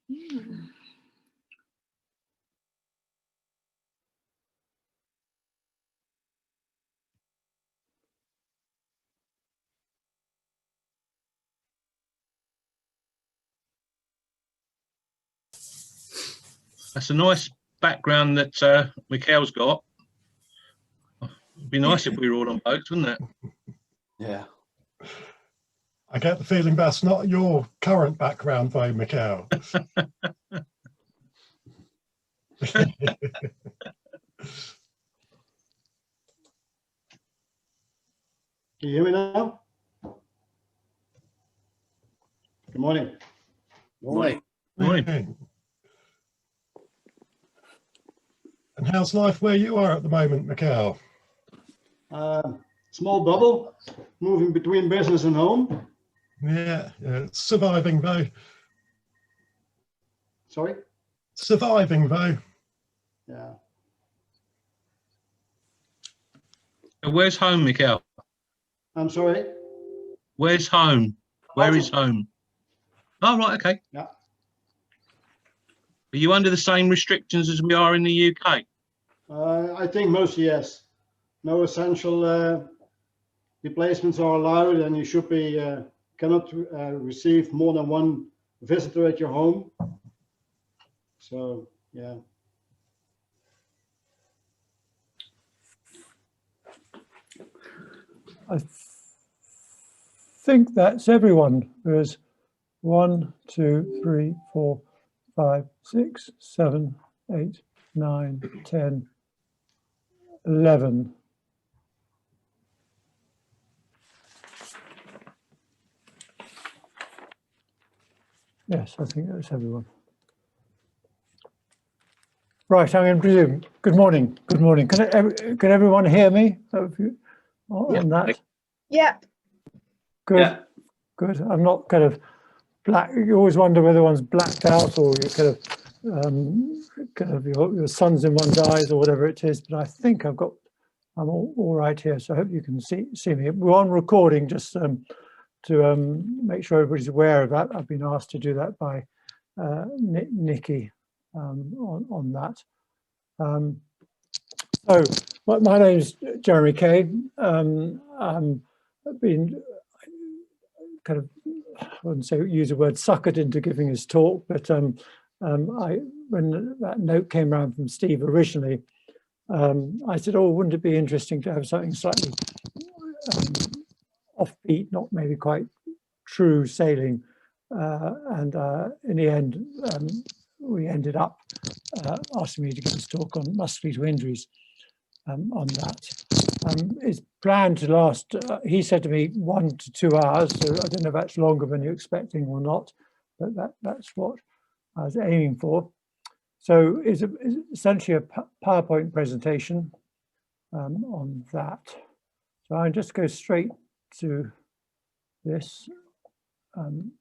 That's a nice background that Mikhail's got. It'd be nice if we were all on boats, wouldn't it? Yeah. I get the feeling that's not your current background though, Mikhail. Can you hear me now? Good morning. Morning. Morning. And how's life where you are at the moment, Mikhail? Small bubble, moving between business and home. Yeah, surviving though. Sorry? Surviving though. Yeah. Where's home, Mikhail? I'm sorry? Where's home? Where is home? Oh, right, okay. Yeah. Are you under the same restrictions as we are in the UK? I think mostly yes. No essential replacements are allowed, and you should be cannot receive more than one visitor at your home. So yeah. I think that's everyone. There's 1, 2, 3, 4, 5, 6, 7, 8, 9, 10, 11. Yes, I think that's everyone. Right, I'm going to presume. Good morning. Good morning. Can everyone hear me on that? Yeah. Good. Yeah. Good. I'm not kind of black. You always wonder whether one's blacked out or you kind of your sun's in one's eyes or whatever it is. But I think I'm all right here. So I hope you can see me. We're on recording just to make sure everybody's aware of that. I've been asked to do that by Nikki on that. So my name's Jeremy Kaye. I've been kind of, I wouldn't say use the word suckered into giving his talk, but when that note came around from Steve originally, I said, oh, wouldn't it be interesting to have something slightly offbeat, not maybe quite true sailing, and in the end we ended up asking me to give this talk on musculoskeletal injuries on that. It's planned to last, he said to me, 1 to 2 hours, so I don't know if that's longer than you're expecting or not, but that's what I was aiming for. So it's essentially a PowerPoint presentation on that. So I'll just go straight to this. And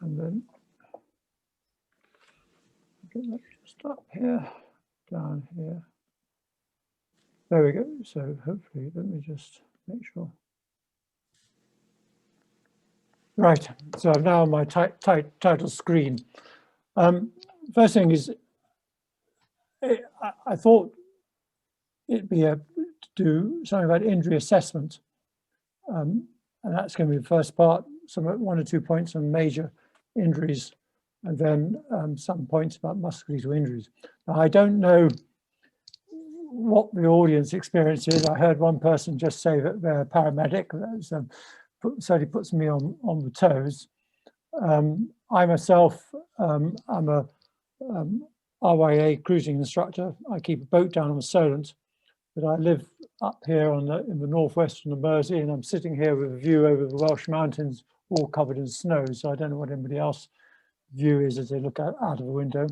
then get that just up here, down here. There we go. So hopefully, let me just make sure. Right. So I'm now on my title screen. First thing is, I thought it'd be to do something about injury assessment. And that's going to be the first part, 1 or 2 points on major injuries, and then some points about musculoskeletal injuries. Now, I don't know what the audience experience is. I heard one person just say that they're a paramedic. That certainly puts me on the toes. I myself, I'm a RYA cruising instructor. I keep a boat down on Solent, but I live up here in the northwest on the Mersey, and I'm sitting here with a view over the Welsh mountains, all covered in snow. So I don't know what anybody else's view is as they look out of the window.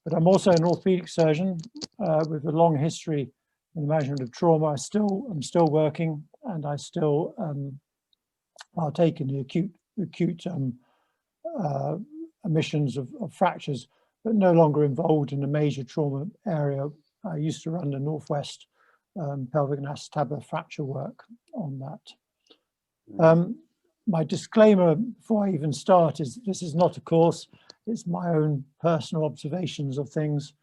But I'm also an orthopedic surgeon with a long history in the management of trauma. I'm still working, and I still partake in the acute omissions of fractures, but no longer involved in the major trauma area. I used to run the northwest pelvic and acetabular fracture work on that. My disclaimer before I even start is this is not a course, it's my own personal observations of things,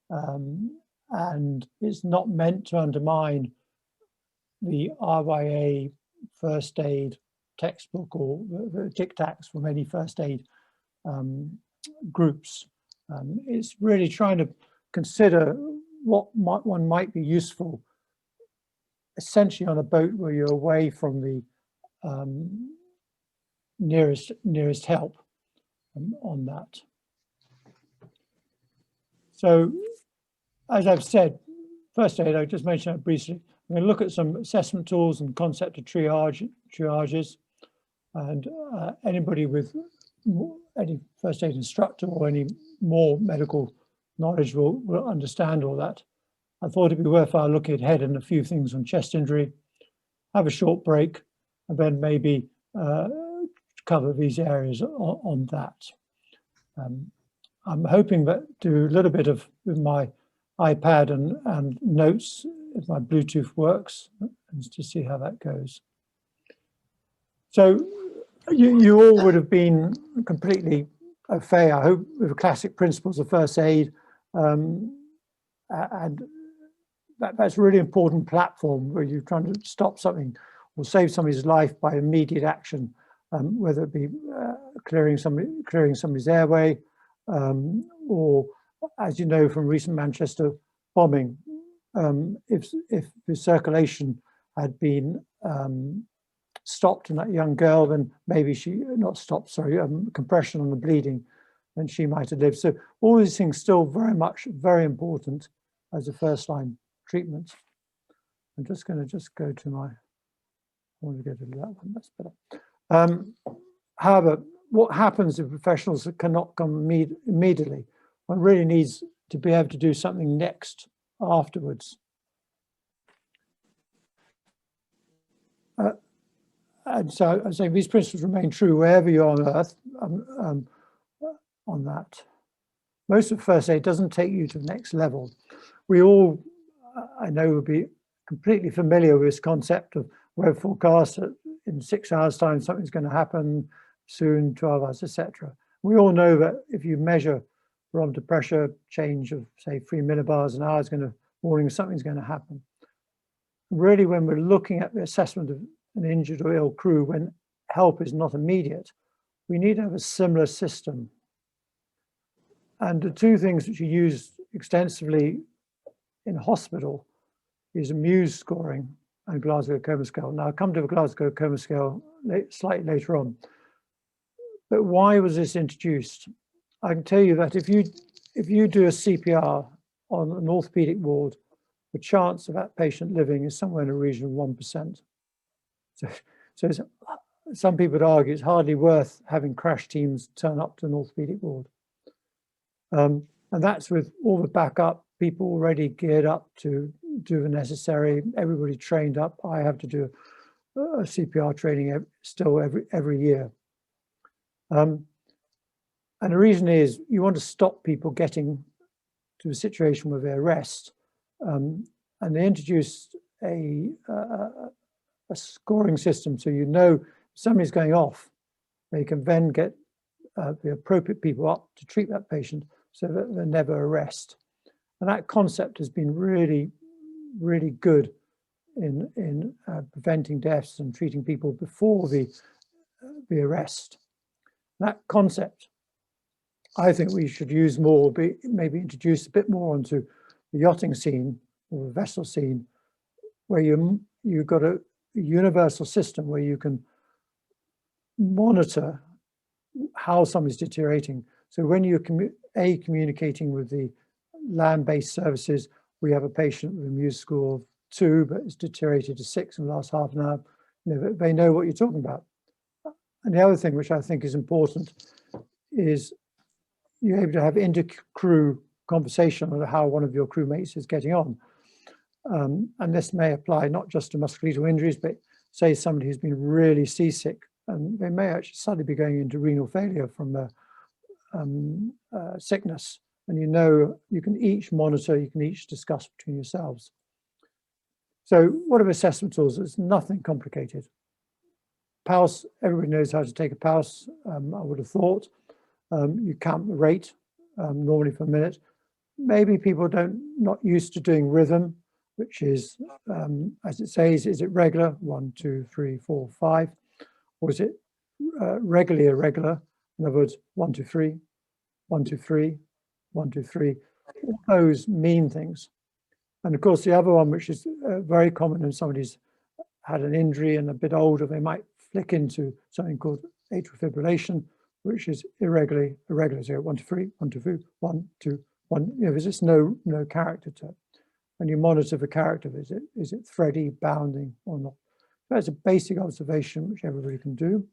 and it's not meant to undermine the RYA first aid textbook or the dictats from any first aid groups. It's really trying to consider what one might be useful, essentially on a boat where you're away from the nearest help on that. So, as I've said, first aid, I just mentioned it briefly. I'm going to look at some assessment tools and concept of triages, and anybody with any first aid instructor or any more medical knowledge will understand all that. I thought it'd be worthwhile looking ahead and a few things on chest injury, have a short break, and then maybe cover these areas on that. I'm hoping that do a little bit of with my iPad and notes if my Bluetooth works, and to see how that goes. So you all would have been completely au fait, I hope, with the classic principles of first aid, and that's a really important platform where you're trying to stop something or save somebody's life by immediate action, whether it be clearing somebody's airway, or, as you know from recent Manchester bombing, if the circulation had been stopped in that young girl, then maybe compression on the bleeding, then she might have lived. So all these things still very important as a first line treatment. I'm just going to go to my, I want to go to that one, that's better. However, what happens if professionals cannot come immediately? One really needs to be able to do something next afterwards. And so I say these principles remain true wherever you're on Earth on that. Most of first aid doesn't take you to the next level. We all, I know, will be completely familiar with this concept of weather forecast. In 6 hours time, something's going to happen soon, 12 hours, etc. We all know that if you measure barometer pressure change of say 3 millibars an hour is going to warning something's going to happen. Really, when we're looking at the assessment of an injured or ill crew, when help is not immediate, we need to have a similar system. And the two things which are used extensively in hospital is Muse scoring and Glasgow coma scale. Now I'll come to the Glasgow coma scale slightly later on. But why was this introduced? I can tell you that if you do a CPR on an orthopedic ward, the chance of that patient living is somewhere in the region of 1%. So some people would argue it's hardly worth having crash teams turn up to an orthopedic ward. And that's with all the backup, people already geared up to do the necessary, everybody trained up. I have to do a CPR training still every year. And the reason is you want to stop people getting to a situation where they arrest. And they introduced a scoring system, so you know if somebody's going off, they can then get the appropriate people up to treat that patient so that they never arrest. And that concept has been really, really good in preventing deaths and treating people before the arrest. That concept, I think we should use more, maybe introduce a bit more onto the yachting scene or the vessel scene, where you've got a universal system where you can monitor how somebody's deteriorating. So when you're communicating with the land-based services, we have a patient with a Muse score of 2, but it's deteriorated to 6 in the last half an hour. You know, they know what you're talking about. And the other thing which I think is important is you're able to have inter-crew conversation on how one of your crewmates is getting on. And this may apply not just to musculoskeletal injuries, but say somebody who's been really seasick, and they may actually suddenly be going into renal failure from sickness. And you know, you can each monitor, you can each discuss between yourselves. So what are assessment tools? It's nothing complicated. pulse, everybody knows how to take a pulse, I would have thought. You count the rate, normally per minute. Maybe people not used to doing rhythm, which is, as it says, is it regular? 1, 2, 3, 4, 5, or is it regularly irregular? In other words, 1, 2, 3, 1, 2, 3, 1, 2, 3. All those mean things. And of course, the other one, which is very common when somebody's had an injury and a bit older, they might flick into something called atrial fibrillation, which is irregular. So 1, 2, 3, 1, 2, 3, 1, 2, 1. You know, there's just no character to it. And you monitor the character. Is it thready, bounding, or not? That's a basic observation which everybody can do.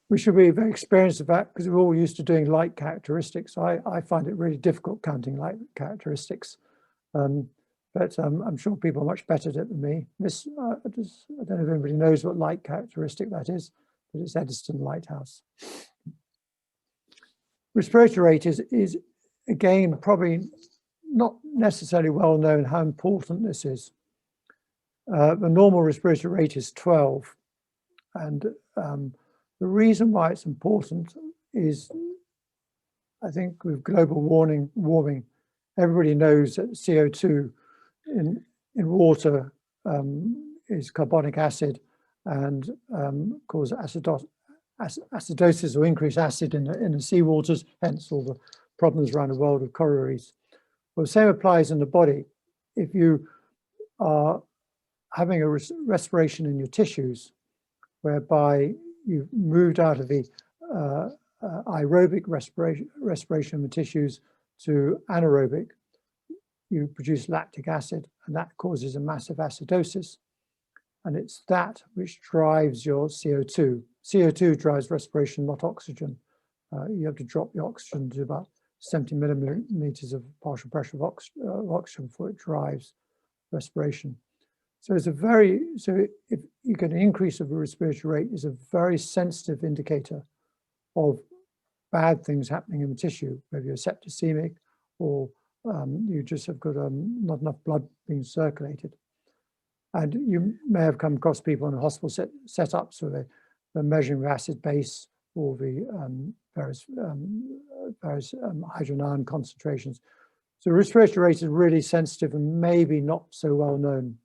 We should be very experienced of that because we're all used to doing light characteristics. I find it really difficult counting light characteristics. But I'm sure people are much better at it than me. I don't know if anybody knows what light characteristic that is, but it's Edison Lighthouse. Respiratory rate is again, probably not necessarily well known how important this is. The normal respiratory rate is 12. And the reason why it's important is, I think with global warming, everybody knows that CO2 in water is carbonic acid and cause acidosis or increased acid in the seawaters, hence all the problems around the world with coral reefs. Well, the same applies in the body. If you are having a respiration in your tissues, whereby you've moved out of the aerobic respiration of the tissues to anaerobic, you produce lactic acid, and that causes a massive acidosis. And it's that which drives your CO2. CO2 drives respiration, not oxygen. You have to drop the oxygen to about 70 millimeters of partial pressure of oxygen before it drives respiration. So it's if you get an increase of the respiratory rate, is a very sensitive indicator of bad things happening in the tissue, whether you're septicemic or you just have got not enough blood being circulated. And you may have come across people in the hospital setups where they're measuring the acid base or the various hydrogen ion concentrations. So respiratory rate is really sensitive and maybe not so well known.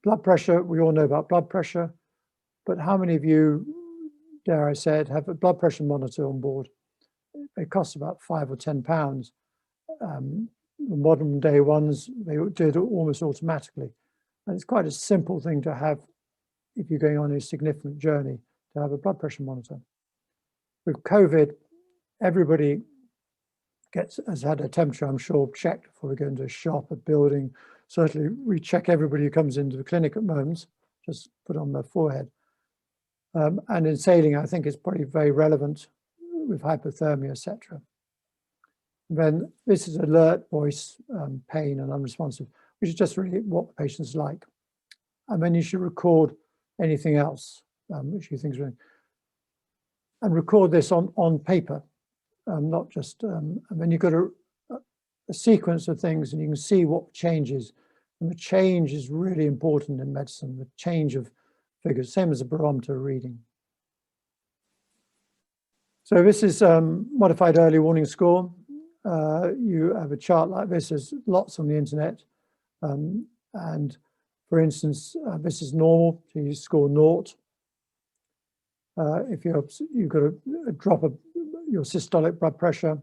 Blood pressure, we all know about blood pressure, but how many of you, dare I say it, have a blood pressure monitor on board? It costs about £5 or £10. The modern day ones, they do it almost automatically. And it's quite a simple thing to have if you're going on a significant journey, to have a blood pressure monitor. With COVID, everybody has had a temperature, I'm sure, checked before we go into a shop, a building. Certainly, we check everybody who comes into the clinic at moments, just put on their forehead. And in sailing, I think it's probably very relevant with hypothermia, etc. Then this is alert, voice, pain, and unresponsive, which is just really what the patient's like. And then you should record anything else, which you think is wrong. And record this on paper, not just, and then you've got a sequence of things and you can see what changes. And the change is really important in medicine, the change of figures, same as a barometer reading. So this is modified early warning score. You have a chart like this, there's lots on the internet. And for instance, this is normal, so you score 0. If you've got a drop of your systolic blood pressure,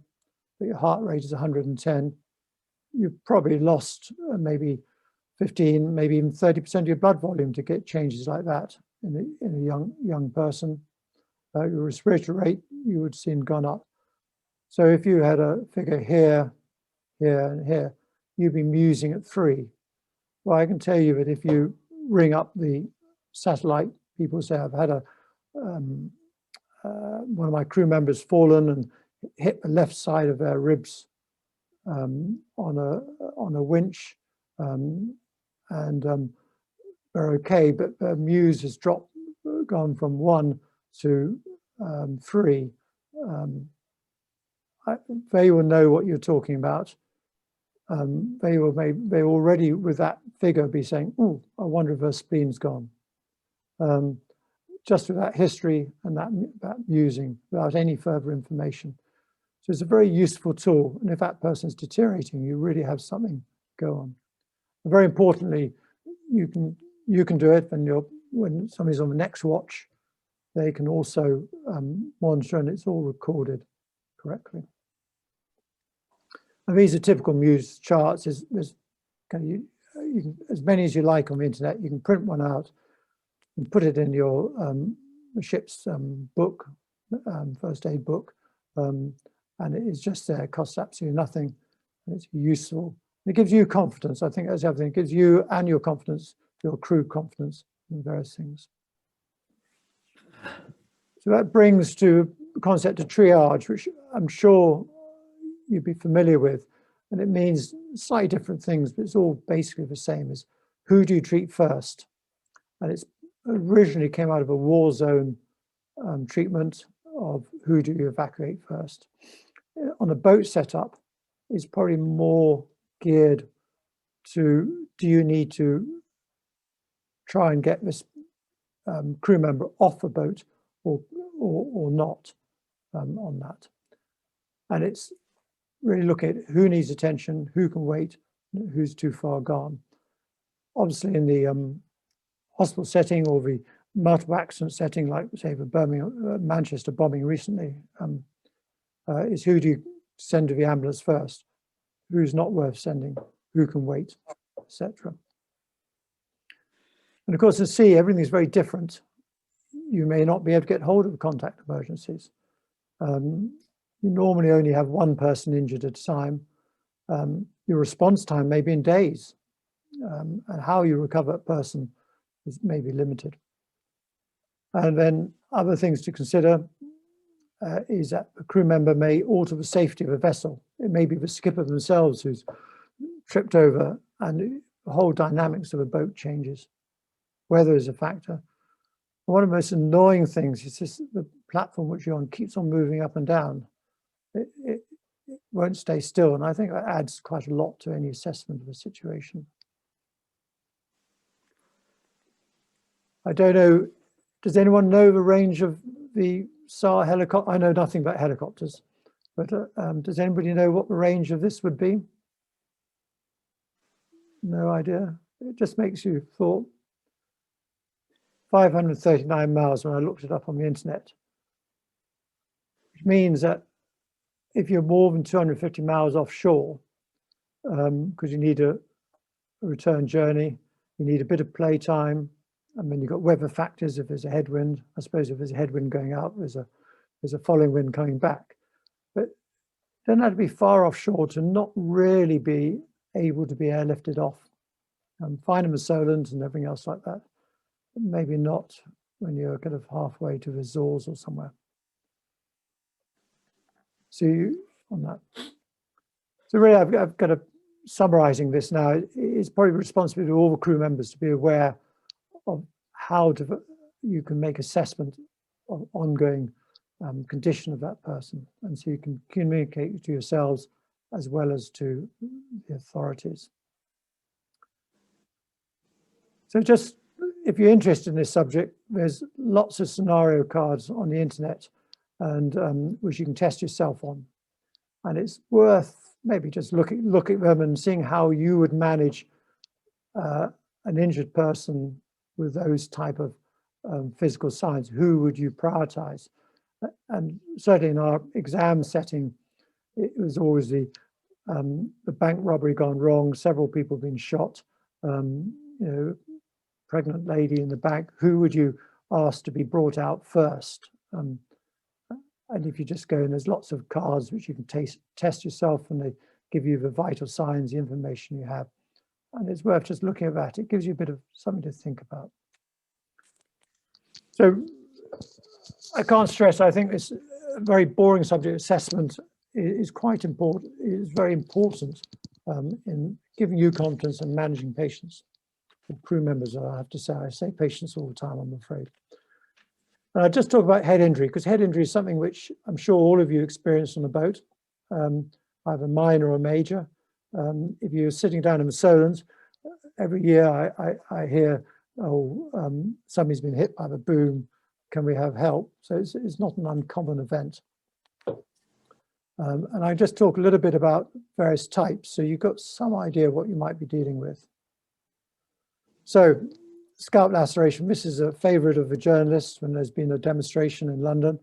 but your heart rate is 110, you've probably lost maybe 15, maybe even 30% of your blood volume to get changes like that in a young person. Your respiratory rate, you would have seen gone up. So if you had a figure here, here, and here, you'd be musing at 3. Well, I can tell you that if you ring up the satellite, people say, I've had one of my crew members fallen and hit the left side of their ribs on a winch, and they're okay, but their muse has gone from 1 to 3. They will know what you're talking about. they already with that figure be saying, oh, I wonder if her spleen's gone. Just with that history and that musing without any further information. So it's a very useful tool. And if that person's deteriorating, you really have something to go on. And very importantly, you can do it when somebody's on the next watch, they can also monitor, and it's all recorded correctly. And these are typical Muse charts. There's you can, as many as you like on the internet. You can print one out and put it in your ship's book, first aid book, and it is just there. It costs absolutely nothing, and it's useful. It gives you confidence. I think that's everything. It gives you and your confidence, your crew confidence in various things. So that brings to the concept of triage, which I'm sure you'd be familiar with. And it means slightly different things, but it's all basically the same as who do you treat first? And it's originally came out of a war zone treatment of who do you evacuate first. On a boat setup, it's probably more geared to, do you need to try and get this crew member off the boat or not on that. And it's really looking at who needs attention, who can wait, who's too far gone. Obviously in the hospital setting or the multiple accident setting, like say the Manchester bombing recently, is who do you send to the ambulance first, who's not worth sending, who can wait, etc. And of course at sea, everything is very different. You may not be able to get hold of contact emergencies. You normally only have one person injured at a time. Your response time may be in days, and how you recover a person is maybe limited. And then other things to consider is that a crew member may alter the safety of a vessel. It may be the skipper themselves who's tripped over, and the whole dynamics of a boat changes. Weather is a factor. One of the most annoying things is this, the platform which you're on keeps on moving up and down. It won't stay still, and I think that adds quite a lot to any assessment of a situation. I don't know, does anyone know the range of the SAR helicopter? I know nothing about helicopters, but does anybody know what the range of this would be? No idea. It just makes you thought. 539 miles when I looked it up on the internet, which means that if you're more than 250 miles offshore, because you need a return journey, you need a bit of playtime, and then you've got weather factors. If there's a headwind, I suppose if there's a headwind going out, there's a following wind coming back. But it doesn't have to be far offshore to not really be able to be airlifted off. Fine in the Solent and everything else like that. Maybe not when you're kind of halfway to the Azores or somewhere. So on that. So really, I've kind of summarizing this now. It's probably responsibility of all the crew members to be aware of how you can make assessment of ongoing condition of that person, and so you can communicate to yourselves as well as to the authorities. So just, if you're interested in this subject, there's lots of scenario cards on the internet, and which you can test yourself on. And it's worth maybe just look at them and seeing how you would manage an injured person with those type of physical signs. Who would you prioritize? And certainly in our exam setting, it was always the bank robbery gone wrong, several people been shot, you know, pregnant lady in the bank. Who would you ask to be brought out first? And if you just go, and there's lots of cards which you can test yourself, and they give you the vital signs, the information you have. And it's worth just looking at that. It gives you a bit of something to think about. So I can't stress, I think this very boring subject, assessment, is quite important, is very important in giving you confidence and managing patients. For crew members, I have to say, I say patients all the time, I'm afraid. And I'll just talk about head injury, because head injury is something which I'm sure all of you experienced on a boat, either minor or major. If you're sitting down in the Solent, every year I hear, oh, somebody's been hit by the boom, can we have help? So it's not an uncommon event. And I just talk a little bit about various types, so you've got some idea what you might be dealing with. So scalp laceration, this is a favorite of the journalists when there's been a demonstration in London.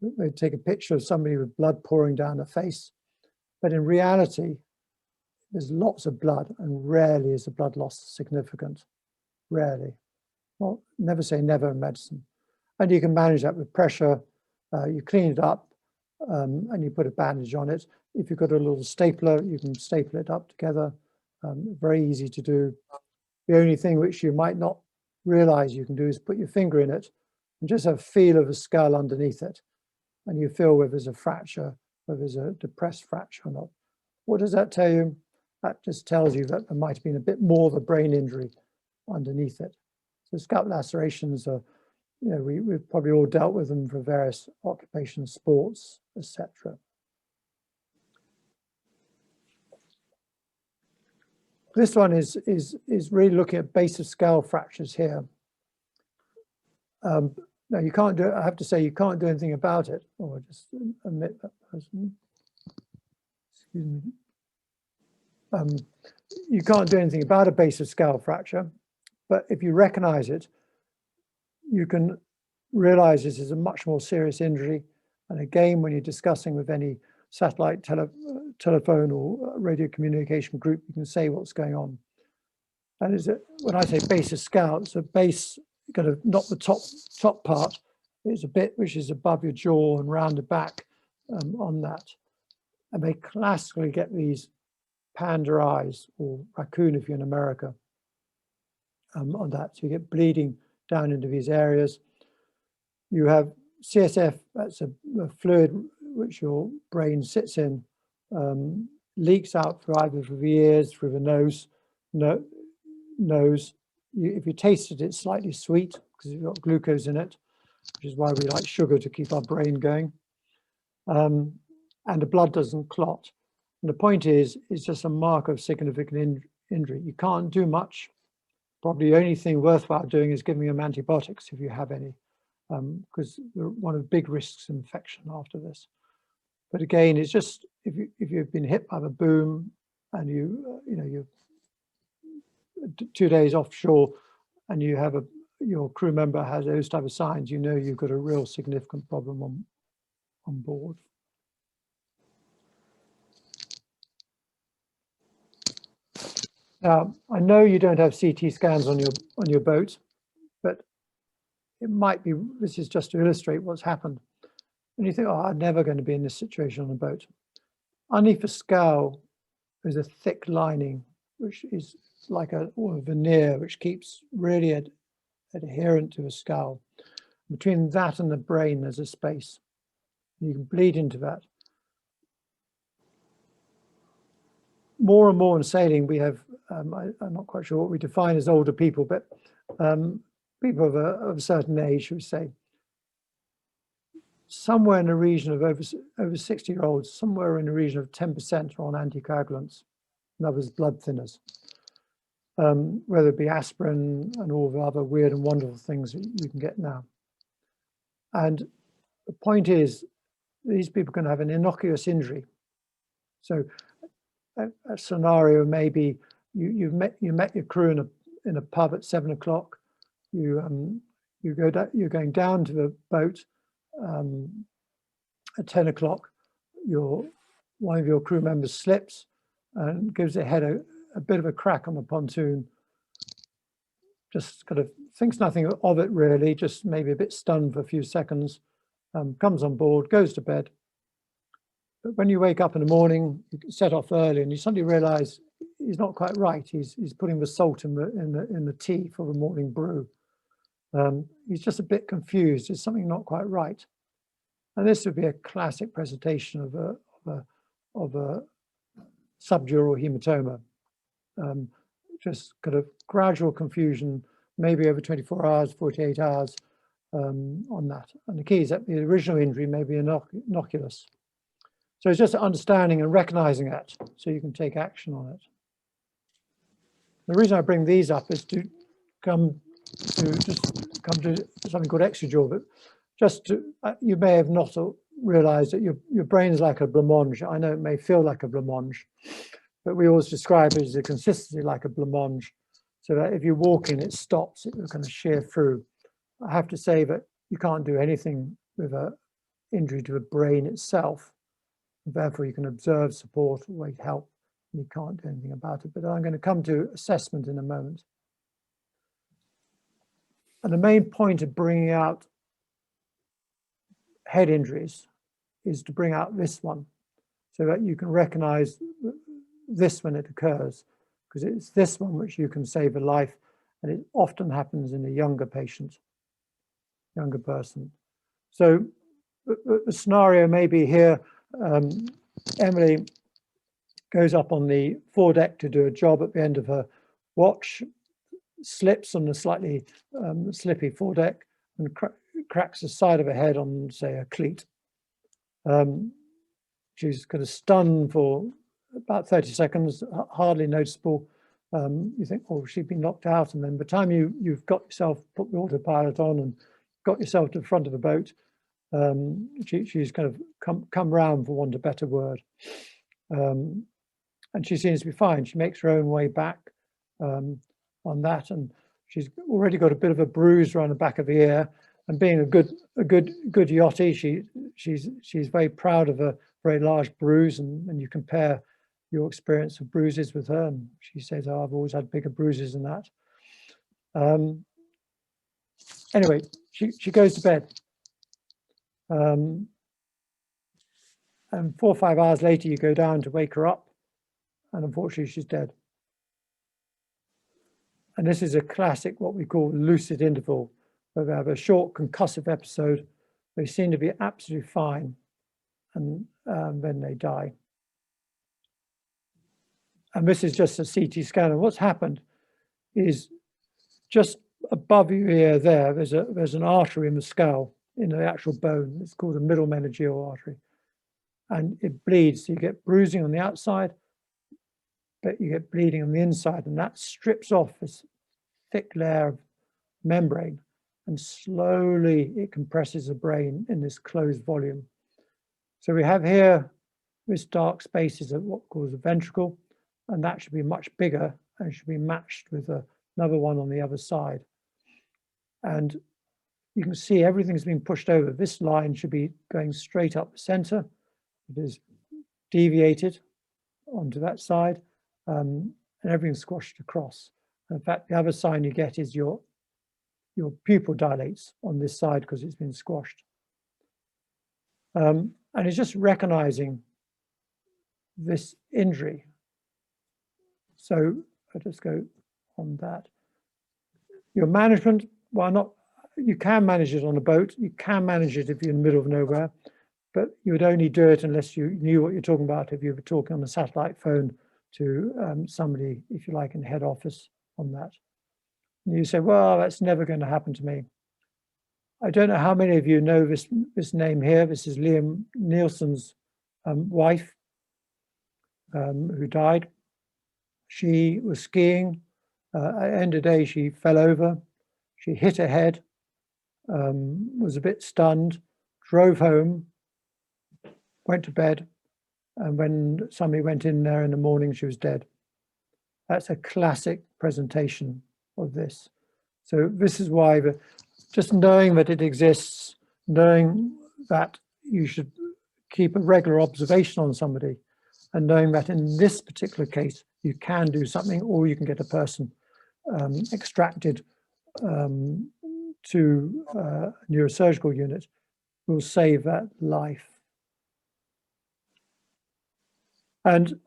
They take a picture of somebody with blood pouring down the face, but in reality, there's lots of blood, and rarely is the blood loss significant. Rarely. Well, never say never in medicine. And you can manage that with pressure. You clean it up, and you put a bandage on it. If you've got a little stapler, you can staple it up together. Very easy to do. The only thing which you might not realize you can do is put your finger in it and just have a feel of the skull underneath it. And you feel whether there's a fracture, whether there's a depressed fracture or not. What does that tell you? That just tells you that there might have been a bit more of a brain injury underneath it. So scalp lacerations are, you know, we've probably all dealt with them for various occupations, sports, etc. This one is really looking at base of skull fractures here. Now you can't do, I have to say, you can't do anything about it. Oh, I just omit that person. Excuse me. You can't do anything about a base of skull fracture, but if you recognize it, you can realize this is a much more serious injury. And again, when you're discussing with any satellite telephone or radio communication group, you can say what's going on. And is it, when I say base of skull, it's a base, kind of not the top part, it's a bit which is above your jaw and round the back on that. And they classically get these panda eyes, or raccoon if you're in America, on that. So you get bleeding down into these areas. You have CSF, that's a fluid which your brain sits in, leaks out through either through the ears, through the nose. If you taste it, it's slightly sweet because it's got glucose in it, which is why we like sugar to keep our brain going. And the blood doesn't clot. And the point is, it's just a mark of significant injury. You can't do much. Probably the only thing worthwhile doing is giving them antibiotics if you have any, because one of the big risks of infection after this. But again, it's just if you've been hit by the boom and you're 2 days offshore and you have your crew member has those type of signs, you know you've got a real significant problem on board. Now, I know you don't have CT scans on your boat, but it might be, this is just to illustrate what's happened. And you think, oh, I'm never going to be in this situation on a boat. Underneath the skull is a thick lining, which is like a veneer, which keeps really adherent to the skull. Between that and the brain, there's a space. You can bleed into that. More and more in sailing, we have, I'm not quite sure what we define as older people, but people of a certain age, should we say, somewhere in the region of over 60-year-olds, somewhere in the region of 10% are on anticoagulants, in other words, blood thinners, whether it be aspirin and all the other weird and wonderful things that you can get now. And the point is, these people can have an innocuous injury. So a scenario may be you met your crew in a pub at 7 o'clock. You're going down to the boat at 10 o'clock. One of your crew members slips and gives their head a bit of a crack on the pontoon. Just kind of thinks nothing of it really, just maybe a bit stunned for a few seconds. Comes on board, goes to bed. But when you wake up in the morning, you set off early, and you suddenly realise he's not quite right. He's putting the salt in the tea for the morning brew. He's just a bit confused. There's something not quite right. And this would be a classic presentation of a subdural hematoma. Just kind of gradual confusion, maybe over 24 hours, 48 hours on that. And the key is that the original injury may be innocuous. So it's just understanding and recognizing that so you can take action on it. The reason I bring these up is to come to something called extra jaw, but just to, you may have not realized that your brain is like a blancmange. I know it may feel like a blancmange, but we always describe it as a consistency like a blancmange, so that if you're walking, it stops, it will kind of shear through. I have to say that you can't do anything with an injury to the brain itself. Therefore, you can observe, support, wait, help. You can't do anything about it. But I'm going to come to assessment in a moment. And the main point of bringing out head injuries is to bring out this one, so that you can recognize this when it occurs, because it's this one which you can save a life, and it often happens in a younger patient, younger person. So the scenario may be here, Emily goes up on the foredeck to do a job at the end of her watch, slips on the slightly slippy foredeck and cracks the side of her head on, say, a cleat. She's kind of stunned for about 30 seconds, hardly noticeable. You think, oh, she's been knocked out. And then by the time you've got yourself, put the autopilot on and got yourself to the front of the boat, she's kind of come round, for want of a better word. And she seems to be fine. She makes her own way back on that, and she's already got a bit of a bruise around the back of the ear. And being a good yachty, she's very proud of a very large bruise. And you compare your experience of bruises with her, and she says, "Oh, I've always had bigger bruises than that." Anyway, she goes to bed. And 4 or 5 hours later, you go down to wake her up, and unfortunately, she's dead. And this is a classic, what we call lucid interval, where they have a short concussive episode. They seem to be absolutely fine, and then they die. And this is just a CT scan. And what's happened is just above your ear there, there's an artery in the skull, in the actual bone. It's called the middle meningeal artery. And it bleeds. So you get bruising on the outside, but you get bleeding on the inside. And that strips off this thick layer of membrane. And slowly it compresses the brain in this closed volume. So we have here, this dark space is what we call the ventricle. And that should be much bigger and should be matched with another one on the other side. And you can see everything's been pushed over. This line should be going straight up the center. It is deviated onto that side, and everything's squashed across. In fact, the other sign you get is your pupil dilates on this side because it's been squashed. And it's just recognizing this injury. So I'll just go on that. Your management, well, you can manage it on a boat. You can manage it if you're in the middle of nowhere, but you would only do it unless you knew what you're talking about, if you were talking on a satellite phone to somebody, if you like, in head office on that. And you say, well, that's never going to happen to me. I don't know how many of you know this name here. This is Liam Nielsen's wife, who died. She was skiing. At the end of the day, she fell over. She hit her head, was a bit stunned, drove home, went to bed, and when somebody went in there in the morning, she was dead. That's a classic presentation of this. So this is why just knowing that it exists, knowing that you should keep a regular observation on somebody, and knowing that in this particular case, you can do something, or you can get a person extracted to a neurosurgical unit, will save that life. And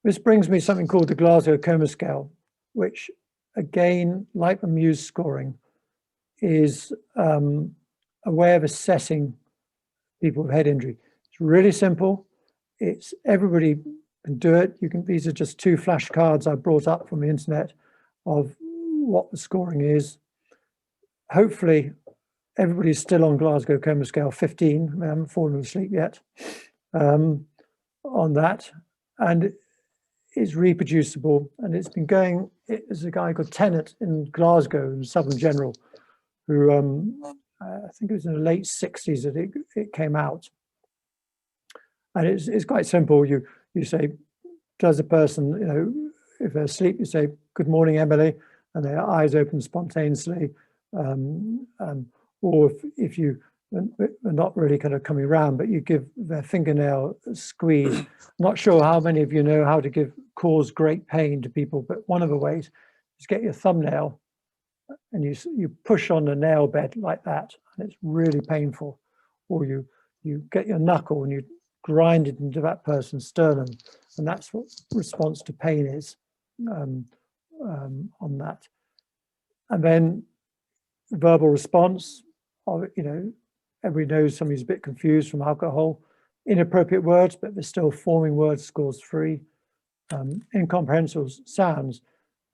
this brings me something called the Glasgow Coma Scale, which again, like the Muse scoring, is a way of assessing people with head injury. It's really simple. It's everybody can do it. These are just 2 flashcards I brought up from the internet of what the scoring is. Hopefully, everybody's still on Glasgow Coma Scale 15. I haven't fallen asleep yet. on that, and it's reproducible, and it's been going. There's a guy called Tennant in Glasgow, in Southern General, who I think it was in the late 60s that it came out, and it's quite simple. You say, does a person, you know, if they're asleep, you say, "Good morning, Emily," and their eyes open spontaneously, or if you are not really kind of coming around, but you give their fingernail a squeeze. I'm not sure how many of you know how to cause great pain to people, but one of the ways is get your thumbnail and you push on the nail bed like that, and it's really painful. Or you get your knuckle and you grind it into that person's sternum, and that's what response to pain is on that. And then verbal response, you know, everybody knows somebody's a bit confused from alcohol. Inappropriate words, but they're still forming words, scores 3. Incomprehensible sounds,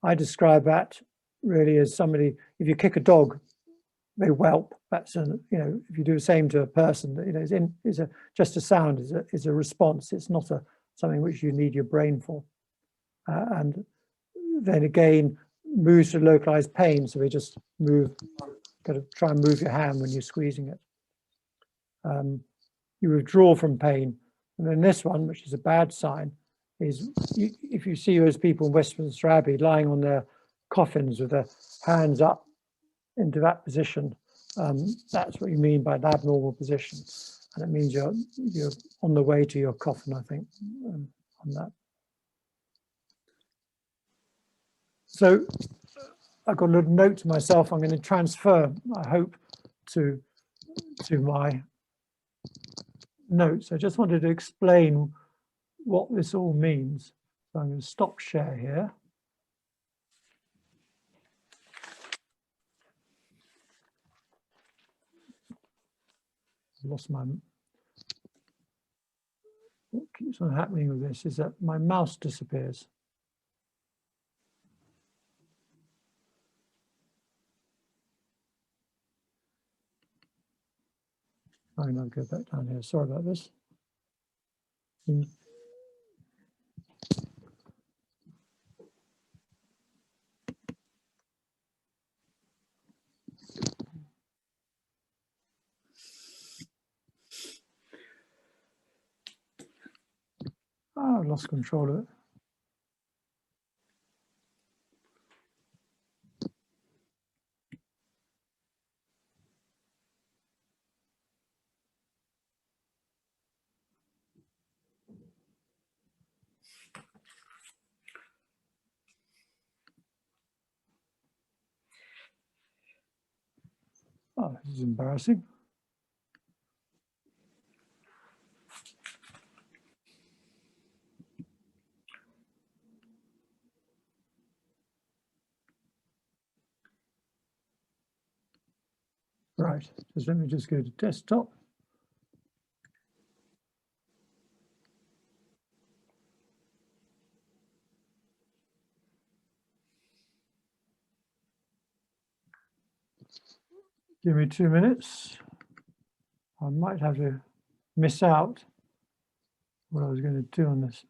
I describe that really as somebody, if you kick a dog, they whelp. That's you know, if you do the same to a person, you know, just a sound is a response. It's not something which you need your brain for. And then again, moves to localized pain. So we just got to try and move your hand when you're squeezing it. You withdraw from pain. And then this one, which is a bad sign, is if you see those people in Westminster Abbey lying on their coffins with their hands up into that position, that's what you mean by an abnormal position. And it means you're on the way to your coffin, I think, on that. So I've got a little note to myself. I'm going to transfer, I hope, to my notes. I just wanted to explain what this all means. So I'm going to stop share here. Lost my. What keeps on happening with this is that my mouse disappears. I'm going to go back down here. Sorry about this. Oh, I've lost control of it. Oh, this is embarrassing. Right, just let me just go to desktop. Give me 2 minutes. I might have to miss out what I was going to do on this.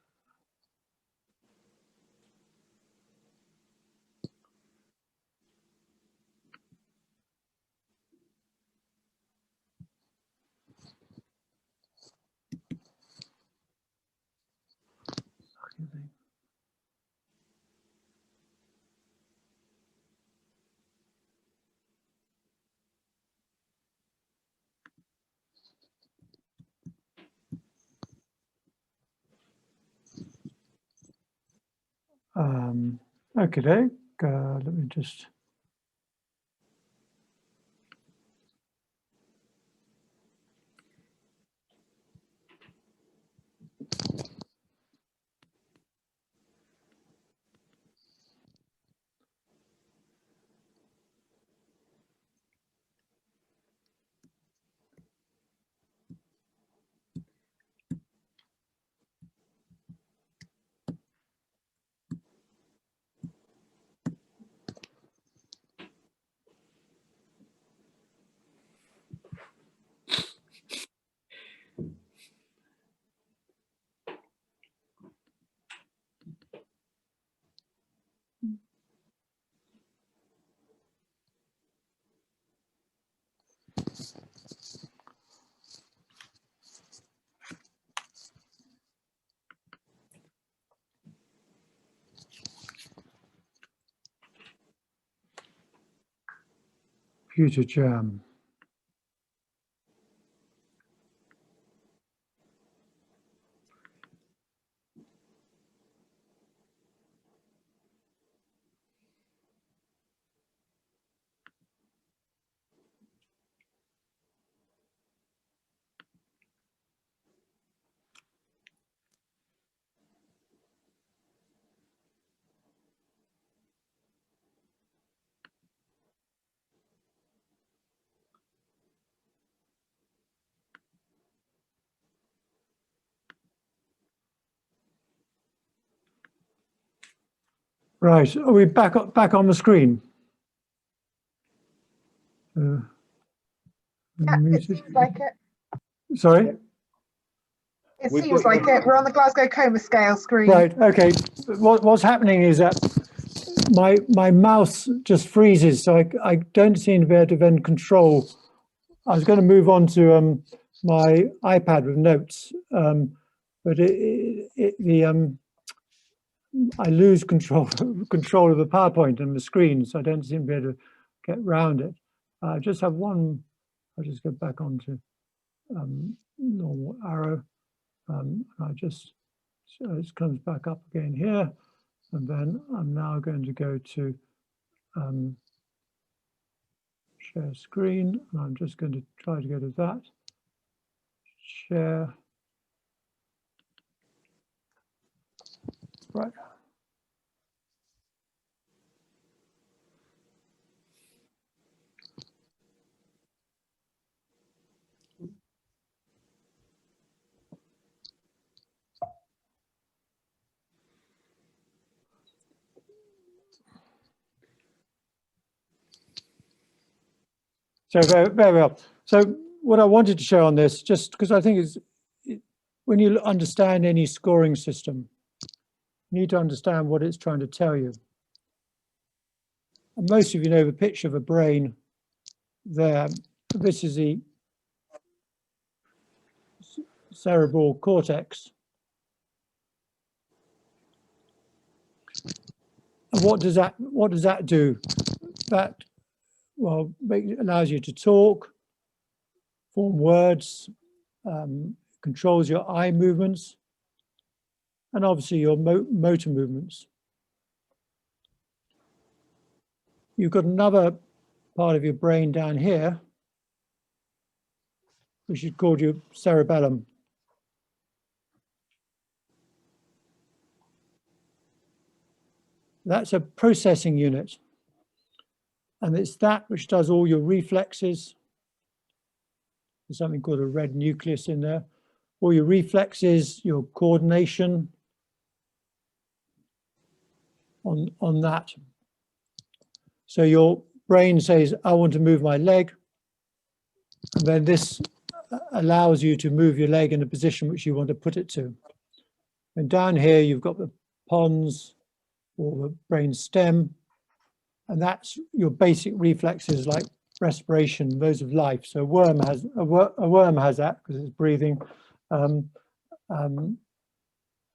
Okay, let me just. Computer jam. Right, are we back on the screen? Yeah, it Muted. seems like it. Sorry? It We've seems got like you. it. We're on the Glasgow coma scale screen. Right, okay. What's happening is that my mouse just freezes, so I don't seem to be able to then control. I was going to move on to my iPad with notes, but I lose control of the PowerPoint and the screen, so I don't seem to be able to get around it. I just have one. I'll just go back onto normal arrow. So it comes back up again here, and then I'm now going to go to share screen, and I'm just going to try to go to that. Share. Right. So very well. So what I wanted to show on this, just because I think is when you understand any scoring system, you need to understand what it's trying to tell you. And most of you know the picture of a brain there. This is the cerebral cortex. And what does that do? That, well, allows you to talk, form words, controls your eye movements, and obviously your motor movements. You've got another part of your brain down here, which is called your cerebellum. That's a processing unit. And it's that which does all your reflexes. There's something called a red nucleus in there. All your reflexes, your coordination on that. So your brain says, I want to move my leg. And then this allows you to move your leg in a position which you want to put it to. And down here, you've got the pons, or the brain stem, and that's your basic reflexes like respiration, those of life. So a worm has that because it's breathing, and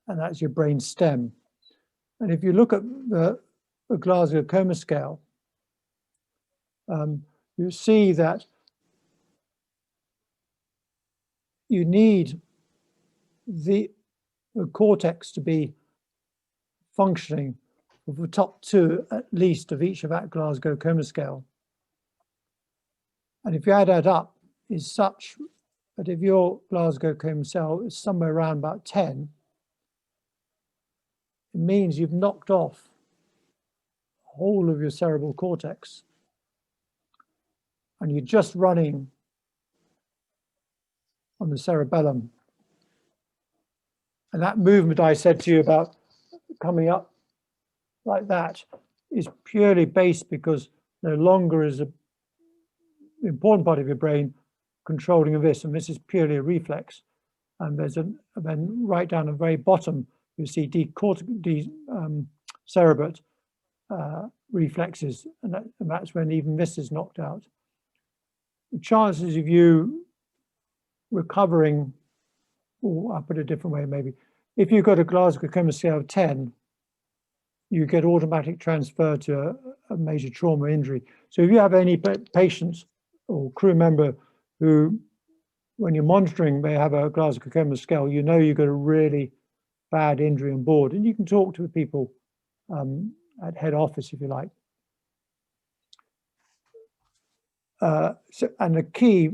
that's your brain stem. And if you look at the Glasgow coma scale, you see that you need the cortex to be functioning of the top two at least of each of that Glasgow coma scale. And if you add that up, is such that if your Glasgow coma scale is somewhere around about 10, it means you've knocked off the whole of your cerebral cortex and you're just running on the cerebellum. And that movement I said to you about coming up like that is purely based because no longer is an important part of your brain controlling of this, and this is purely a reflex. And there's then right down the very bottom, you see cerebral reflexes, and that's when even this is knocked out. The chances of you recovering, or I'll put it a different way maybe, if you've got a Glasgow coma scale of 10, you get automatic transfer to a major trauma injury. So if you have any patients or crew member who, when you're monitoring, may have a Glasgow coma scale, you know you've got a really bad injury on board, and you can talk to the people at head office if you like. And the key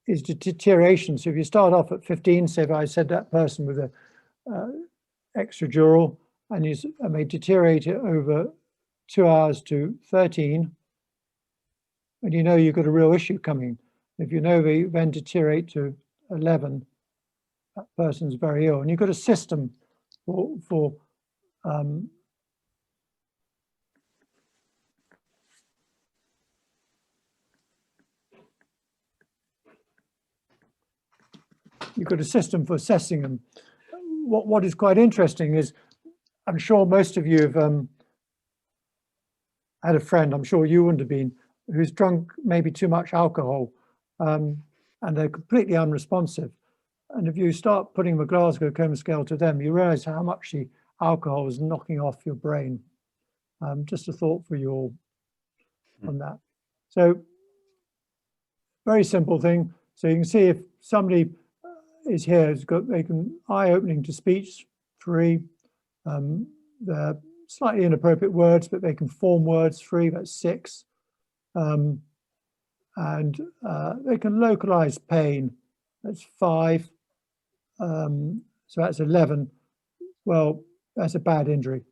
is the deterioration. So if you start off at 15, say if I said that person with a extradural, and you may deteriorate it over 2 hours to 13, and you know you've got a real issue coming. If you know they then deteriorate to 11, that person's very ill, and you've got a system for you've got a system for assessing them. What is quite interesting is, I'm sure most of you have had a friend, I'm sure you wouldn't have been, who's drunk maybe too much alcohol, and they're completely unresponsive. And if you start putting the Glasgow coma scale to them, you realize how much the alcohol is knocking off your brain. Just a thought for you all on that. So, very simple thing. So you can see if somebody is here, has got eye opening to speech, 3. They're slightly inappropriate words, but they can form words, 3, that's 6. And they can localize pain, that's 5. So that's 11. Well, that's a bad injury.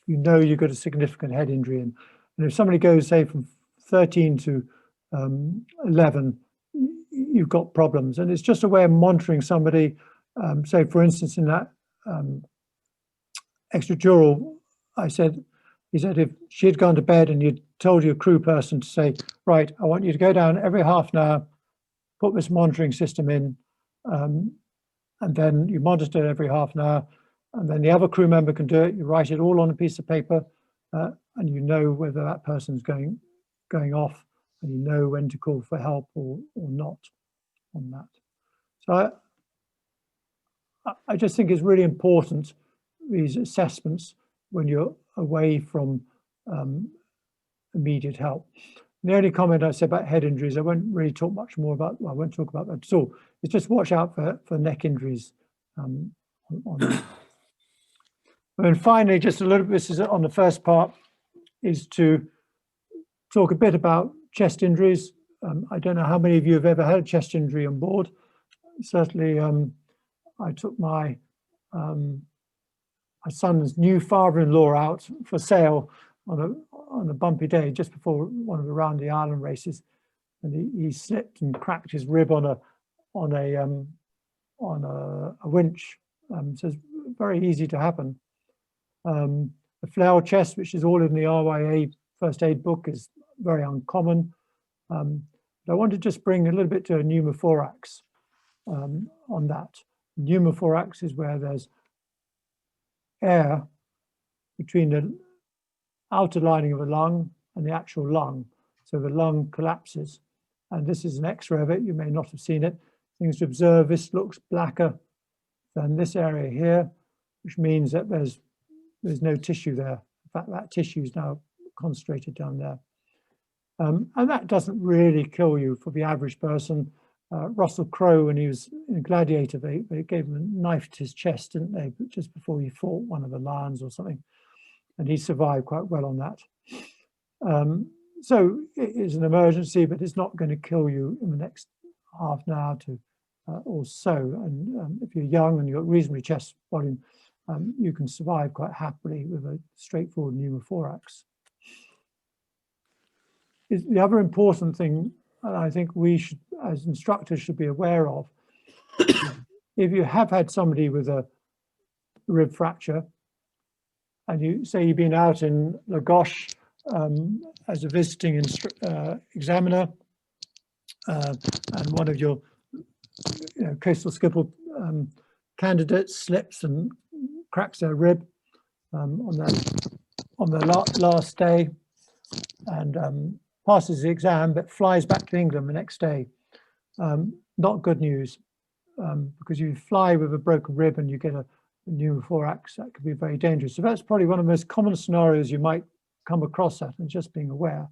You know you've got a significant head injury in. And if somebody goes, say, from 13 to 11, you've got problems. And it's just a way of monitoring somebody. Say, for instance, in that extradural, he said if she had gone to bed and you'd told your crew person to say, right, I want you to go down every half an hour, put this monitoring system in, and then you monitor it every half an hour, and then the other crew member can do it. You write it all on a piece of paper, and you know whether that person's going off, and you know when to call for help or not on that. So I just think it's really important, these assessments, when you're away from immediate help. And the only comment I said about head injuries, I won't really talk much more about, well, I won't talk about that at all. It's just watch out for neck injuries on that. And finally, just a little bit, this is on the first part, is to talk a bit about chest injuries. I don't know how many of you have ever had a chest injury on board. Certainly, I took my son's new father-in-law out for sail on a bumpy day just before one of the Round the Island races, and he slipped and cracked his rib on a winch. So it's very easy to happen. The flail chest, which is all in the RYA first aid book, is very uncommon. But I want to just bring a little bit to a pneumothorax on that. Pneumothorax is where there's air between the outer lining of the lung and the actual lung. So the lung collapses. And this is an X-ray of it. You may not have seen it. Things to observe, this looks blacker than this area here, which means that there's no tissue there. In fact, that tissue is now concentrated down there. And that doesn't really kill you for the average person. Russell Crowe, when he was in Gladiator, they gave him a knife to his chest, didn't they? Just before he fought one of the lions or something. And he survived quite well on that. So it is an emergency, but it's not going to kill you in the next half an hour to or so. And if you're young and you've got reasonably chest volume, you can survive quite happily with a straightforward pneumothorax. The other important thing I think we should, as instructors, should be aware of, if you have had somebody with a rib fracture, and you say you've been out in Lagos as a visiting examiner, and one of your coastal skipper candidates slips and cracks their rib on their last day, and passes the exam but flies back to England the next day. Not good news, because you fly with a broken rib and you get a pneumothorax, that could be very dangerous. So that's probably one of the most common scenarios you might come across that, and just being aware.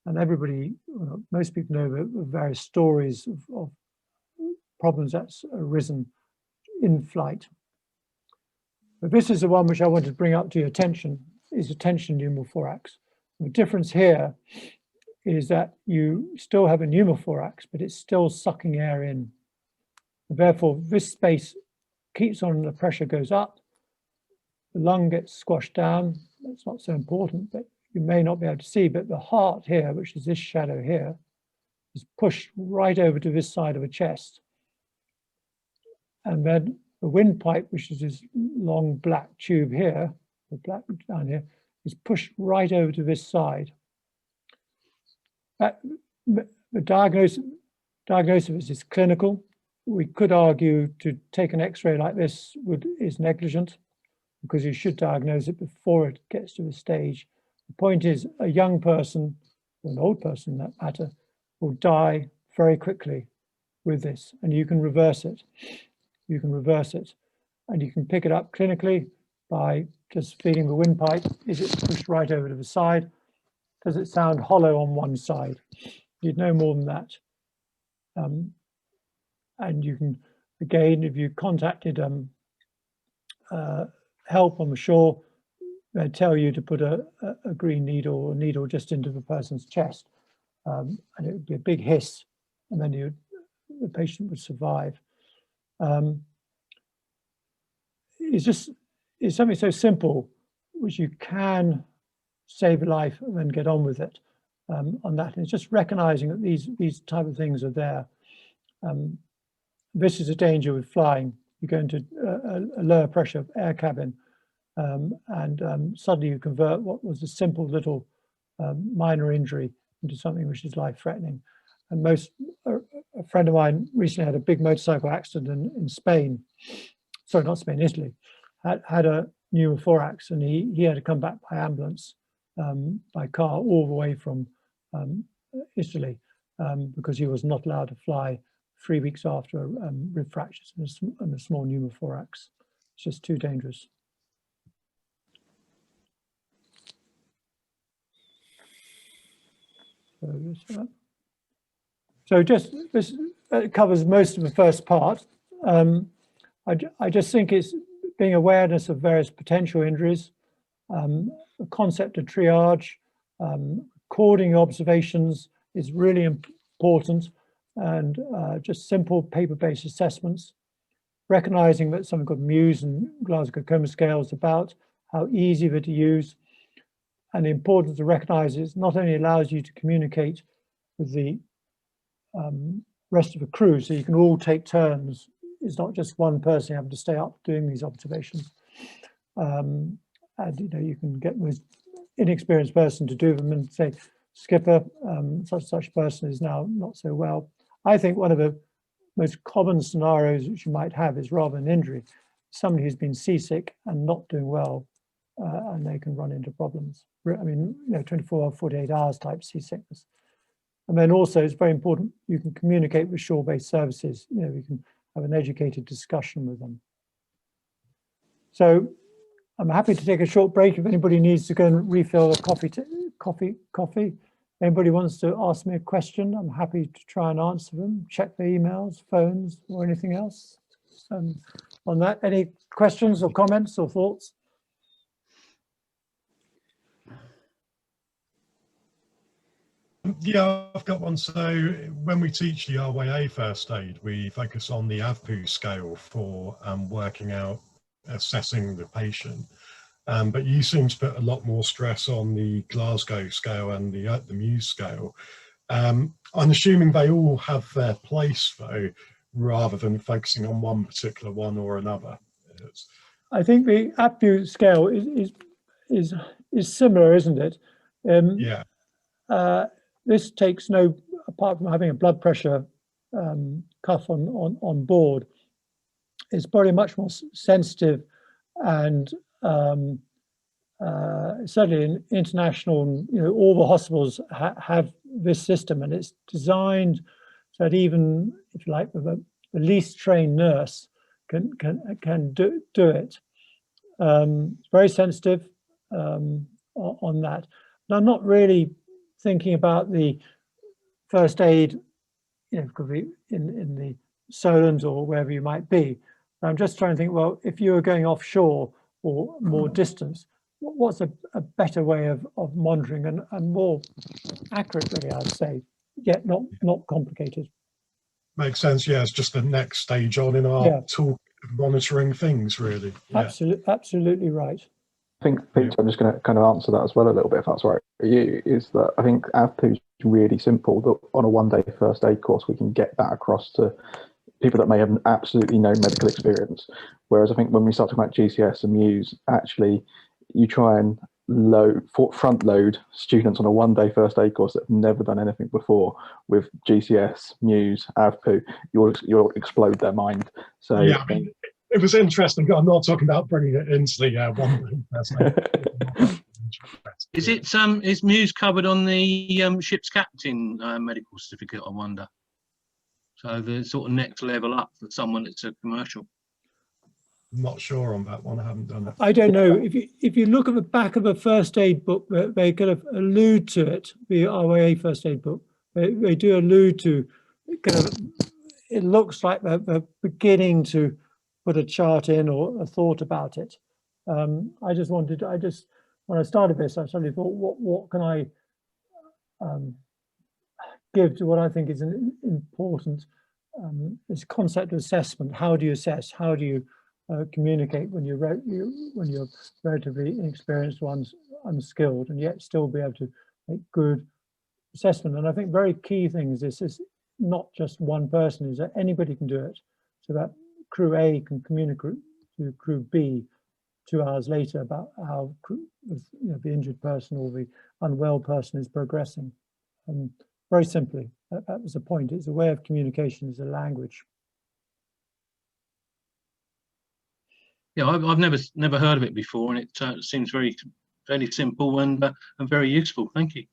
And everybody, well, most people know the various stories of problems that's arisen in flight. But this is the one which I wanted to bring up to your attention, is a tension pneumothorax. The difference here is that you still have a pneumothorax, but it's still sucking air in. Therefore, this space keeps on, the pressure goes up, the lung gets squashed down. That's not so important, but you may not be able to see, but the heart here, which is this shadow here, is pushed right over to this side of the chest. And then the windpipe, which is this long black tube here, the black down here, is pushed right over to this side. The diagnosis is clinical. We could argue to take an X-ray like this is negligent, because you should diagnose it before it gets to the stage. The point is, a young person, or an old person, that matter, will die very quickly with this, and you can reverse it. You can reverse it, and you can pick it up clinically by just feeling the windpipe. Is it pushed right over to the side? Does it sound hollow on one side? You'd know more than that. And you can, again, if you contacted help on the shore, they'd tell you to put a green needle or needle just into the person's chest, and it would be a big hiss, and then the patient would survive. It's something so simple, which you can save a life and then get on with it on that. And it's just recognizing that these type of things are there. This is a danger with flying. You go into a lower pressure air cabin, and suddenly you convert what was a simple little minor injury into something which is life-threatening. And a friend of mine recently had a big motorcycle accident in Spain. Sorry, not Spain, Italy. Had a pneumothorax, and he had to come back by ambulance, by car, all the way from Italy, because he was not allowed to fly 3 weeks after rib fractures and a small pneumothorax. It's just too dangerous. So just this covers most of the first part. I just think it's being awareness of various potential injuries, the concept of triage, recording observations is really important, and just simple paper-based assessments, recognizing that something called Muse and Glasgow coma scale is about, how easy they're to use, and the importance to recognize is not only allows you to communicate with the rest of the crew, so you can all take turns. It's not just one person having to stay up doing these observations. And you can get the most inexperienced person to do them and say, skipper, such person is now not so well. I think one of the most common scenarios which you might have is rather an injury, somebody who's been seasick and not doing well, and they can run into problems. I mean, 24 or 48 hours type seasickness. And then also it's very important you can communicate with shore-based services. You can have an educated discussion with them. So I'm happy to take a short break if anybody needs to go and refill a coffee. Anybody wants to ask me a question, I'm happy to try and answer them, check their emails, phones, or anything else. On that, any questions or comments or thoughts? Yeah, I've got one. So when we teach the RYA first aid, we focus on the AVPU scale for working out, assessing the patient. But you seem to put a lot more stress on the Glasgow scale and the Muse scale. I'm assuming they all have their place though, rather than focusing on one particular one or another. I think the AVPU scale is similar, isn't it? Yeah. This takes no, apart from having a blood pressure cuff on board, it's probably much more sensitive, and certainly in international, all the hospitals have this system, and it's designed so that even, if you like, the least trained nurse can do it. It's very sensitive on that. And I'm not really thinking about the first aid, you know, could be in the Solent or wherever you might be. I'm just trying to think, well, if you were going offshore or more distance, what's a better way of monitoring and more accurate, really, I'd say, yet not complicated. Makes sense. Yeah, it's just the next stage on in our tool of monitoring things, really. Yeah. Absolutely right. I think, Peter, I'm just going to kind of answer that as well a little bit, if that's all right for you, is that I think AVPU is really simple. That on a one-day first aid course, we can get that across to people that may have absolutely no medical experience. Whereas I think when we start talking about GCS and Muse, actually, you try and front load students on a one-day first aid course that have never done anything before with GCS, Muse, AVPU, you'll explode their mind. So yeah, I mean, it was interesting. I'm not talking about bringing it into the one-day first aid. Is Muse covered on the ship's captain medical certificate, I wonder? So the sort of next level up for someone that's a commercial. I'm not sure on that one. I haven't done it. I don't know. If you look at the back of a first aid book, they kind of allude to it, the RYA first aid book. They do allude to kind of, it looks like they're beginning to put a chart in or a thought about it. When I started this, I suddenly thought, what can I give to what I think is an important this concept of assessment. How do you assess? How do you communicate when you're relatively inexperienced ones, unskilled, and yet still be able to make good assessment? And I think very key thing is this is not just one person, is that anybody can do it. So that crew A can communicate to crew B 2 hours later about how the injured person or the unwell person is progressing. Very simply, that was the point. It's a way of communication, it's a language. Yeah, I've never heard of it before, and it seems fairly simple and very useful. Thank you.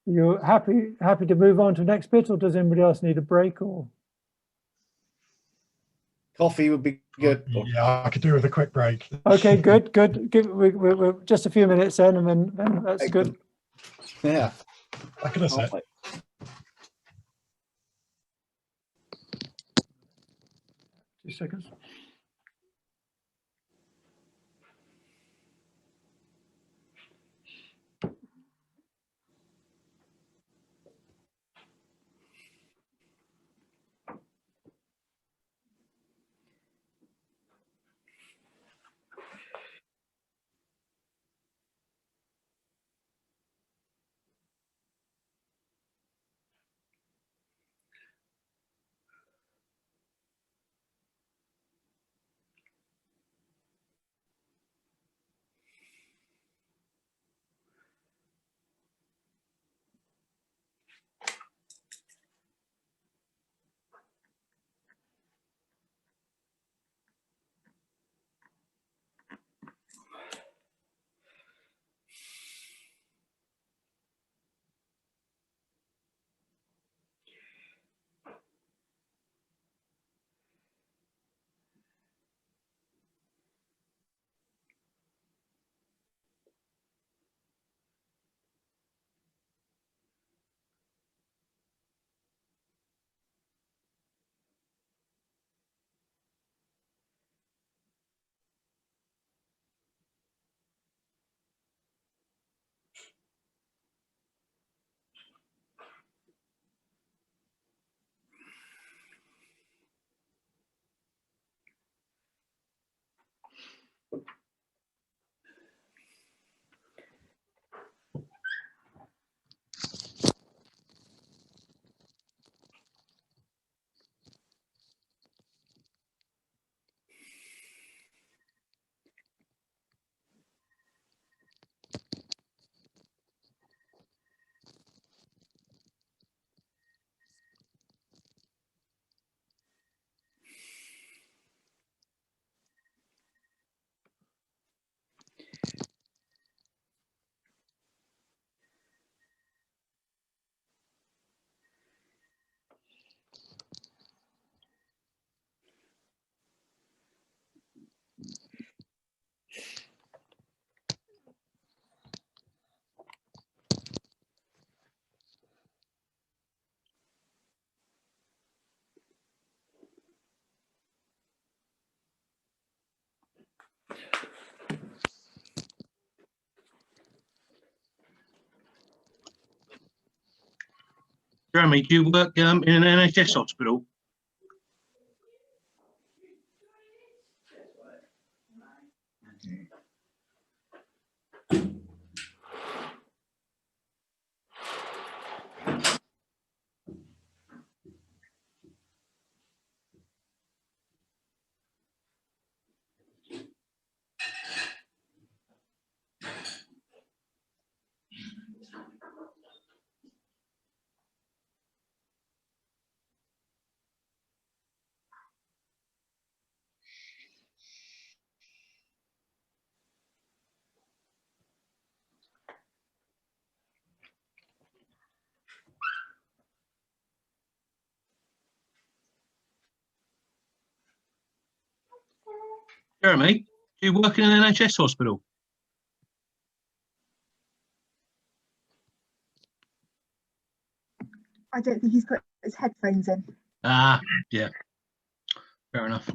You're happy to move on to the next bit, or does anybody else need a break? Or Coffee would be good. Yeah, I could do with a quick break. okay, good. We're just a few minutes in, and then that's good. Yeah. I could have said. 2 seconds. Jeremy, do you work in an NHS hospital? Jeremy, do you work in an NHS hospital? I don't think he's put his headphones in. Ah, yeah, fair enough.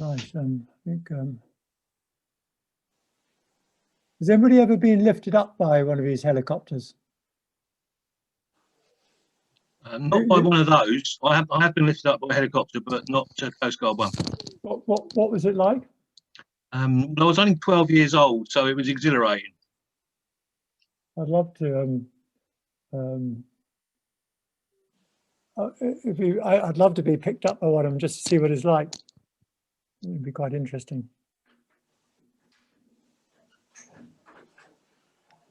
Right, I think, has anybody ever been lifted up by one of these helicopters? Not by one of those. I have been lifted up by a helicopter, but not a Coast Guard one. What was it like? Well, I was only 12 years old, so it was exhilarating. I'd love to. I'd love to be picked up by one of them just to see what it's like. It would be quite interesting.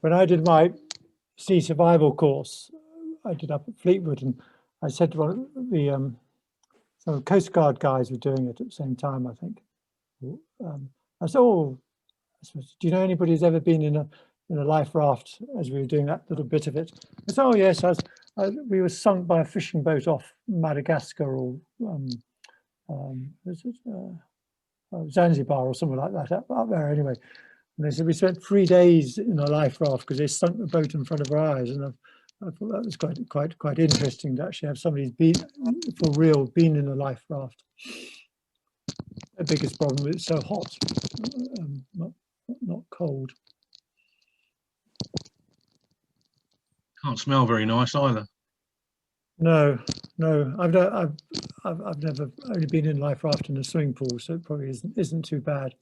When I did my sea survival course, I did up at Fleetwood, and I said to one of the some Coast Guard guys were doing it at the same time, I think. I said, "Oh, do you know anybody who's ever been in a life raft?" As we were doing that little bit of it, I said, "Oh yes, we were sunk by a fishing boat off Madagascar or Zanzibar or something like that up there anyway." And they said we spent 3 days in a life raft because they sunk the boat in front of our eyes, and I thought that was quite interesting to actually have somebody who's been for real been in a life raft. The biggest problem is it's so hot, not cold. Can't smell very nice either. No, I've never only been in life raft in a swimming pool, so it probably isn't too bad.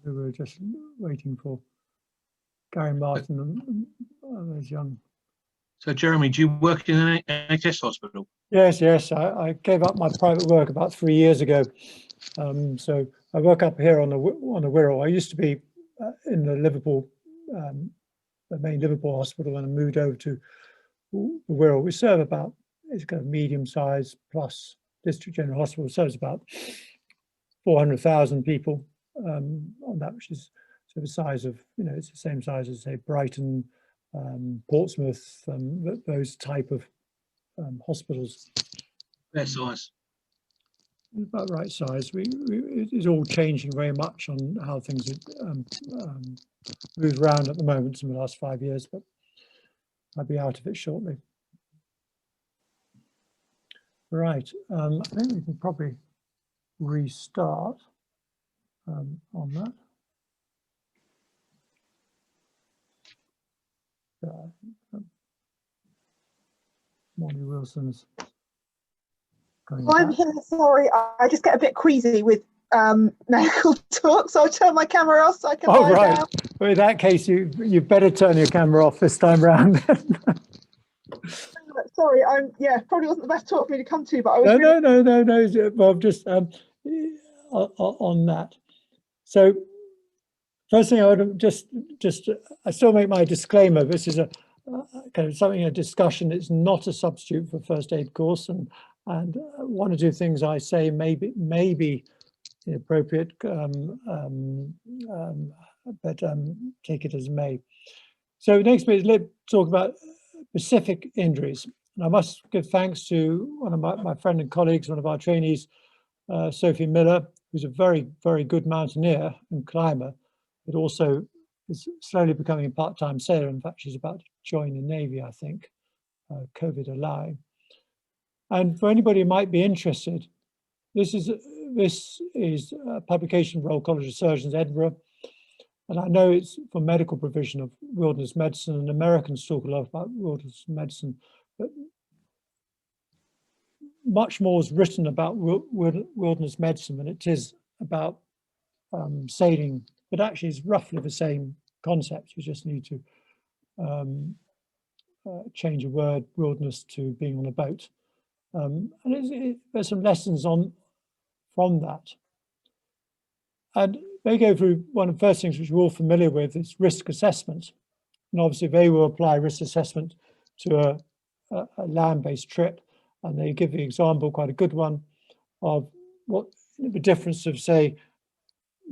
We were just waiting for Gary Martin and those young. So, Jeremy, do you work in an NHS hospital? Yes. I gave up my private work about 3 years ago. So I work up here on the Wirral. I used to be in the Liverpool, the main Liverpool hospital, and I moved over to the Wirral. We serve about, it's kind of medium size plus district general hospital, serves about 400,000 people on that, which is sort of the size of, it's the same size as, say, Brighton, Portsmouth, those type of hospitals. Fair size. About right size. It is all changing very much on how things have moved around at the moment in the last 5 years, but I'll be out of it shortly. Right, I think we can probably restart on that. Molly Wilson's coming I'm back. here, sorry, I just get a bit queasy with medical talk, so I'll turn my camera off so I can lie right. down. Well, in that case, you better turn your camera off this time round. Sorry, probably wasn't the best talk for me to come to, but I was No. Well, just on that. So first thing I would just I still make my disclaimer. This is a kind of a discussion. It's not a substitute for first aid course, and one or two things I say may be inappropriate, but take it as may. So next bit is let's talk about specific injuries. And I must give thanks to one of my friend and colleagues, one of our trainees, Sophie Miller, who's a very, very good mountaineer and climber, but also is slowly becoming a part-time sailor. In fact, she's about to join the Navy, I think, COVID allowing. And for anybody who might be interested, this is a publication from Royal College of Surgeons, Edinburgh. And I know it's for medical provision of wilderness medicine, and Americans talk a lot about wilderness medicine, but much more is written about wilderness medicine than it is about sailing, but actually it's roughly the same concept. You just need to change a word, wilderness, to being on a boat. And there's some lessons from that. And they go through one of the first things which we're all familiar with is risk assessment. And obviously they will apply risk assessment to a land-based trip. And they give the example, quite a good one, of what the difference of, say,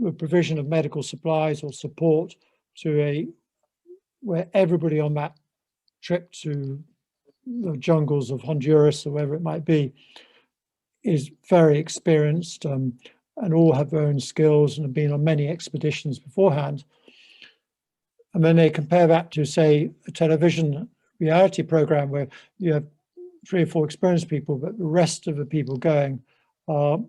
the provision of medical supplies or support to where everybody on that trip to the jungles of Honduras or wherever it might be is very experienced and all have their own skills and have been on many expeditions beforehand. And then they compare that to, say, a television reality program where you have 3 or 4 experienced people, but the rest of the people going are,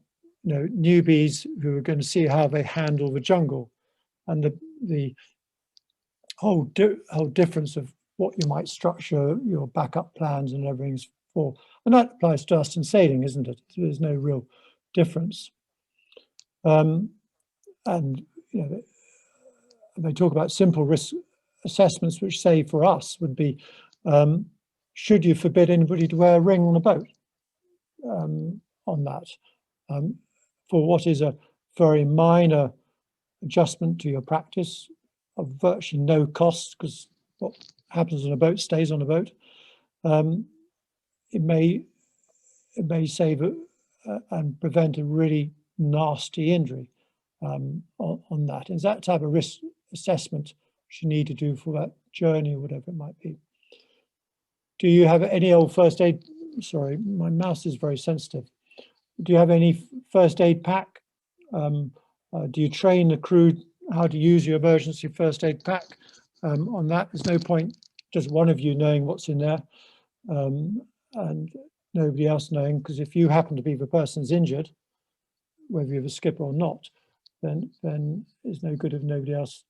newbies who are going to see how they handle the jungle, and the whole difference of what you might structure your backup plans and everything for. And that applies to us in sailing, isn't it? There's no real difference. And they talk about simple risk assessments, which, say, for us would be, should you forbid anybody to wear a ring on a boat on that? For what is a very minor adjustment to your practice of virtually no cost, because what happens on a boat stays on a boat. It may save and prevent a really nasty injury on that. Is that type of risk assessment which you need to do for that journey or whatever it might be? Do you have any old first aid? Sorry, my mouse is very sensitive. Do you have any first aid pack? Do you train the crew how to use your emergency first aid pack on that? There's no point just one of you knowing what's in there and nobody else knowing, because if you happen to be the person who's injured, whether you're the skipper or not, then it's no good if nobody else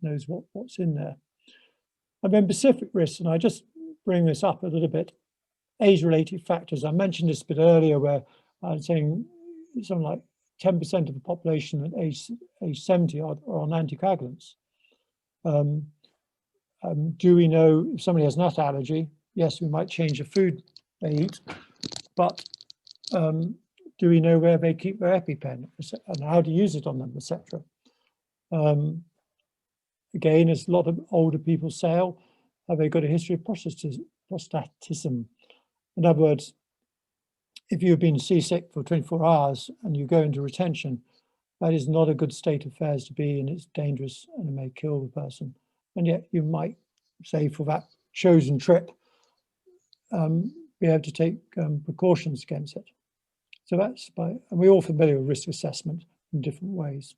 knows what's in there. And then specific risks, and I just bring this up a little bit, age-related factors. I mentioned this a bit earlier where I was saying something like 10% of the population at age 70 are on anticoagulants. Do we know if somebody has nut allergy? Yes, we might change the food they eat, but do we know where they keep their EpiPen and how to use it on them, etc.? Again, as a lot of older people sail, have they got a history of prostatism? In other words, if you've been seasick for 24 hours and you go into retention, that is not a good state of affairs to be in. It's dangerous and it may kill the person. And yet you might, say, for that chosen trip, be able to take precautions against it. So that's and we're all familiar with risk assessment in different ways.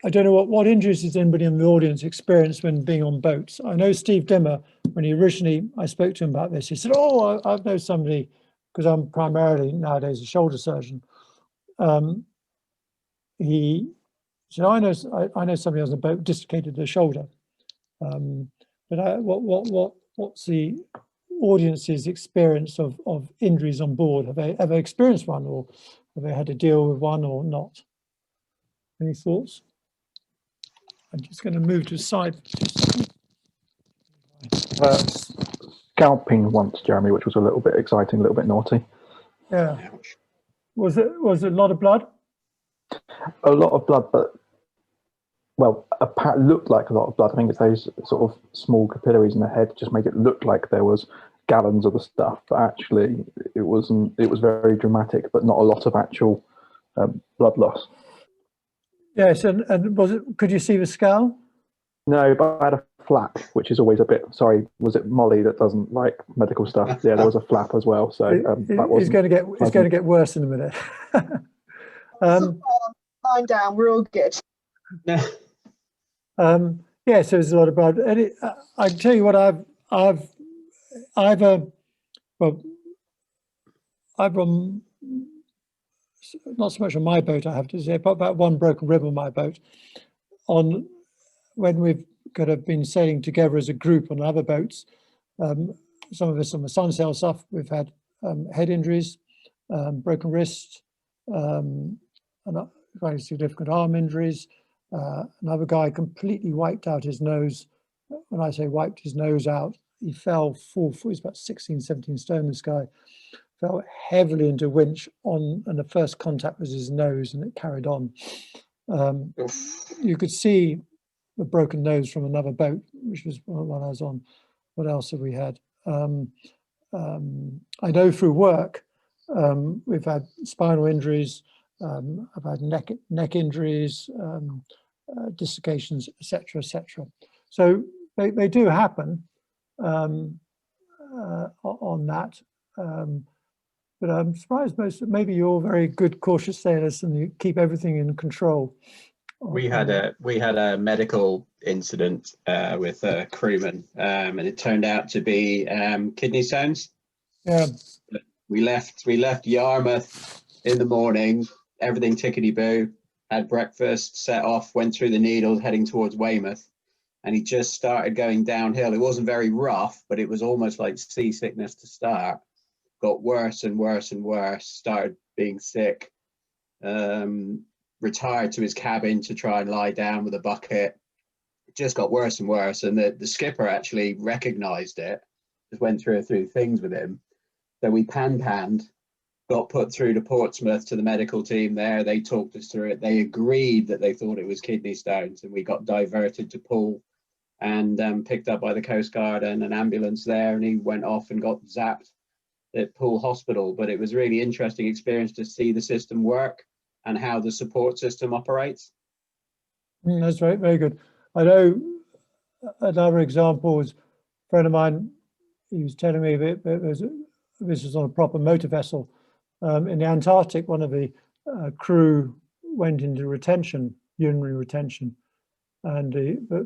I don't know what injuries has anybody in the audience experienced when being on boats. I know Steve Dimmer, when I spoke to him about this, he said, oh, I know somebody, because I'm primarily nowadays a shoulder surgeon. He said, I know somebody on a boat dislocated their shoulder. But what's the audience's experience of injuries on board? Have they ever experienced one, or have they had to deal with one or not? Any thoughts? I'm just going to move to the side. Scalping once, Jeremy, which was a little bit exciting, a little bit naughty. Yeah. Was it a lot of blood? A lot of blood, but well, looked like a lot of blood. I think it's those sort of small capillaries in the head just make it look like there was gallons of the stuff, but actually it wasn't. It was very dramatic, but not a lot of actual blood loss. Yes, and was it? Could you see the skull? No, but I had a flap, which is always a bit. Sorry, was it Molly that doesn't like medical stuff? Yeah, there was a flap as well. So that It's going to get worse in a minute. Lying down, we're all good. Yes, there's a lot about it. I can tell you what I've not so much on my boat, I have to say, but about one broken rib on my boat. On when we've kind of been sailing together as a group on other boats, some of us on the sunsail stuff, we've had head injuries, broken wrists, and quite significant arm injuries. Another guy completely wiped out his nose. When I say wiped his nose out, he fell full, he's about 16, 17 stone, this guy, fell heavily into a winch and the first contact was his nose and it carried on. You could see the broken nose from another boat, which was one I was on. What else have we had? I know through work, we've had spinal injuries, I've had neck injuries, dislocations, etc., etc. So they do happen on that. But I'm surprised maybe you're very good, cautious sailors and you keep everything in control. We had a medical incident with a crewman, and it turned out to be kidney stones. Yeah. We left Yarmouth in the morning, everything tickety-boo, had breakfast, set off, went through the Needles, heading towards Weymouth, and he just started going downhill. It wasn't very rough, but it was almost like seasickness to start. Got worse and worse and worse, started being sick, retired to his cabin to try and lie down with a bucket. It just got worse and worse, and the skipper actually recognised it, just went through things with him. So we panned, got put through to Portsmouth to the medical team there. They talked us through it. They agreed that they thought it was kidney stones, and we got diverted to Poole and picked up by the Coast Guard and an ambulance there, and he went off and got zapped at Poole Hospital. But it was a really interesting experience to see the system work and how the support system operates. That's very, very good. I know another example was a friend of mine, he was telling me that this was on a proper motor vessel. In the Antarctic, one of the crew went into retention, urinary retention, and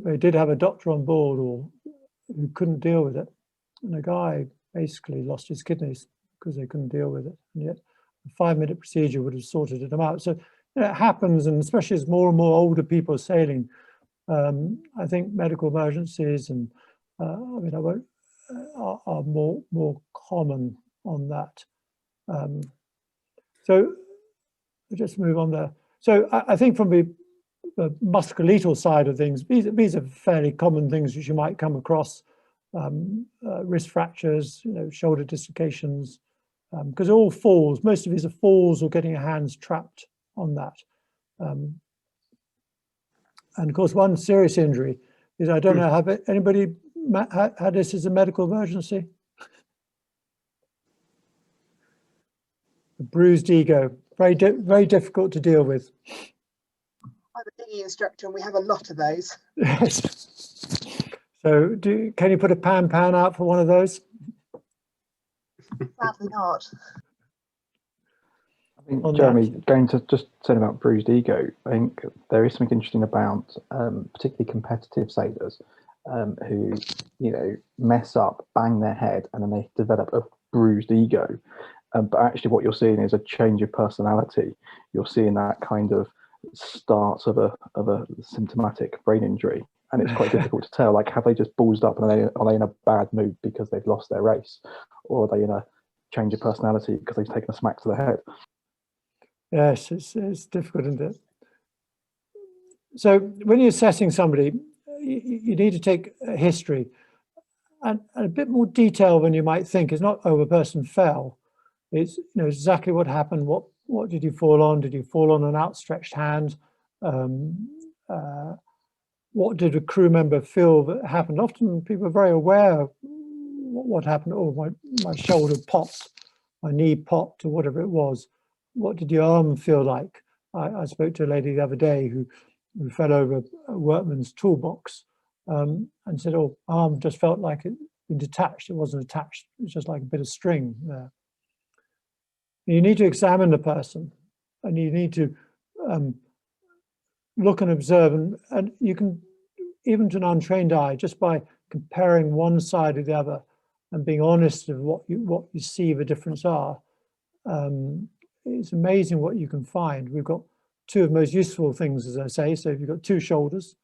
they did have a doctor on board who couldn't deal with it. And the guy basically lost his kidneys because they couldn't deal with it. And yet a 5-minute procedure would have sorted them out. So it happens, and especially as more and more older people are sailing, I think medical emergencies and are more common on that. So we'll just move on there. So I think from the musculoskeletal side of things, these are fairly common things which you might come across. Wrist fractures, shoulder dislocations, because all falls. Most of these are falls or getting your hands trapped on that. And of course, one serious injury is, I don't know, have anybody had this as a medical emergency? A bruised ego, very difficult to deal with. I'm a dinghy instructor and we have a lot of those. Yes. So can you put a pan out for one of those? Sadly not. I think, Jeremy, going to just saying about bruised ego, I think there is something interesting about particularly competitive sailors who, mess up, bang their head, and then they develop a bruised ego. But actually what you're seeing is a change of personality. You're seeing that kind of start of a symptomatic brain injury. And it's quite difficult to tell, like, have they just ballsed up and are they in a bad mood because they've lost their race? Or are they in a change of personality because they've taken a smack to the head? Yes, it's difficult, isn't it? So when you're assessing somebody, you need to take a history and a bit more detail than you might think. It's not, oh, a person fell. It's exactly what happened. What did you fall on? Did you fall on an outstretched hand? What did a crew member feel that happened? Often people are very aware of what happened. Oh, my shoulder popped, my knee popped, or whatever it was. What did your arm feel like? I spoke to a lady the other day who fell over a workman's toolbox and said, oh, arm just felt like it been detached. It wasn't attached. It was just like a bit of string there. You need to examine the person, and you need to look and observe, and you can, even to an untrained eye, just by comparing one side of the other and being honest of what you see the difference are, it's amazing what you can find. We've got two of the most useful things, as I say. So if you've got two shoulders,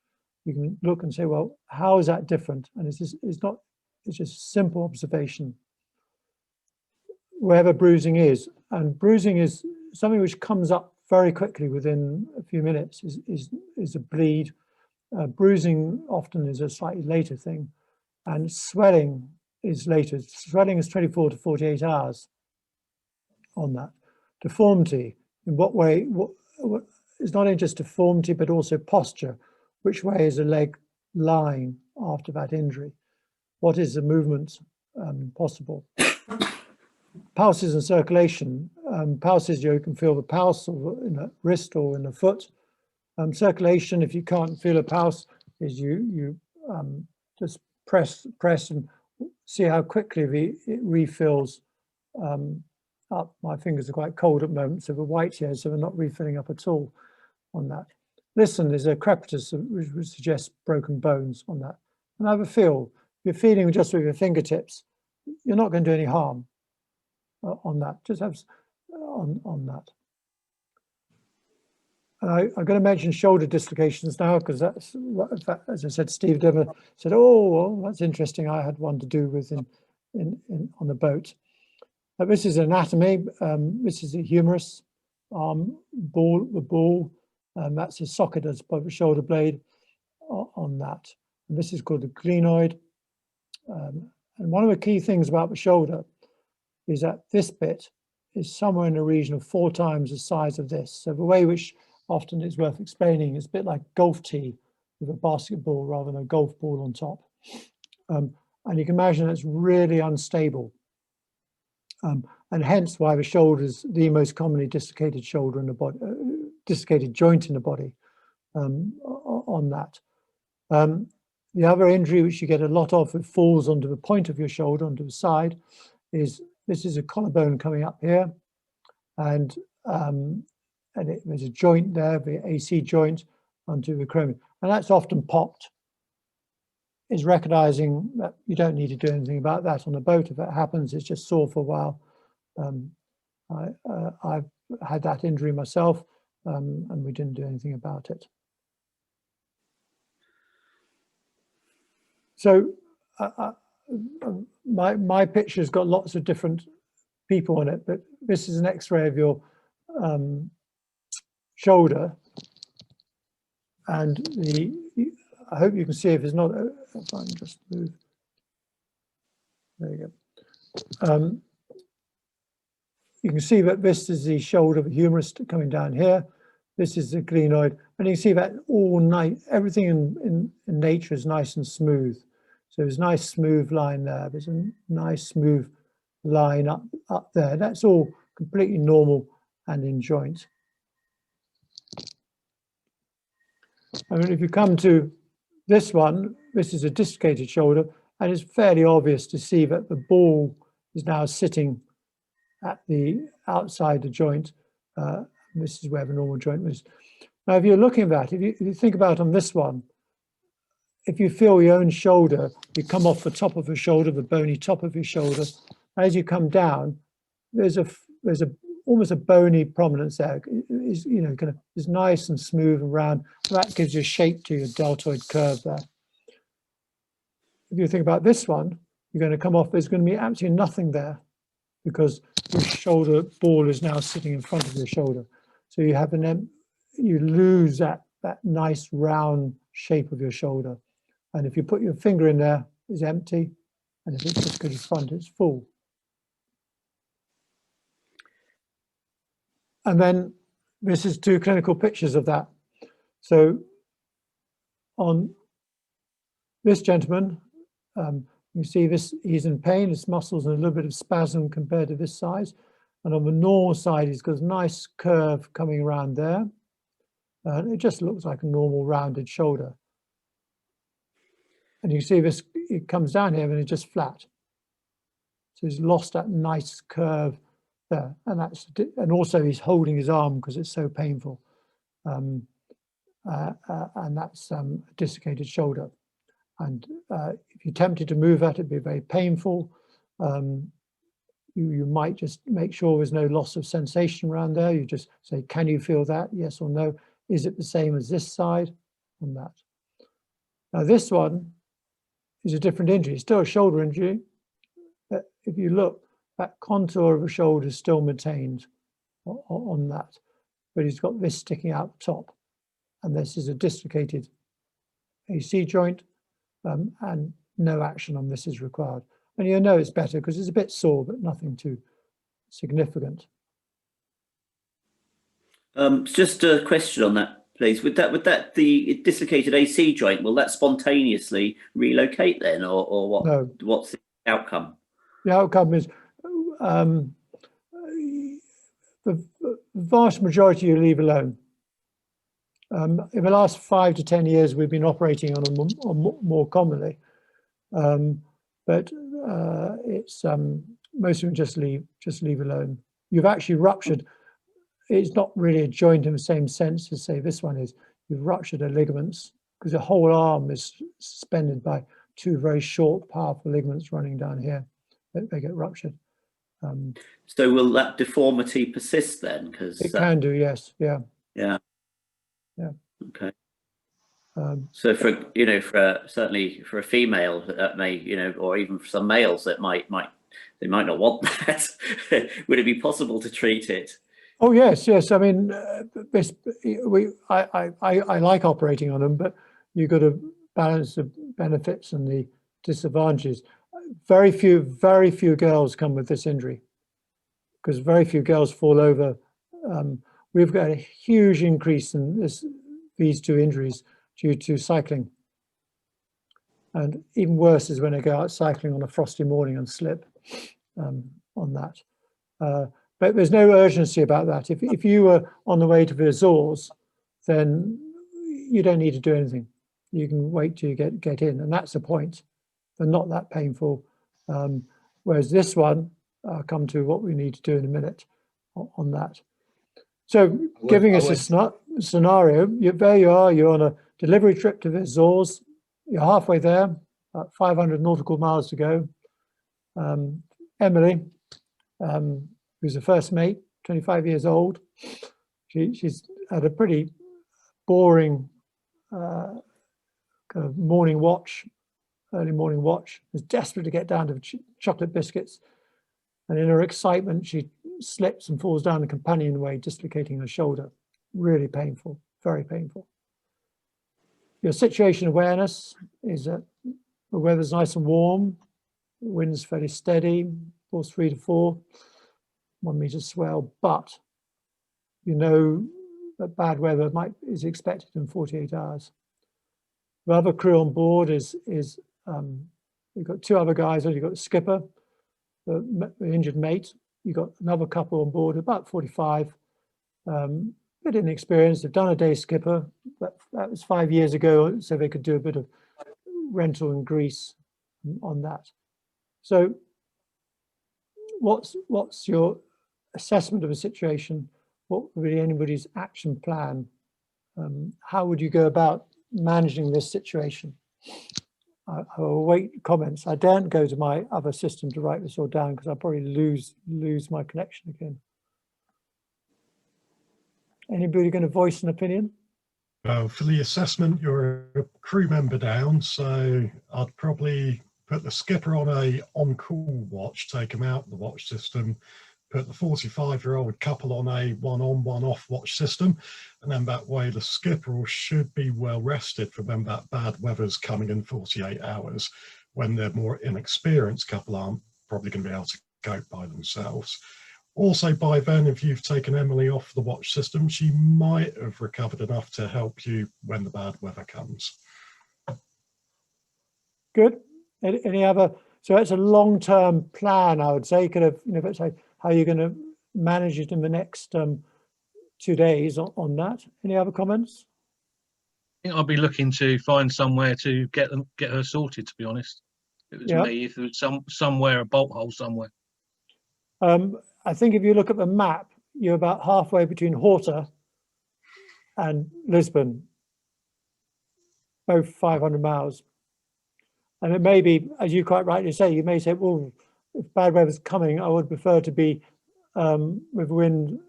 you can look and say, well, how is that different? And it's just simple observation. Wherever bruising is, and bruising is something which comes up very quickly within a few minutes, is a bleed. Bruising often is a slightly later thing, and swelling is later. Swelling is 24 to 48 hours on that. Deformity, in what way? It's not only just deformity, but also posture. Which way is a leg lying after that injury? What is the movement possible? Pulses and circulation. Pulses, you can feel the pulse or in the wrist or in the foot. Circulation, if you can't feel a pulse, is you just press and see how quickly it refills up. My fingers are quite cold at the moment, so the white here, so we're not refilling up at all on that. Listen, there's a crepitus which would suggest broken bones on that. And have a feel. If you're feeling just with your fingertips, you're not going to do any harm on that. Just have on that. I'm going to mention shoulder dislocations now, because that's what, in fact, as I said, Steve Dever said, oh, well, that's interesting. I had one to do with on the boat. This is anatomy. This is a humerus ball, the ball. That's a socket as above the shoulder blade on that. And this is called the glenoid. And one of the key things about the shoulder is that this bit is somewhere in the region of 4 times the size of this. So the way which often is worth explaining is a bit like golf tee with a basketball rather than a golf ball on top. And you can imagine it's really unstable. And hence why the shoulder is the most commonly dislocated shoulder in the body, dislocated joint in the body on that. The other injury which you get a lot of, it falls onto the point of your shoulder, onto the side, is this is a collarbone coming up here, and there's a joint there, the AC joint onto the acromion, and that's often popped. Is recognizing that you don't need to do anything about that on a boat. If it happens, it's just sore for a while. I've had that injury myself, and we didn't do anything about it. So my picture's got lots of different people on it, but this is an X-ray of your shoulder, and I hope you can see if it's not. If I can just move. There you go. You can see that this is the shoulder of the humerus coming down here. This is the glenoid, and you can see that all night, everything in nature is nice and smooth. So there's a nice smooth line there. There's a nice smooth line up there. That's all completely normal and in joint. I mean, if you come to this one, this is a dislocated shoulder, and it's fairly obvious to see that the ball is now sitting at the outside the joint. This is where the normal joint is. Now, if you're looking at that, if you think about on this one, if you feel your own shoulder, you come off the top of the shoulder, the bony top of your shoulder. As you come down, there's almost a bony prominence there. It's, you know, kind of is nice and smooth and round. That gives you shape to your deltoid curve there. If you think about this one, you're going to come off. There's going to be absolutely nothing there because your shoulder ball is now sitting in front of your shoulder. So you have you lose that nice round shape of your shoulder. And if you put your finger in there, it's empty. And if it just goes in front, it's full. And then this is 2 clinical pictures of that. So on this gentleman, you see this, he's in pain, his muscles and a little bit of spasm compared to this size. And on the normal side, he's got a nice curve coming around there. It just looks like a normal rounded shoulder. And you can see this, it comes down here and it's just flat. So he's lost that nice curve there. And also he's holding his arm because it's so painful. And that's a dislocated shoulder. And if you're tempted to move that, it'd be very painful. You might just make sure there's no loss of sensation around there. You just say, can you feel that? Yes or no. Is it the same as this side on that? Now this one is a different injury. It's still a shoulder injury. But if you look, that contour of the shoulder is still maintained on that. But he's got this sticking out the top. And this is a dislocated AC joint, and no action on this is required. And you know it's better because it's a bit sore, but nothing too significant. Just a question on that, please. Would that the dislocated AC joint, will that spontaneously relocate then, or what? No. What's the outcome? The outcome is the vast majority you leave alone. In the last 5 to 10 years, we've been operating on them more commonly, but it's most of them just leave alone. You've actually ruptured. It's not really a joint in the same sense as say this one is. You've ruptured the ligaments because the whole arm is suspended by 2 very short, powerful ligaments running down here. They get ruptured. So will that deformity persist then? Because it can do, yes, yeah. Yeah. Yeah. Okay. So for certainly for a female that may or even for some males that might not want that. Would it be possible to treat it? Oh yes. I mean, I like operating on them, but you've got to balance the benefits and the disadvantages. Very few girls come with this injury because very few girls fall over. We've got a huge increase in these 2 injuries due to cycling. And even worse is when I go out cycling on a frosty morning and slip on that. But there's no urgency about that. If you were on the way to the Azores, then you don't need to do anything. You can wait till you get in, and that's the point. They're not that painful. Whereas this one, I'll come to what we need to do in a minute on that. So giving us a scenario, there you are, you're on a delivery trip to the Azores, you're halfway there, about 500 nautical miles to go. Emily, who's the first mate, 25 years old, she's had a pretty boring kind of morning watch, early morning watch, was desperate to get down to chocolate biscuits. And in her excitement, she slips and falls down the companionway, dislocating her shoulder. Really painful, very painful. Your situation awareness is that the weather's nice and warm, the wind's fairly steady, force 3 to 4, 1 meter swell, but you know that bad weather is expected in 48 hours. The other crew on board is you've got 2 other guys, you've got the skipper, the injured mate, you've got another couple on board, about 45, bit inexperienced, they've done a day skipper, but that was 5 years ago, so they could do a bit of rental in Greece on that. So what's your assessment of a situation? What would be anybody's action plan? How would you go about managing this situation? I will await comments. I daren't go to my other system to write this all down because I'll probably lose my connection again. Anybody going to voice an opinion? Well, for the assessment, you're a crew member down, so I'd probably put the skipper on a on-call watch, take him out of the watch system, put the 45-year-old couple on a one-on, one-off watch system, and then that way the skipper should be well rested for when that bad weather's coming in 48 hours, when the more inexperienced couple aren't probably going to be able to cope by themselves. Also, by then, if you've taken Emily off the watch system, she might have recovered enough to help you when the bad weather comes. Good. Any other? So it's a long-term plan, I would say. Could have, let's say, how you're going to manage it in the next 2 days on that. Any other comments? I think I'll be looking to find somewhere to get her sorted, to be honest. If it was me, if there was somewhere, a bolt hole somewhere. I think if you look at the map, you're about halfway between Horta and Lisbon, both 500 miles. And it may be, as you quite rightly say, you may say, well, if bad weather's coming, I would prefer to be with wind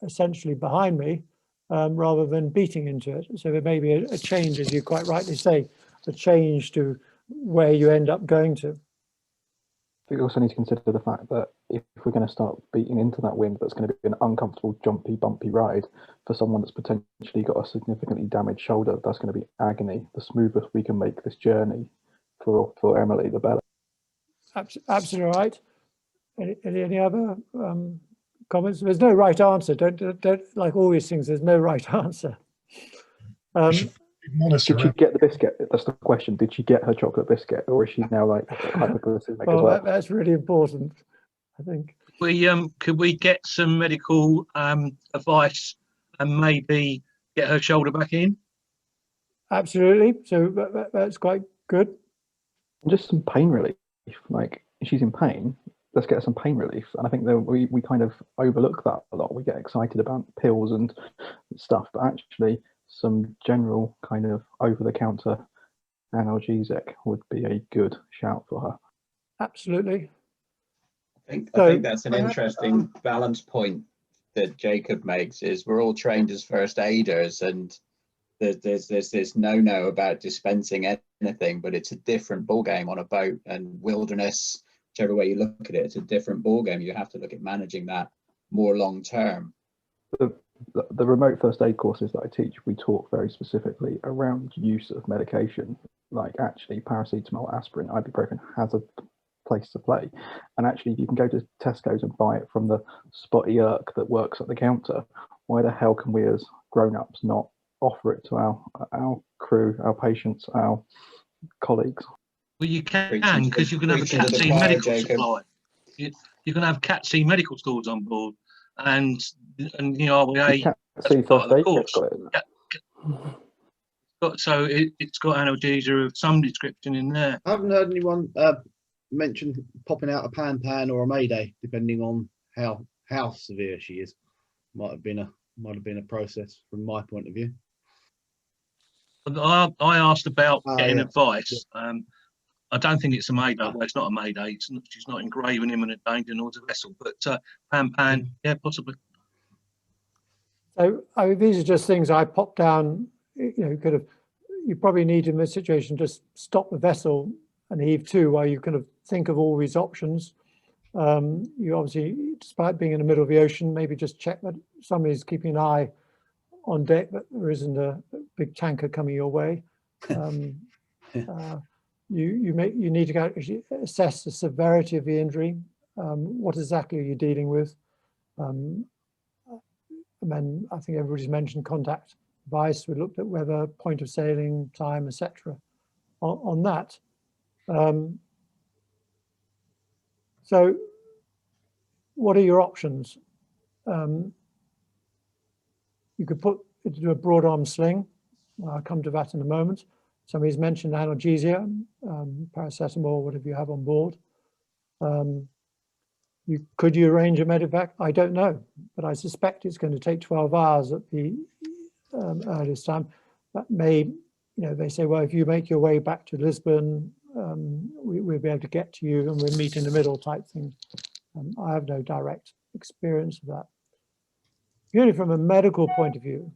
essentially behind me rather than beating into it. So there may be a change, as you quite rightly say, a change to where you end up going to. I think we also need to consider the fact that if we're going to start beating into that wind, that's going to be an uncomfortable, jumpy, bumpy ride for someone that's potentially got a significantly damaged shoulder. That's going to be agony. The smoothest we can make this journey for Emily, the better. Absolutely right. Any other comments? There's no right answer. Don't like all these things. There's no right answer. Did she get the biscuit? That's the question. Did she get her chocolate biscuit, or is she now like hypoglycemic as well? That's really important, I think. Could we get some medical advice and maybe get her shoulder back in? Absolutely. So that's quite good. Just some pain relief. Like, if she's in pain, let's get her some pain relief. And I think that we kind of overlook that a lot. We get excited about pills and stuff, but actually some general kind of over-the-counter analgesic would be a good shout for her. Absolutely. I think that's an interesting balance point that Jacob makes, is we're all trained as first aiders, and there's this no about dispensing anything, but it's a different ball game on a boat and wilderness. Whichever way you look at it, it's a different ball game. You have to look at managing that more long term. The remote first aid courses that I teach, we talk very specifically around use of medication. Like, actually, paracetamol, aspirin, ibuprofen has a place to play. And actually, if you can go to Tesco's and buy it from the spotty irk that works at the counter, why the hell can we as grown-ups not offer it to our crew, our patients, our colleagues? Well, you can, because you can have a Cat C medical supply. You're going to have Cat C medical stores on board, and the RYA, Cat C first aid kit's got it. So it's got analgesia of some description in there. I haven't heard anyone mention popping out a pan or a mayday, depending on how severe she is. Might have been a process from my point of view. I asked about getting advice. I don't think it's a mayday. Well, it's not a mayday. She's not in grave and imminent danger, nor the vessel. But pan, yeah, possibly. So these are just things I popped down. You probably need in this situation just stop the vessel and heave to while you kind of think of all these options. You obviously, despite being in the middle of the ocean, maybe just check that somebody's keeping an eye on deck, that there isn't a big tanker coming your way. You need to go assess the severity of the injury. What exactly are you dealing with? And then I think everybody's mentioned contact device. We looked at weather, point of sailing, time, etc. On that. So what are your options? You could do a broad arm sling. I'll come to that in a moment. Somebody's mentioned analgesia, paracetamol, whatever you have on board. Could you arrange a medevac? I don't know, but I suspect it's going to take 12 hours at the earliest time. That may, they say, well, if you make your way back to Lisbon, we'll be able to get to you and we'll meet in the middle type thing. I have no direct experience of that. Purely from a medical point of view,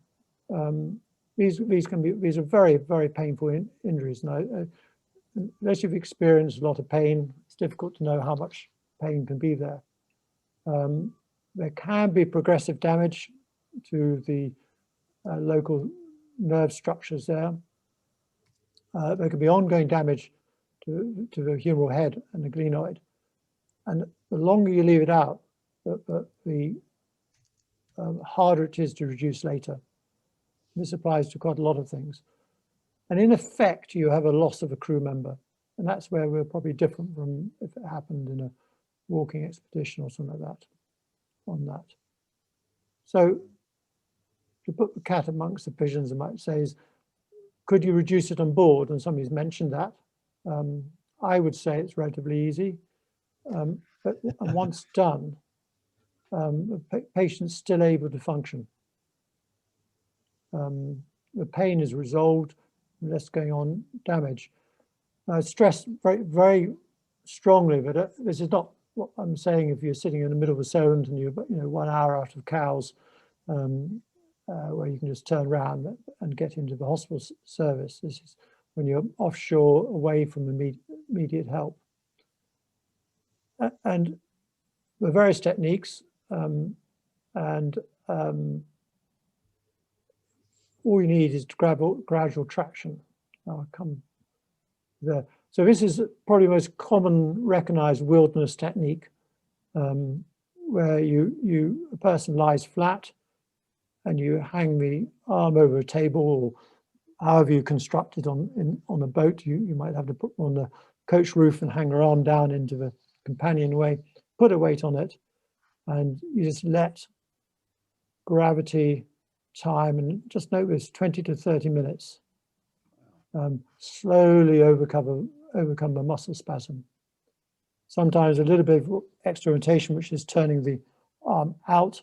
these are very, very painful injuries. And unless you've experienced a lot of pain, it's difficult to know how much pain can be there. There can be progressive damage to the local nerve structures there. There can be ongoing damage to the humeral head and the glenoid. And the longer you leave it out, the harder it is to reduce later. This applies to quite a lot of things. And in effect, you have a loss of a crew member. And that's where we're probably different from if it happened in a walking expedition or something like that, on that. So to put the cat amongst the pigeons, I might say, is could you reduce it on board? And somebody's mentioned that. I would say it's relatively easy, but once done, the patient's still able to function. The pain is resolved, less going on damage. I stress very, very strongly that this is not what I'm saying. If you're sitting in the middle of a sound and you're 1 hour out of cows, where you can just turn around and get into the hospital service. This is when you're offshore, away from immediate help. And the various techniques, all you need is gradual traction. I'll come there. So this is probably the most common recognized wilderness technique, where a person lies flat and you hang the arm over a table, or however you construct it on a boat. You might have to put them on the coach roof and hang her arm down into the companionway, put a weight on it, and you just let gravity, time, and just note this, 20 to 30 minutes, slowly overcome the muscle spasm. Sometimes a little bit of extra rotation, which is turning the arm out,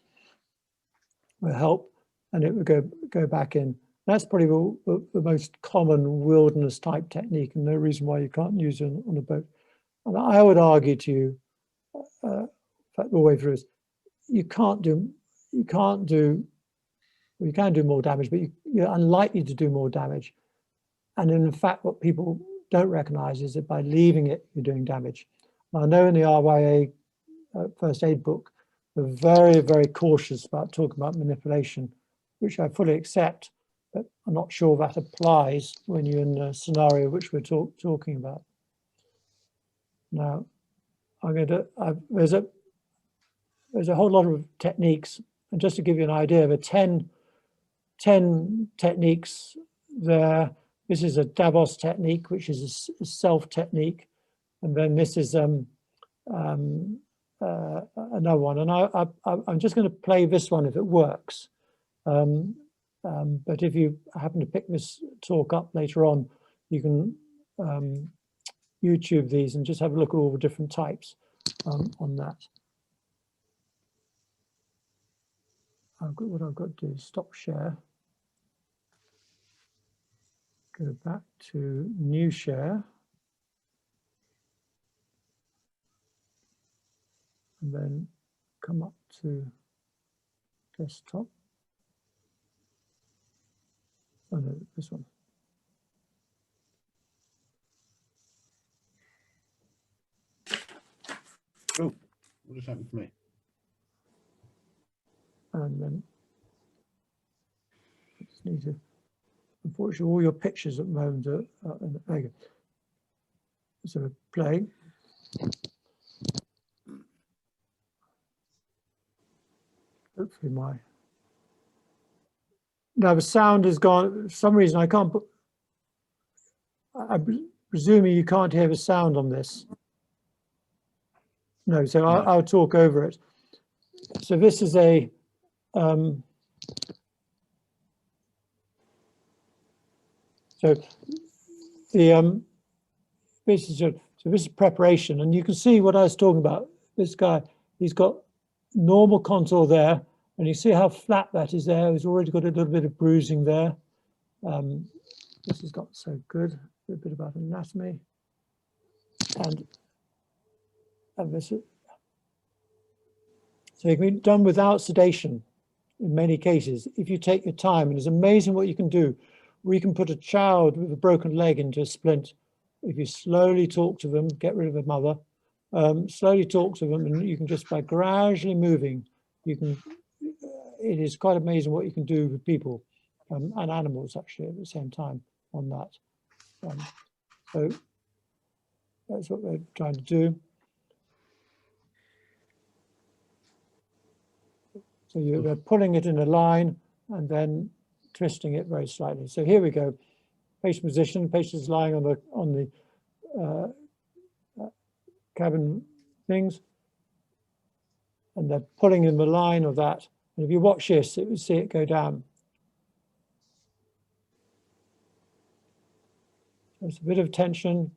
will help, and it will go back in. That's probably the most common wilderness type technique, and no reason why you can't use it on a boat. And I would argue to you, in fact, the way through is you can do more damage, but you're unlikely to do more damage. And in fact, what people don't recognize is that by leaving it, you're doing damage. Now, I know in the RYA first aid book, we're very, very cautious about talking about manipulation, which I fully accept, but I'm not sure that applies when you're in a scenario which we're talking about. Now, there's a whole lot of techniques, and just to give you an idea, the 10 techniques there. This is a Davos technique, which is a self technique, and then this is another one. And I'm just going to play this one if it works. But if you happen to pick this talk up later on, you can YouTube these and just have a look at all the different types on that. What I've got to do is stop share. Go back to new share. And then come up to desktop. Oh no, this one. Oh, what just happened to me? And then I just need to, unfortunately, all your pictures at the moment are there you go. So play. Hopefully now the sound has gone. For some reason I can't put, I'm presuming you can't hear the sound on this. No, so I'll talk over it. So this is a so this is preparation, and you can see what I was talking about. This guy, he's got normal contour there, and you see how flat that is there. He's already got a little bit of bruising there. This has got so good. A bit about anatomy, and this. So it can be done without sedation in many cases if you take your time, and it's amazing what you can do. We can put a child with a broken leg into a splint. If you slowly talk to them, get rid of the mother, slowly talk to them, and you can just by gradually moving, you can, it is quite amazing what you can do with people and animals actually at the same time on that. So that's what we're trying to do. So you're pulling it in a line and then twisting it very slightly. So here we go. Patient position. Patient is lying on the cabin things, and they're pulling in the line of that. And if you watch this, you see it go down. There's a bit of tension,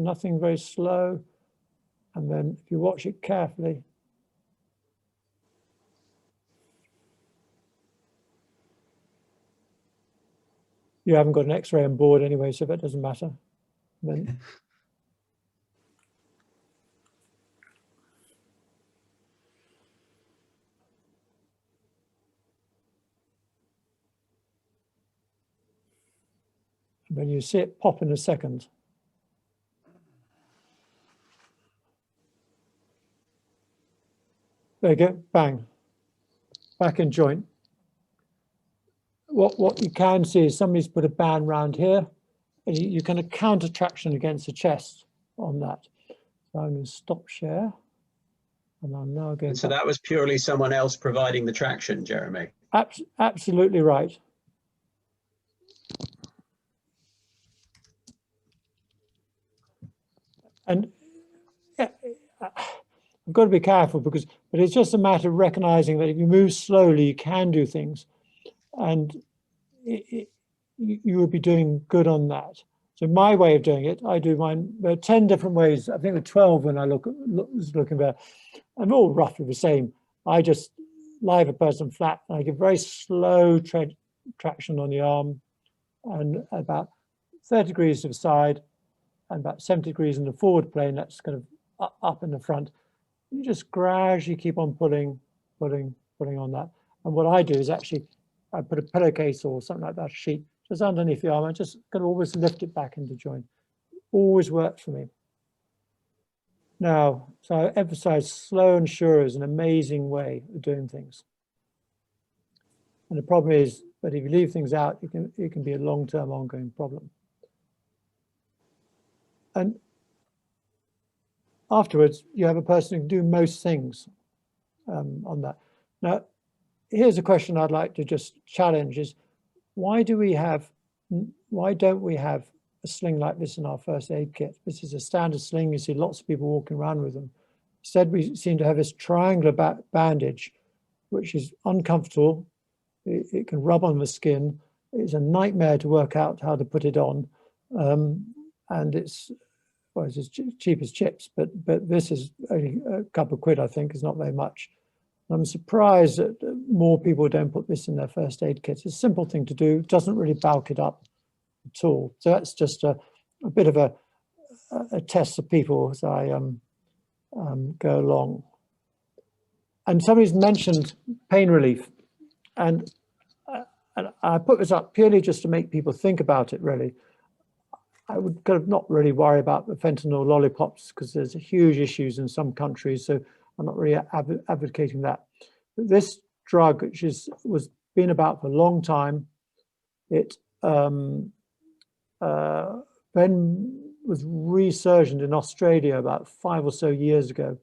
nothing very slow. And then if you watch it carefully, you haven't got an X-ray on board anyway, so that doesn't matter. Then when you see it pop in a second, there you go, bang, back in joint. What you can see is somebody's put a band round here, and you kind of counter traction against the chest on that. So I'm going to stop share, and I'm now going. So that was purely someone else providing the traction, Jeremy. Absolutely right. And yeah, I've got to be careful but it's just a matter of recognizing that if you move slowly, you can do things, and you would be doing good on that. So my way of doing it, I do mine. There are 10 different ways. I think there are 12 when I was looking there, and all roughly the same. I just lie the person flat, and I give very slow traction on the arm, and about 30 degrees to the side, and about 70 degrees in the forward plane. That's kind of up in the front. You just gradually keep on pulling on that. And what I do is actually, I put a pillowcase or something like that, a sheet, just underneath the arm. I just can always lift it back into joint. Always worked for me. Now, so I emphasize slow and sure is an amazing way of doing things. And the problem is that if you leave things out, it can be a long-term ongoing problem. And afterwards, you have a person who can do most things on that. Now, here's a question I'd like to just challenge is, why don't we have a sling like this in our first aid kit? This is a standard sling. You see lots of people walking around with them. Instead, we seem to have this triangular bandage, which is uncomfortable. It can rub on the skin. It's a nightmare to work out how to put it on. And it's as cheap as chips, but this is only a couple of quid, I think, is not very much. I'm surprised that more people don't put this in their first aid kits. It's a simple thing to do, doesn't really bulk it up at all. So that's just a bit of a test for people as I go along. And somebody's mentioned pain relief, and I put this up purely just to make people think about it, really. I would kind of not really worry about the fentanyl lollipops because there's huge issues in some countries, so I'm not really advocating that. But this drug, which was been about for a long time, it then was resurgent in Australia about 5 or so years ago,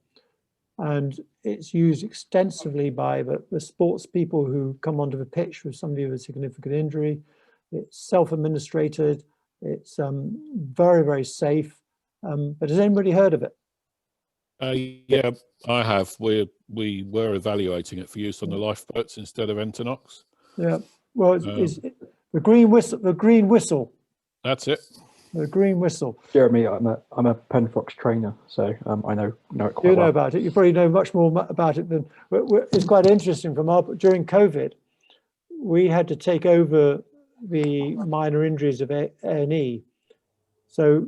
and it's used extensively by the sports people who come onto the pitch with somebody with a significant injury. It's self-administrated. It's very, very safe. But has anybody heard of it? Yeah, I have. We were evaluating it for use on the lifeboats instead of Entonox. Yeah. Well, it's the green whistle. The green whistle. That's it. The green whistle. Jeremy, I'm a Penfox trainer, so I know it quite well. You know about it. You probably know much more about it than. It's quite interesting. During COVID, we had to take over the minor injuries of A&E. So,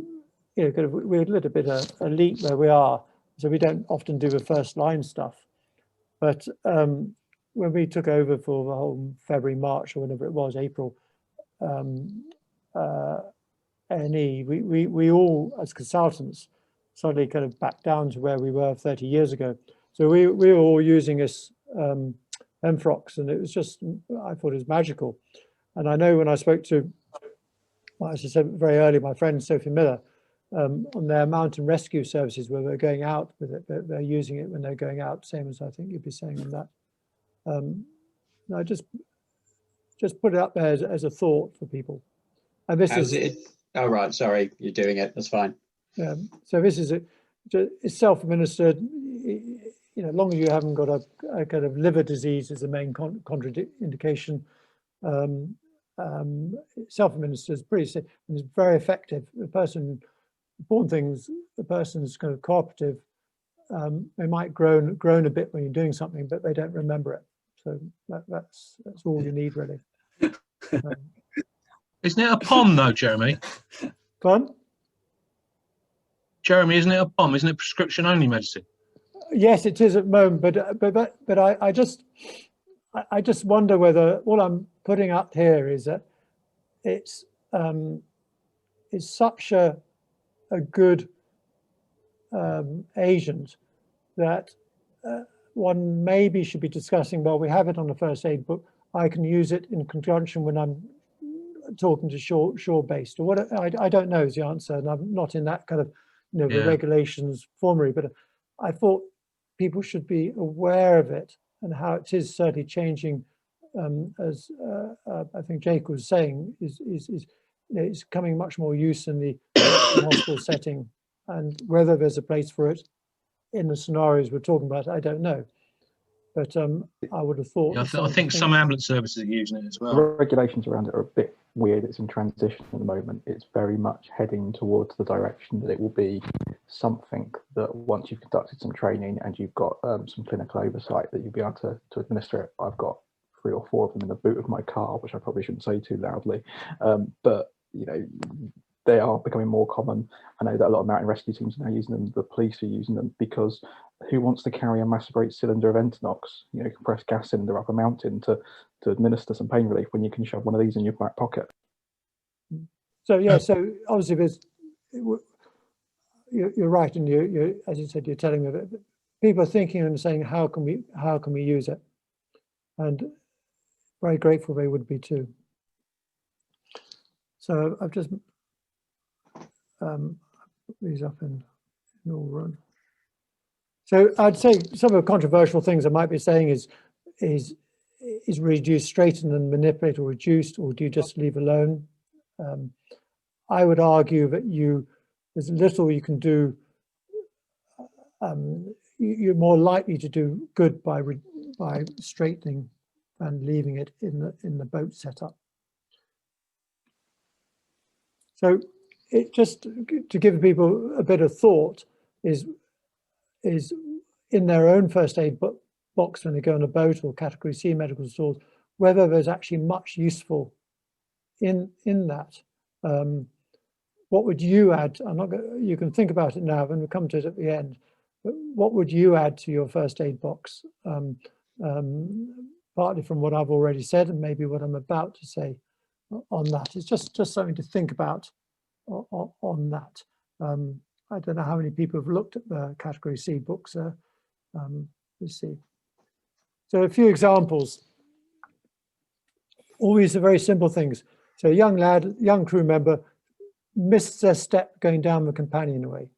you know, we're a little bit elite where we are, so we don't often do the first line stuff. But when we took over for the whole February, March, or whenever it was, April, A&E, we all, as consultants, suddenly kind of back down to where we were 30 years ago. So we were all using this Penfox, and it was just, I thought it was magical. And I know when I spoke to, well, as I said very early, my friend Sophie Miller, on their mountain rescue services where they're going out with it, they're using it when they're going out, same as I think you'd be saying on that. I just put it up there as a thought for people. And this is it. Oh, right. Sorry, you're doing it. That's fine. So this is it's self-administered. You know, as long as you haven't got a kind of liver disease as the main contraindication. self-administered is pretty safe and it's very effective. The person, important things, the person's kind of cooperative. They might groan a bit when you're doing something, but they don't remember it. So that's all you need really. Isn't it a POM though, Jeremy? Fun? Jeremy, isn't it a POM? Isn't it prescription only medicine? Yes, it is at the moment, but I just wonder whether all I'm putting up here is that it's such a good agent that one maybe should be discussing. Well, we have it on the first aid book. I can use it in conjunction when I'm talking to shore-based, or what? I don't know is the answer, and I'm not in that kind of the regulations formally. But I thought people should be aware of it and how it is certainly changing. As I think Jake was saying, is coming much more use in the hospital setting, and whether there's a place for it in the scenarios we're talking about, I don't know. But I would have thought. Yeah, I think some ambulance services are using it as well. The regulations around it are a bit weird. It's in transition at the moment. It's very much heading towards the direction that it will be something that once you've conducted some training and you've got some clinical oversight, that you'll be able to administer it. I've got 3 or 4 of them in the boot of my car, which I probably shouldn't say too loudly, but you know, they are becoming more common. I know that a lot of mountain rescue teams are now using them. The police are using them, because who wants to carry a massive rate cylinder of Entonox, you know, compressed gas cylinder up a mountain to administer some pain relief when you can shove one of these in your back pocket? So yeah, so obviously there's, you're right, and you as you said, you're telling me that people are thinking and saying, how can we use it? And very grateful they would be too. So I've just put these up in all run. So I'd say some of the controversial things I might be saying is reduced, straightened and manipulate, or reduced, or do you just leave alone? I would argue that there's little you can do. You're more likely to do good by straightening and leaving it in the boat setup. So it just to give people a bit of thought is in their own first aid box when they go on a boat or category C medical stores, whether there's actually much useful in that. What would you add? You can think about it now and we'll come to it at the end, but what would you add to your first aid box? Partly from what I've already said and maybe what I'm about to say on that. It's just something to think about on that. I don't know how many people have looked at the category C books. Let's see. So a few examples. All these are very simple things. So a young lad, young crew member, missed their step going down the companionway.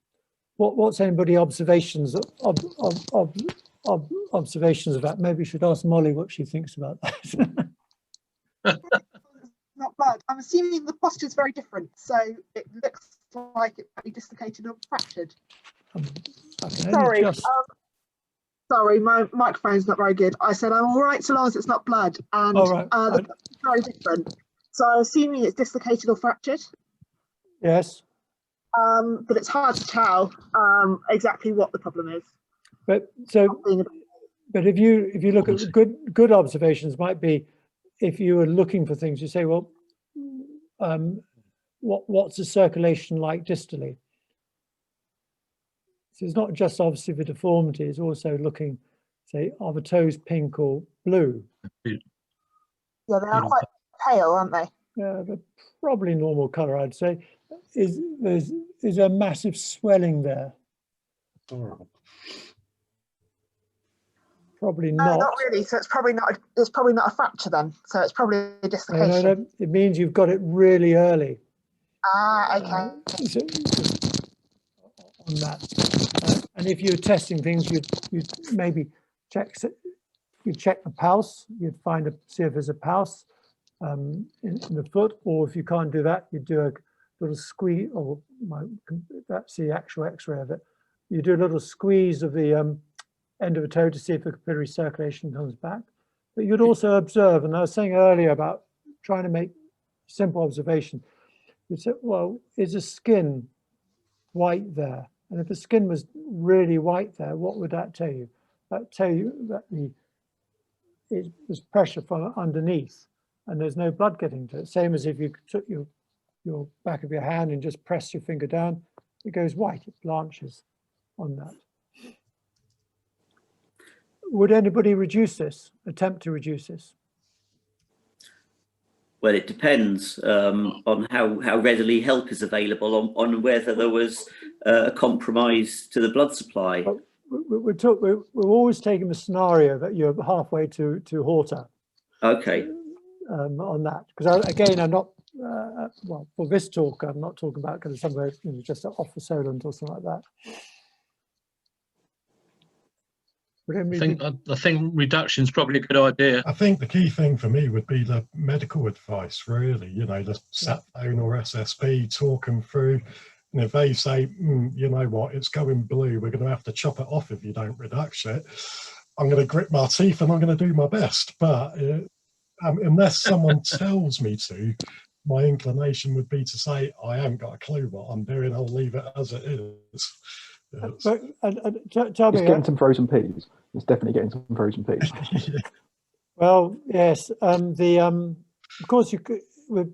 What's anybody observations observations of that? Maybe you should ask Molly what she thinks about that. Not blood. I'm assuming the posture is very different, so it looks like it might be dislocated or fractured. Sorry, sorry, my microphone's not very good. I said I'm all right so long as it's not blood, and the posture is very different. So I'm assuming it's dislocated or fractured. Yes. But it's hard to tell exactly what the problem is. But if you look at good observations, might be if you were looking for things, you say, well, what's the circulation like distally? So it's not just obviously the deformity, it's also looking, say, are the toes pink or blue? Yeah, they are quite pale, aren't they? Yeah, they're probably normal colour, I'd say. Is a massive swelling there? Probably not. No, not really. So it's probably not. It's probably not a fracture then. So it's probably a dislocation. No, it means you've got it really early. Ah, okay. On that, and if you're testing things, you'd maybe check. You'd check the pulse. You'd see if there's a pulse in the foot, or if you can't do that, you do a little squeeze. Or that's the actual X-ray of it. You do a little squeeze of the end of a toe to see if the capillary circulation comes back. But you'd also observe, and I was saying earlier about trying to make simple observation. You say, well, is the skin white there? And if the skin was really white there, what would that tell you? That tell you that there's pressure from underneath and there's no blood getting to it. Same as if you took your back of your hand and just press your finger down, it goes white, it blanches on that. Would anybody reduce this, attempt to reduce this? Well, it depends on how readily help is available, on whether there was a compromise to the blood supply. We're always taking the scenario that you're halfway to Horta. Okay. On that, because again, I'm not, well, for this talk, I'm not talking about kind of somewhere, you know, just off the Solent or something like that. I think reduction is probably a good idea. I think the key thing for me would be the medical advice, really, you know, the sat phone or SSP, talk them through. And if they say, you know what, it's going blue, we're going to have to chop it off if you don't reduce it, I'm going to grit my teeth and I'm going to do my best. But unless someone tells me to, my inclination would be to say, I haven't got a clue what I'm doing, I'll leave it as it is. But, tell me, it's getting some frozen peas. It's definitely getting some frozen peas. Well, yes. Of course, you could,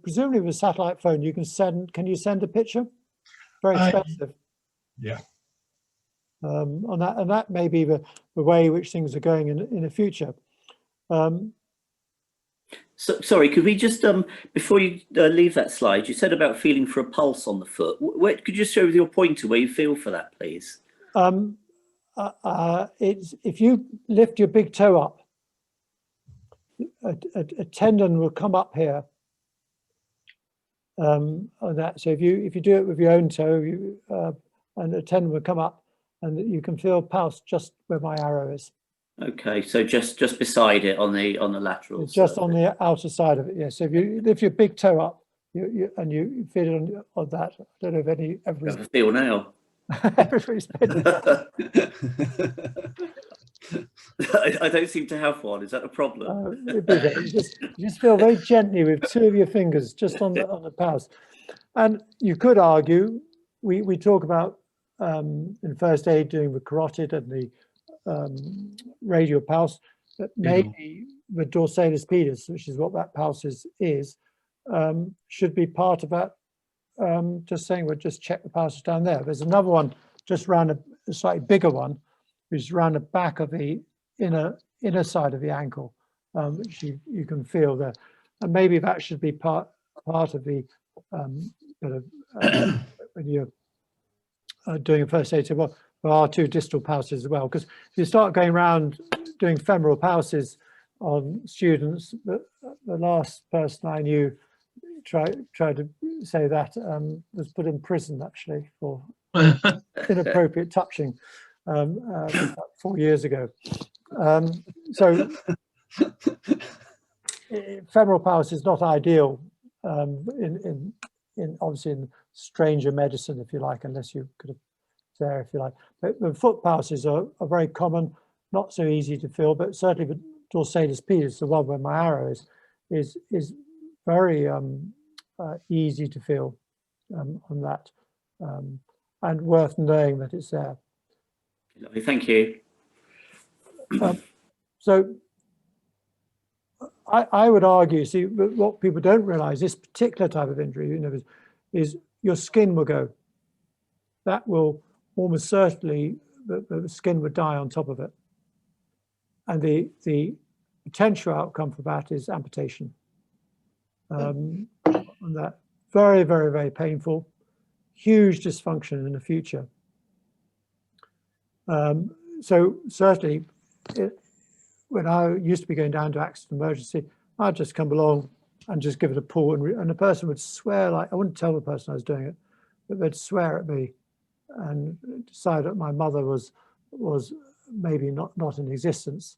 presumably with a satellite phone, you can send. Can you send a picture? Very expensive. Yeah. On that, and that may be the way in which things are going in the future. So, sorry, could we just, before you leave that slide, you said about feeling for a pulse on the foot. Where, could you show with your pointer where you feel for that, please? It's if you lift your big toe up, a tendon will come up here on that. So if you do it with your own toe, and a tendon will come up, and you can feel pulse just where my arrow is. Okay, so just beside it on the lateral. Just on the outer side of it, yes. So if you lift your big toe up, you feel it on that. I don't know if any. I have a feel now. Everybody's been. I don't seem to have one. Is that a problem? You just feel very gently with two of your fingers just on the pulse. And you could argue, we talk about in first aid doing the carotid and the radial pulse, that maybe the dorsalis pedis, which is what that pulse is, should be part of that. Just saying, we'll just check the pulses down there. There's another one just around a slightly bigger one, which is around the back of the inner side of the ankle, which you can feel there, and maybe that should be part of the when you're doing a first aid. So, well, there are two distal pulses as well, because if you start going around doing femoral pulses on students, the last person I knew tried to say that was put in prison actually for inappropriate touching about 4 years ago. So femoral pulse is not ideal in obviously in stranger medicine, if you like, unless you could have there, if you like. But the foot pulses are very common, not so easy to feel, but certainly the dorsalis pedis, the one where my arrow is very easy to feel on that, and worth knowing that it's there. Lovely, thank you. So I would argue, see, what people don't realize, this particular type of injury, you know, is your skin will go. That will almost certainly, the skin would die on top of it. And the potential outcome for that is amputation. And that very, very, very painful, huge dysfunction in the future. So certainly, when I used to be going down to accident emergency, I'd just come along and just give it a pull, and the person would swear, like, I wouldn't tell the person I was doing it, but they'd swear at me and decide that my mother was maybe not in existence,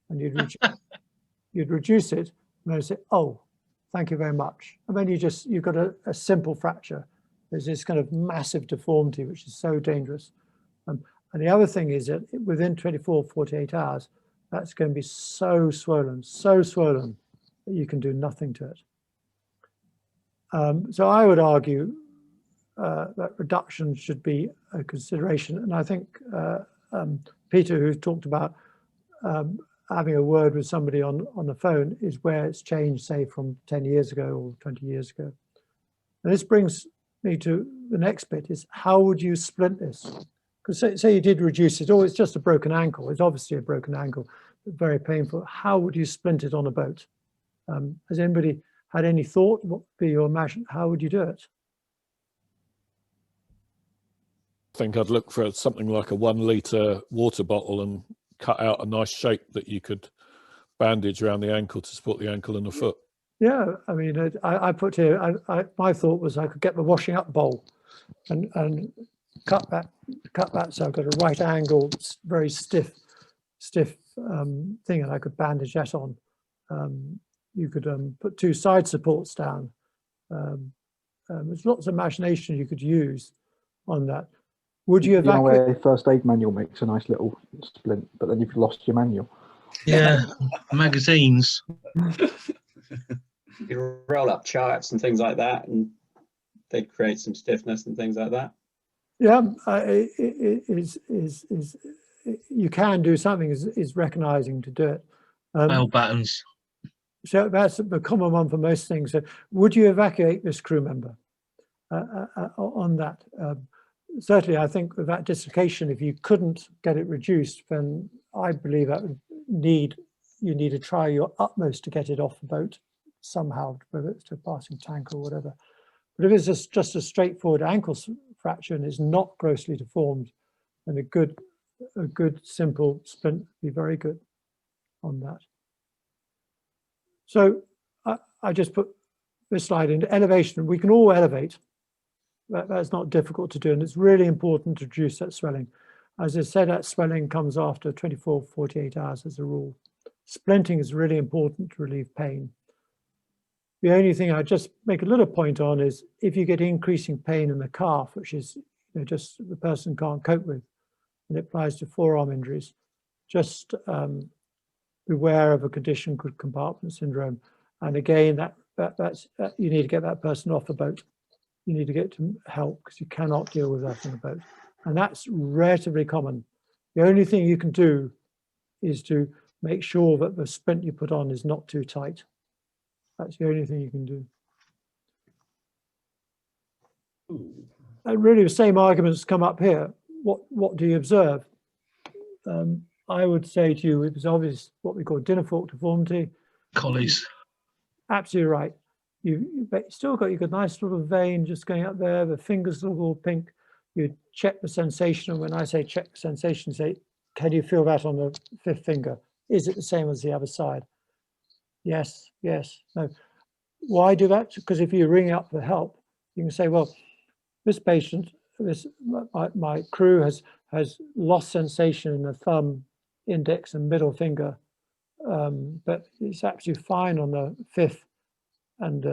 and you'd reduce it, and they'd say, oh, thank you very much. And then you've got a simple fracture. There's this kind of massive deformity, which is so dangerous. And the other thing is that within 24, 48 hours, that's going to be so swollen that you can do nothing to it. So I would argue that reduction should be a consideration. And I think Peter, who talked about having a word with somebody on the phone, is where it's changed, say, from 10 years ago or 20 years ago. And this brings me to the next bit, is how would you splint this? Because say you did reduce it, or it's just a broken ankle. It's obviously a broken ankle, but very painful. How would you splint it on a boat? Has anybody had any thought? What would be your imagine? How would you do it? I think I'd look for something like a 1 litre water bottle and cut out a nice shape that you could bandage around the ankle to support the ankle and the foot. Yeah, I mean, I put here, my thought was I could get the washing up bowl and cut that so I've got a right angle, very stiff thing, and I could bandage that on. You could put 2 side supports down. There's lots of imagination you could use on that. Would you evacuate? You know where first aid manual makes a nice little splint, but then you've lost your manual. Yeah, magazines. You roll up charts and things like that, and they'd create some stiffness and things like that. Yeah, you can do something, is recognizing to do it. Nail buttons. So that's the common one for most things. So would you evacuate this crew member on that? Certainly, I think with that dislocation, if you couldn't get it reduced, then I believe that you need to try your utmost to get it off the boat somehow, whether it's to a passing tank or whatever. But if it's just a straightforward ankle fracture and is not grossly deformed, then a good simple splint would be very good on that. So I just put this slide into elevation. We can all elevate. That's not difficult to do, and it's really important to reduce that swelling. As I said, that swelling comes after 24, 48 hours as a rule. Splinting is really important to relieve pain. The only thing I just make a little point on is if you get increasing pain in the calf, which is just the person can't cope with, and it applies to forearm injuries, just beware of a condition called compartment syndrome. And again, that's you need to get that person off the boat. You need to get to help, because you cannot deal with that on a boat. And that's relatively common. The only thing you can do is to make sure that the splint you put on is not too tight. That's the only thing you can do. And really the same arguments come up here. What do you observe? I would say to you, it was obvious what we call dinner fork deformity. Collies. Absolutely right. You've still got your nice little vein just going up there. The fingers look all pink. You check the sensation, and when I say check the sensation, say, can you feel that on the 5th finger? Is it the same as the other side? Yes, yes, no. Why do that? Because if you ring up for help, you can say, well, this patient, my crew has lost sensation in the thumb, index, and middle finger, but it's absolutely fine on the 5th and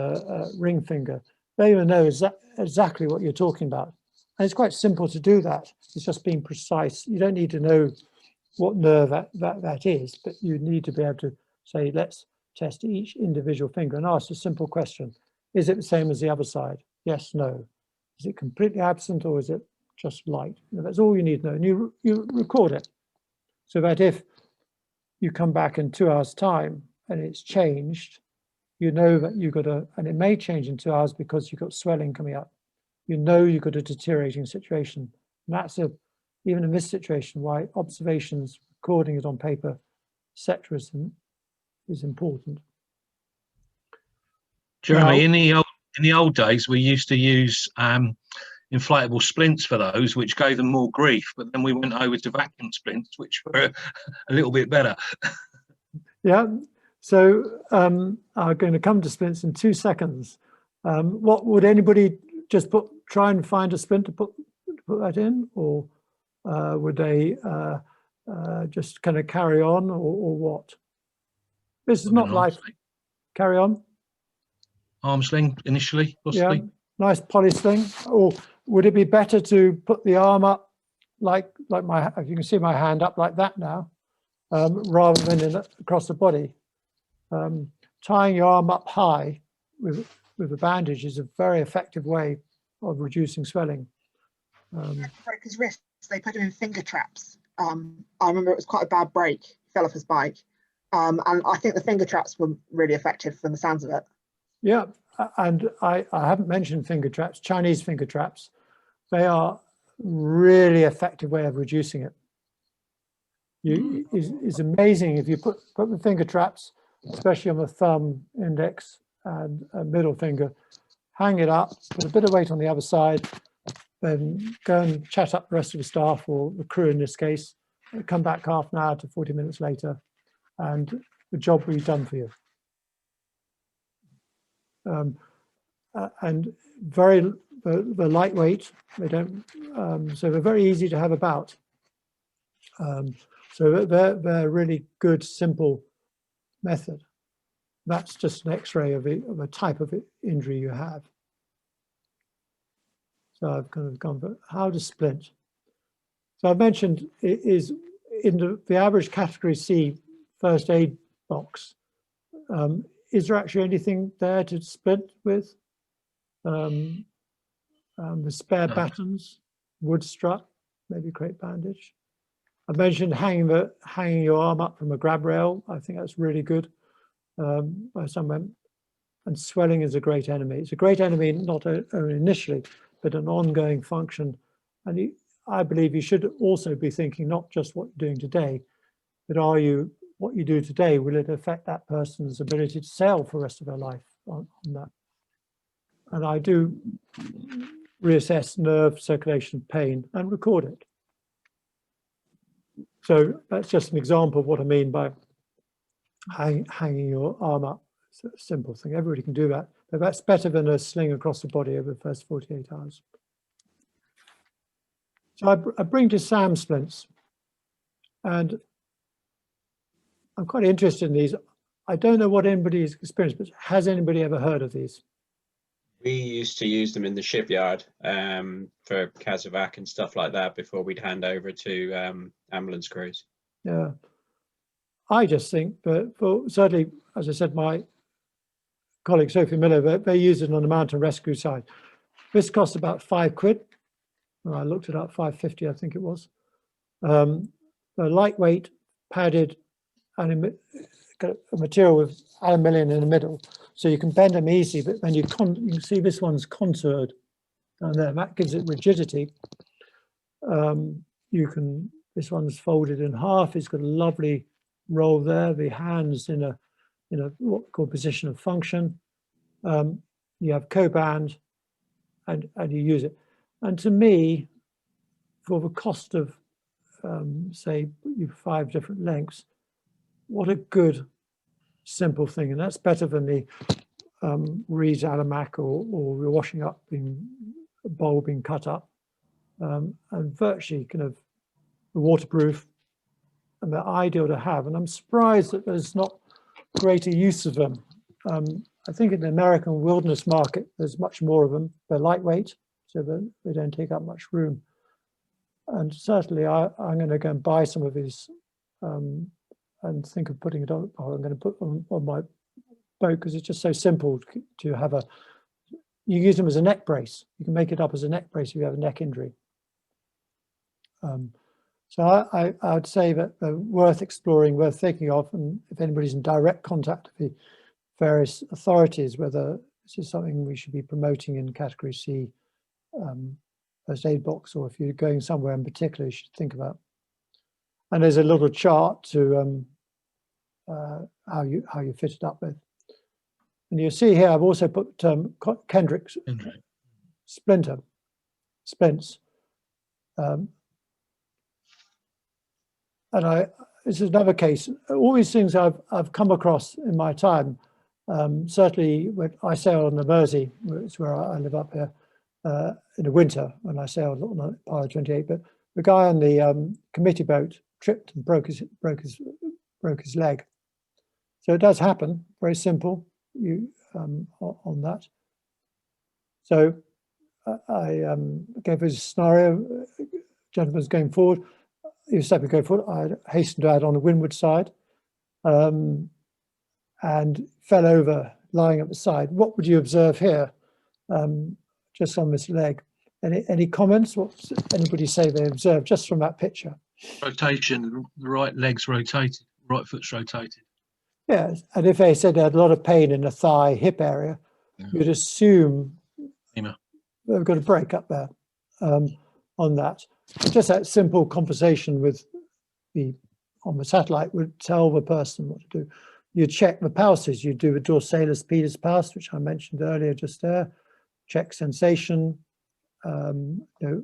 ring finger. They will know exactly what you're talking about. And it's quite simple to do that. It's just being precise. You don't need to know what nerve that is, but you need to be able to say, let's test each individual finger and ask a simple question. Is it the same as the other side? Yes, no. Is it completely absent, or is it just light? That's all you need to know. And you record it so that if you come back in 2 hours' time and it's changed, you know that you've got and it may change in 2 hours because you've got swelling coming up. You know you've got a deteriorating situation. And that's even in this situation, why observations, recording it on paper, etc. is important. Jeremy, now, in the old days, we used to use inflatable splints for those, which gave them more grief. But then we went over to vacuum splints, which were a little bit better. Yeah. So I'm going to come to splints in 2 seconds. What would anybody just try and find a splint to put that in, or would they just kind of carry on, or what? This is not life. Carry on. Arm sling initially, possibly. Yeah, nice poly sling. Or would it be better to put the arm up like my? You can see my hand up like that now, rather than across the body. Tying your arm up high with with a bandage is a very effective way of reducing swelling. Broke his wrist. They put him in finger traps. I remember it was quite a bad break. He fell off his bike, and I think the finger traps were really effective from the sounds of it. Yeah, and I haven't mentioned finger traps. Chinese finger traps, they are really effective way of reducing it. It's amazing if you put the finger traps, especially on the thumb, index, and middle finger, hang it up, put a bit of weight on the other side, then go and chat up the rest of the staff, or the crew in this case, come back half an hour to 40 minutes later, and the job will be done for you. And they're lightweight, they don't, so they're very easy to have about. So they're a really good, simple method. That's just an X-ray of a type of injury you have. So I've kind of gone for how to splint. So I've mentioned it is in the average category C first aid box. Is there actually anything there to splint with? The spare battens, wood strut, maybe crepe bandage. I mentioned hanging your arm up from a grab rail. I think that's really good by some men. And swelling is a great enemy. It's a great enemy not only initially, but an ongoing function. And I believe you should also be thinking not just what you're doing today, but what you do today, will it affect that person's ability to sail for the rest of their life on that? And I do reassess nerve, circulation, pain, and record it. So that's just an example of what I mean by hanging your arm up. It's a simple thing, everybody can do that, but that's better than a sling across the body over the first 48 hours. So I bring to SAM splints, and I'm quite interested in these. I don't know what anybody's experienced, but has anybody ever heard of these? We used to use them in the shipyard for casevac and stuff like that before we'd hand over to ambulance crews. Yeah, I just think, but certainly, as I said, my colleague Sophie Miller, they use it on the mountain rescue side. This costs about £5. Well, I looked it up, £5.50, I think it was. They're lightweight, padded, and got a material with aluminium in the middle, so you can bend them easy. But when you can see this one's contoured down there, that gives it rigidity. This one's folded in half. It's got a lovely roll there. The hands in a what we call position of function. You have co-band, and you use it. And to me, for the cost of say you 5 different lengths, what a good simple thing. And that's better than the Reed's Alamac or the washing up bowl being cut up, and virtually kind of waterproof, and they're ideal to have. And I'm surprised that there's not greater use of them. I think in the American wilderness market, there's much more of them. They're lightweight, so they don't take up much room. And certainly I'm going to go and buy some of these and think of putting it on. I'm going to put them on my boat because it's just so simple to have you use them as a neck brace. You can make it up as a neck brace if you have a neck injury. So I would say that they're worth exploring, worth thinking of, and if anybody's in direct contact with the various authorities, whether this is something we should be promoting in Category C first aid box, or if you're going somewhere in particular, you should think about. And there's a little chart to how you fit it up with. And you see here, I've also put Kendrick's splints. And this is another case. All these things I've come across in my time. Certainly, when I sail on the Mersey, it's where I live up here in the winter when I sailed on Apollo 28. But the guy on the committee boat tripped and broke his leg. So it does happen. Very simple. On that. So I gave a scenario. Gentleman's going forward. He was stepping going forward. I hastened to add on the windward side, and fell over lying at the side. What would you observe here, just on this leg? Any comments? What anybody say they observed just from that picture? Rotation, the right leg's rotated, right foot's rotated. Yeah, and if they said they had a lot of pain in the thigh, hip area, you'd assume they've got a break up there on that. Just that simple conversation with on the satellite would tell the person what to do. You check the pulses. You do the dorsalis pedis pulse, which I mentioned earlier, just there. Check sensation. You know,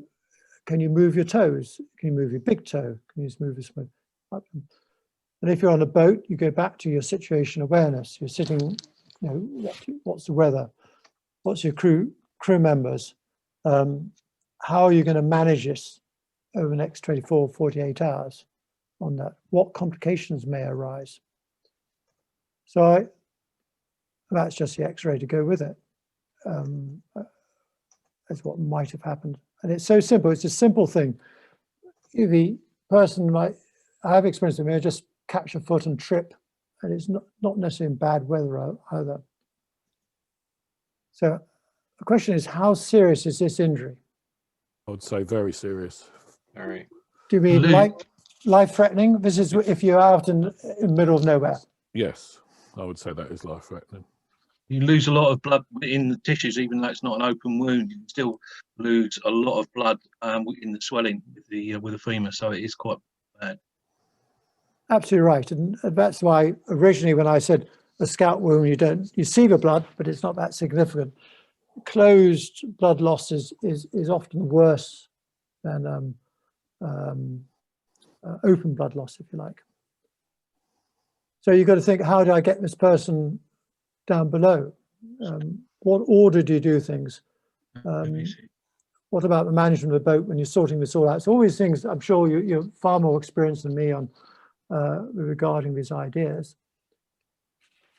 can you move your toes? Can you move your big toe? Can you just move this one up? And if you're on a boat, you go back to your situation awareness. You're sitting, you know, what's the weather? What's your crew members? How are you going to manage this over the next 24, 48 hours on that? What complications may arise? So that's just the X-ray to go with it. That's what might have happened. And it's so simple. It's a simple thing. The person might, I have experience of me, I just catch a foot and trip, and it's not necessarily in bad weather either. So the question is, how serious is this injury? I would say very serious. Very. Do you mean life-threatening? This is if you're out in the middle of nowhere. Yes, I would say that is life-threatening. You lose a lot of blood in the tissues, even though it's not an open wound. You can still lose a lot of blood in the swelling with the femur, so it is quite bad. Absolutely right, and that's why originally when I said a scalp wound, you see the blood, but it's not that significant. Closed blood loss is often worse than open blood loss, if you like. So you've got to think, how do I get this person down below? What order do you do things? What about the management of the boat when you're sorting this all out? So all these things, I'm sure you're far more experienced than me on regarding these ideas.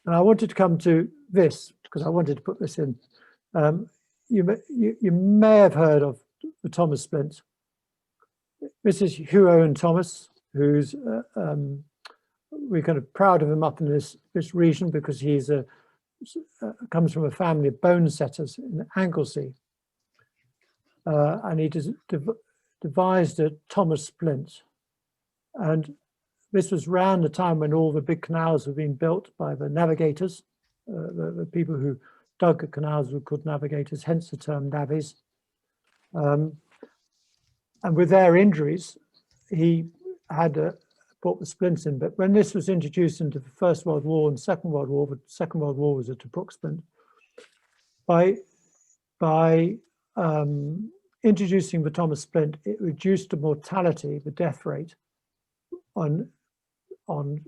And I wanted to come to this because I wanted to put this in. You may have heard of the Thomas splint. This is Hugh Owen Thomas, who's we're kind of proud of him up in this region because he's comes from a family of bone setters in Anglesey, and he devised a Thomas splint. And this was around the time when all the big canals were being built by the navigators, the people who dug the canals were called navigators, hence the term navvies. And with their injuries, he had brought the splints in. But when this was introduced into the First World War and Second World War, the Second World War was a Tobruk splint. By introducing the Thomas splint, it reduced the mortality, the death rate, on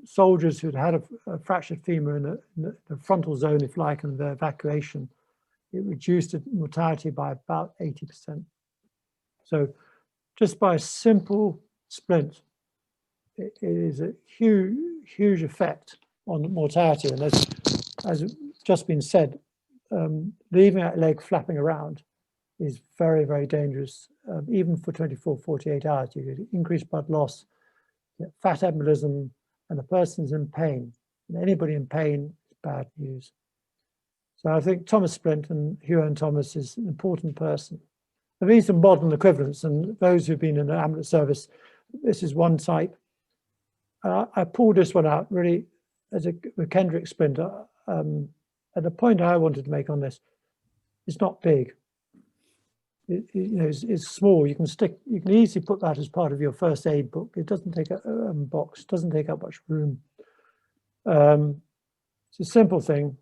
soldiers who'd had a fractured femur in the frontal zone, if you like, and the evacuation. It reduced the mortality by about 80%. So just by a simple splint, it is a huge effect on mortality. And as just been said, leaving that leg flapping around is very, very dangerous. Even for 24, 48 hours, you get increased blood loss, fat embolism, and the person's in pain. And anybody in pain is bad news. So I think Thomas Splint and Hugh Owen Thomas is an important person. There are some modern equivalents, and those who've been in the ambulance service, this is one type. I pulled this one out really as a Kendrick splint. And the point I wanted to make on this, it's not big. It's small. You can easily put that as part of your first aid book. It doesn't take a box, doesn't take up much room. It's a simple thing.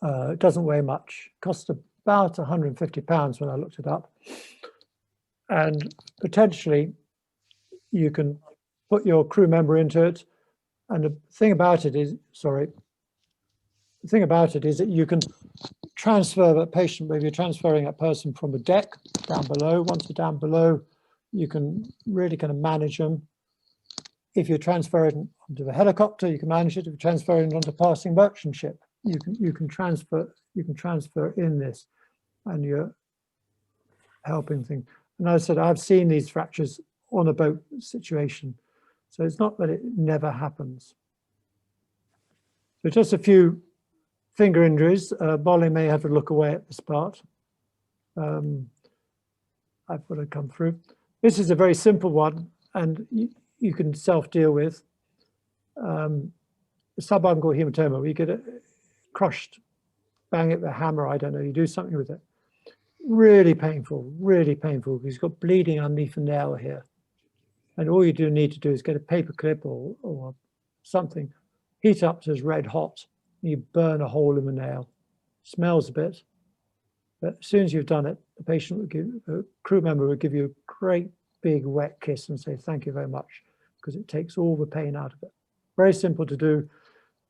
It doesn't weigh much. It costs about £150 when I looked it up. And potentially you can put your crew member into it. And the thing about it is, that you can transfer that patient, maybe you're transferring that person from a deck down below. Once they're down below, you can really kind of manage them. If you're transferring onto the helicopter, you can manage it. If you're transferring onto a passing merchant ship, you can transfer in this, and you're helping things. And as I said, I've seen these fractures on a boat situation, so it's not that it never happens. So just a few finger injuries. Bolly may have to look away at this part. I've got to come through. This is a very simple one, and you can self-deal with. Subungual hematoma, where you get it crushed, bang it with a hammer, I don't know, you do something with it. Really painful, because you've got bleeding underneath the nail here. And all you need to do is get a paper clip or something, heat up to as red hot, and you burn a hole in the nail. Smells a bit, but as soon as you've done it, the patient would give, a crew member would give you a great big wet kiss and say, thank you very much, because it takes all the pain out of it. Very simple to do.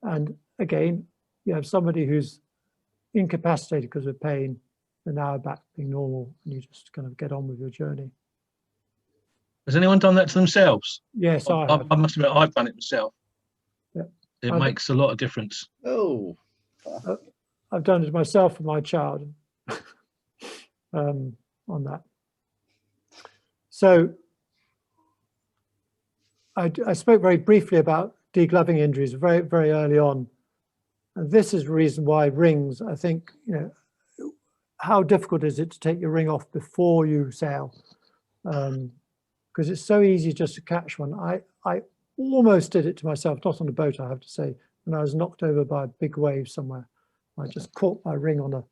And again, you have somebody who's incapacitated because of pain, and now back being normal, and you just kind of get on with your journey. Has anyone done that to themselves? Yes, I have. I must admit, I've done it myself. Yeah. It makes a lot of difference. Oh. I've done it myself for my child on that. So I spoke very briefly about degloving injuries very, very early on. And this is the reason why rings, I think, how difficult is it to take your ring off before you sail? Because it's so easy just to catch one. I almost did it to myself, not on a boat, I have to say, when I was knocked over by a big wave somewhere. I just caught my ring on a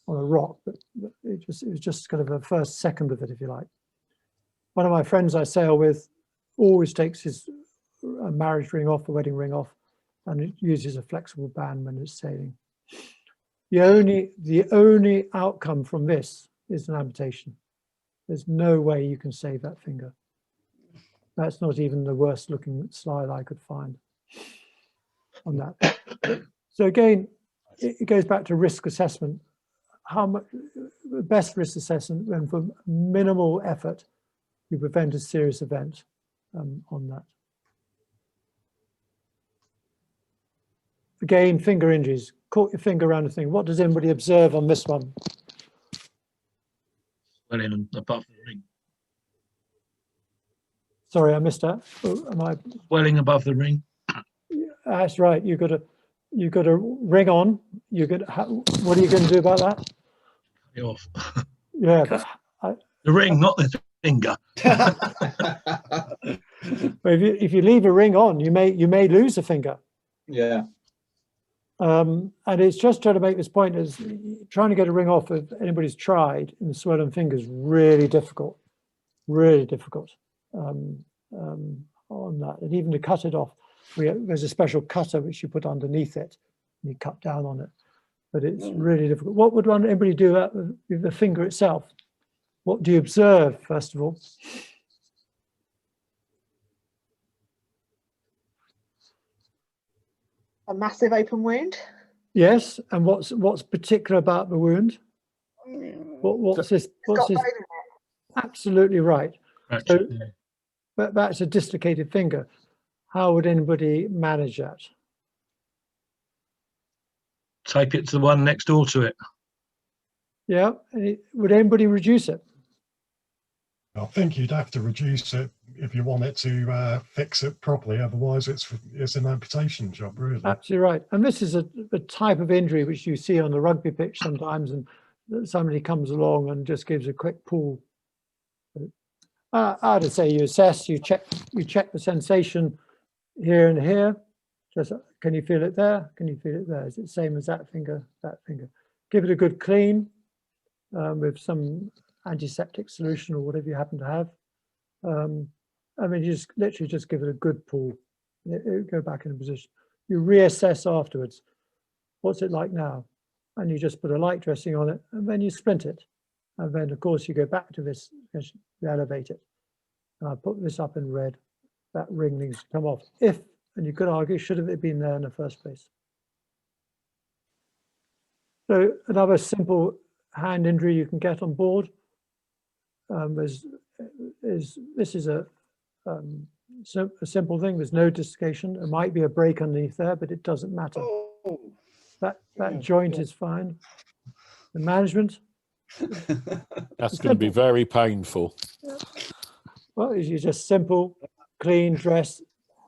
rock, but it was just kind of the first second of it, if you like. One of my friends I sail with always takes his marriage ring off, a wedding ring off, and it uses a flexible band when it's sailing. The only outcome from this is an amputation. There's no way you can save that finger. That's not even the worst looking slide I could find on that. So again, it goes back to risk assessment. How much the best risk assessment when for minimal effort you prevent a serious event on that. Again, finger injuries. Caught your finger around the thing. What does anybody observe on this one? Swelling above the ring. Sorry, I missed that. Am I? Swelling above the ring. That's right. You've got a ring on. What are you going to do about that? Cut it off. Yeah, the ring, not the finger. But if you leave a ring on, you may lose a finger. Yeah. And it's just trying to make this point is trying to get a ring off if anybody's tried in the swollen fingers really difficult on that. And even to cut it off, there's a special cutter which you put underneath it and you cut down on it. But it's really difficult. What would anybody do with the finger itself? What do you observe, first of all? A massive open wound. Yes, and what's particular about the wound? What's this? Absolutely right. So, but that's a dislocated finger. How would anybody manage that? Tape it to the one next door to it. Yeah, would anybody reduce it? I think you'd have to reduce it if you want it to fix it properly. Otherwise, it's an amputation job, really. Absolutely right. And this is a type of injury which you see on the rugby pitch sometimes, and somebody comes along and just gives a quick pull. I'd say you assess, you check the sensation here and here. Just can you feel it there? Can you feel it there? Is it the same as that finger? That finger. Give it a good clean with some antiseptic solution or whatever you happen to have. I mean, you just literally just give it a good pull. It'll go back in a position. You reassess afterwards. What's it like now? And you just put a light dressing on it, and then you splint it. And then, of course, you go back to this, you elevate it. And I put this up in red. That ring needs to come off. And you could argue, should have it been there in the first place? So another simple hand injury you can get on board this is a simple thing. There's no dislocation. There might be a break underneath there, but it doesn't matter. That joint is fine. The management. That's going to be very painful. Well, you just simple, clean, dress,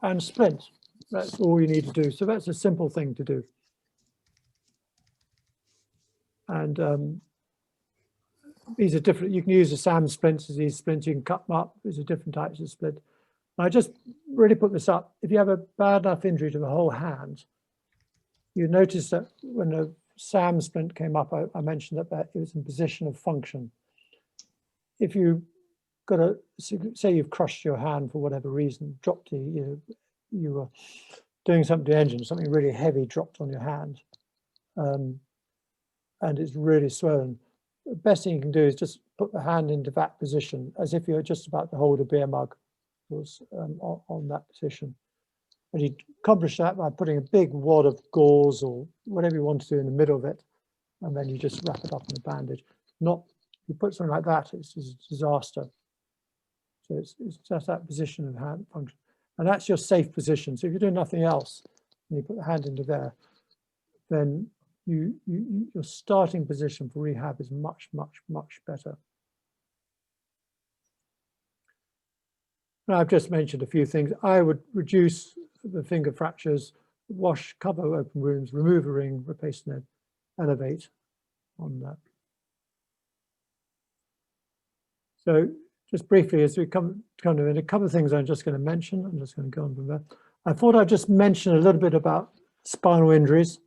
and splint. That's all you need to do. So that's a simple thing to do. And these are different. You can use the SAM splints as these splints. You can cut them up. These are different types of splint. I just really put this up. If you have a bad enough injury to the whole hand, you notice that when the SAM splint came up, I mentioned that it was in position of function. If you got a, say you've crushed your hand for whatever reason, dropped you were doing something to the engine, something really heavy dropped on your hand, and it's really swollen. The best thing you can do is just put the hand into that position as if you're just about to hold a beer mug on that position. And you accomplish that by putting a big wad of gauze or whatever you want to do in the middle of it, and then you just wrap it up in a bandage. Not, you put something like that, it's a disaster. So it's just that position of hand function. And that's your safe position. So if you're doing nothing else, and you put the hand into there, then your starting position for rehab is much, much, much better. Now, I've just mentioned a few things. I would reduce the finger fractures, wash, cover open wounds, remove a ring, replace an elevate on that. So just briefly, as we come to a couple of things I'm just going to mention. I'm just going to go on from there. I thought I'd just mention a little bit about spinal injuries.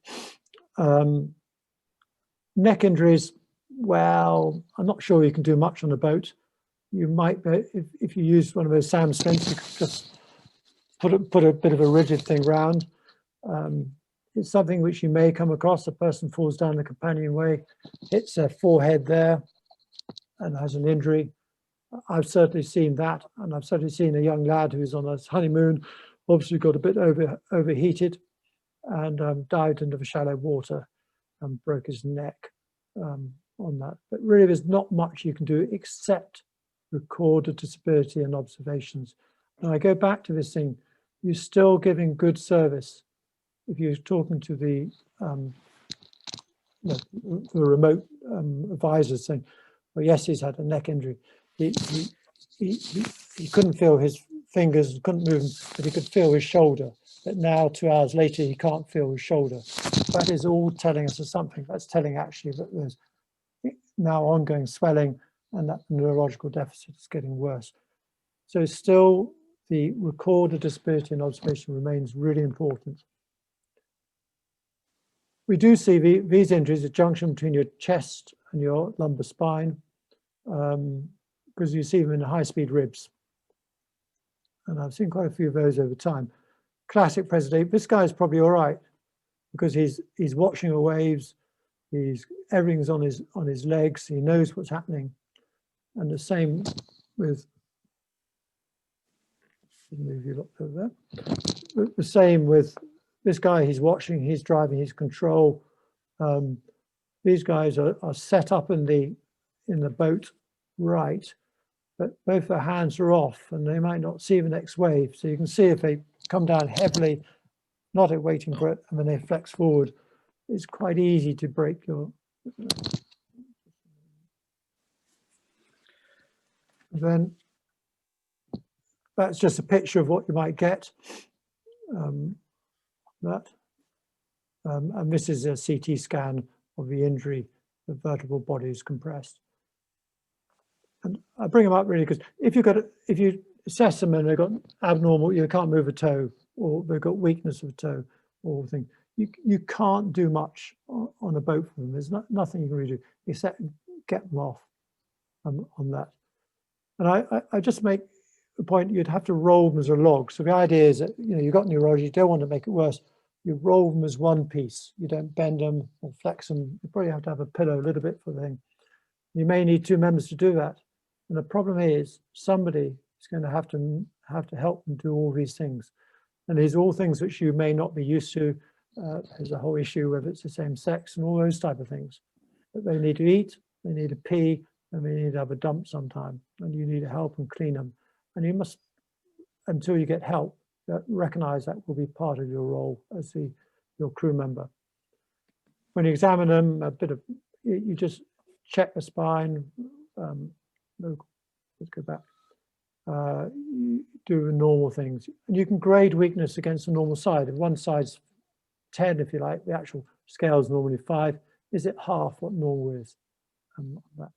Neck injuries, well, I'm not sure you can do much on a boat. You might be, if you use one of those SAM splints, you could just put a bit of a rigid thing round. It's something which you may come across. A person falls down the companionway, hits their forehead there, and has an injury. I've certainly seen that, and I've certainly seen a young lad who's on his honeymoon, obviously got a bit overheated, and dived into the shallow water and broke his neck on that. But really, there's not much you can do except record the disability and observations. And I go back to this thing, you're still giving good service if you're talking to the remote advisors saying, well, yes, he's had a neck injury. He couldn't feel his fingers, couldn't move them, but he could feel his shoulder. But now, 2 hours later, he can't feel his shoulder. That is all telling us of something. That's telling actually that there's now ongoing swelling and that the neurological deficit is getting worse. So still, the recorded disability and observation remains really important. We do see these injuries, a junction between your chest and your lumbar spine, because you see them in the high-speed ribs. And I've seen quite a few of those over time. Classic president, this guy's probably all right because he's watching the waves, everything's on his legs, he knows what's happening. And the same with, move you up over there. The same with this guy, he's watching, he's driving, he's control. These guys are set up in the boat right, but both their hands are off and they might not see the next wave. So you can see if they come down heavily, not waiting for it, and then they flex forward, it's quite easy to break your... Then that's just a picture of what you might get. And this is a CT scan of the injury. The vertebral body is compressed. And I bring them up really because if you assess them and they've got abnormal, you can't move a toe, or they've got weakness of a toe, or thing, you can't do much on a boat for them. There's nothing you can really do except get them off on that. And I just make the point, you'd have to roll them as a log. So the idea is that, you've got neurology, you don't want to make it worse. You roll them as one piece. You don't bend them or flex them. You probably have to have a pillow a little bit for the thing. You may need two members to do that. And the problem is somebody is going to have to help them do all these things. And these are all things which you may not be used to. There's a whole issue whether it's the same sex and all those type of things. But they need to eat, they need to pee, and they need to have a dump sometime. And you need to help and clean them. And you must, until you get help, recognize that will be part of your role as your crew member. When you examine them, you just check the spine. Let's go back. You do the normal things. And you can grade weakness against the normal side. If one side's 10, if you like, the actual scale is normally 5. is it half what normal is? On that.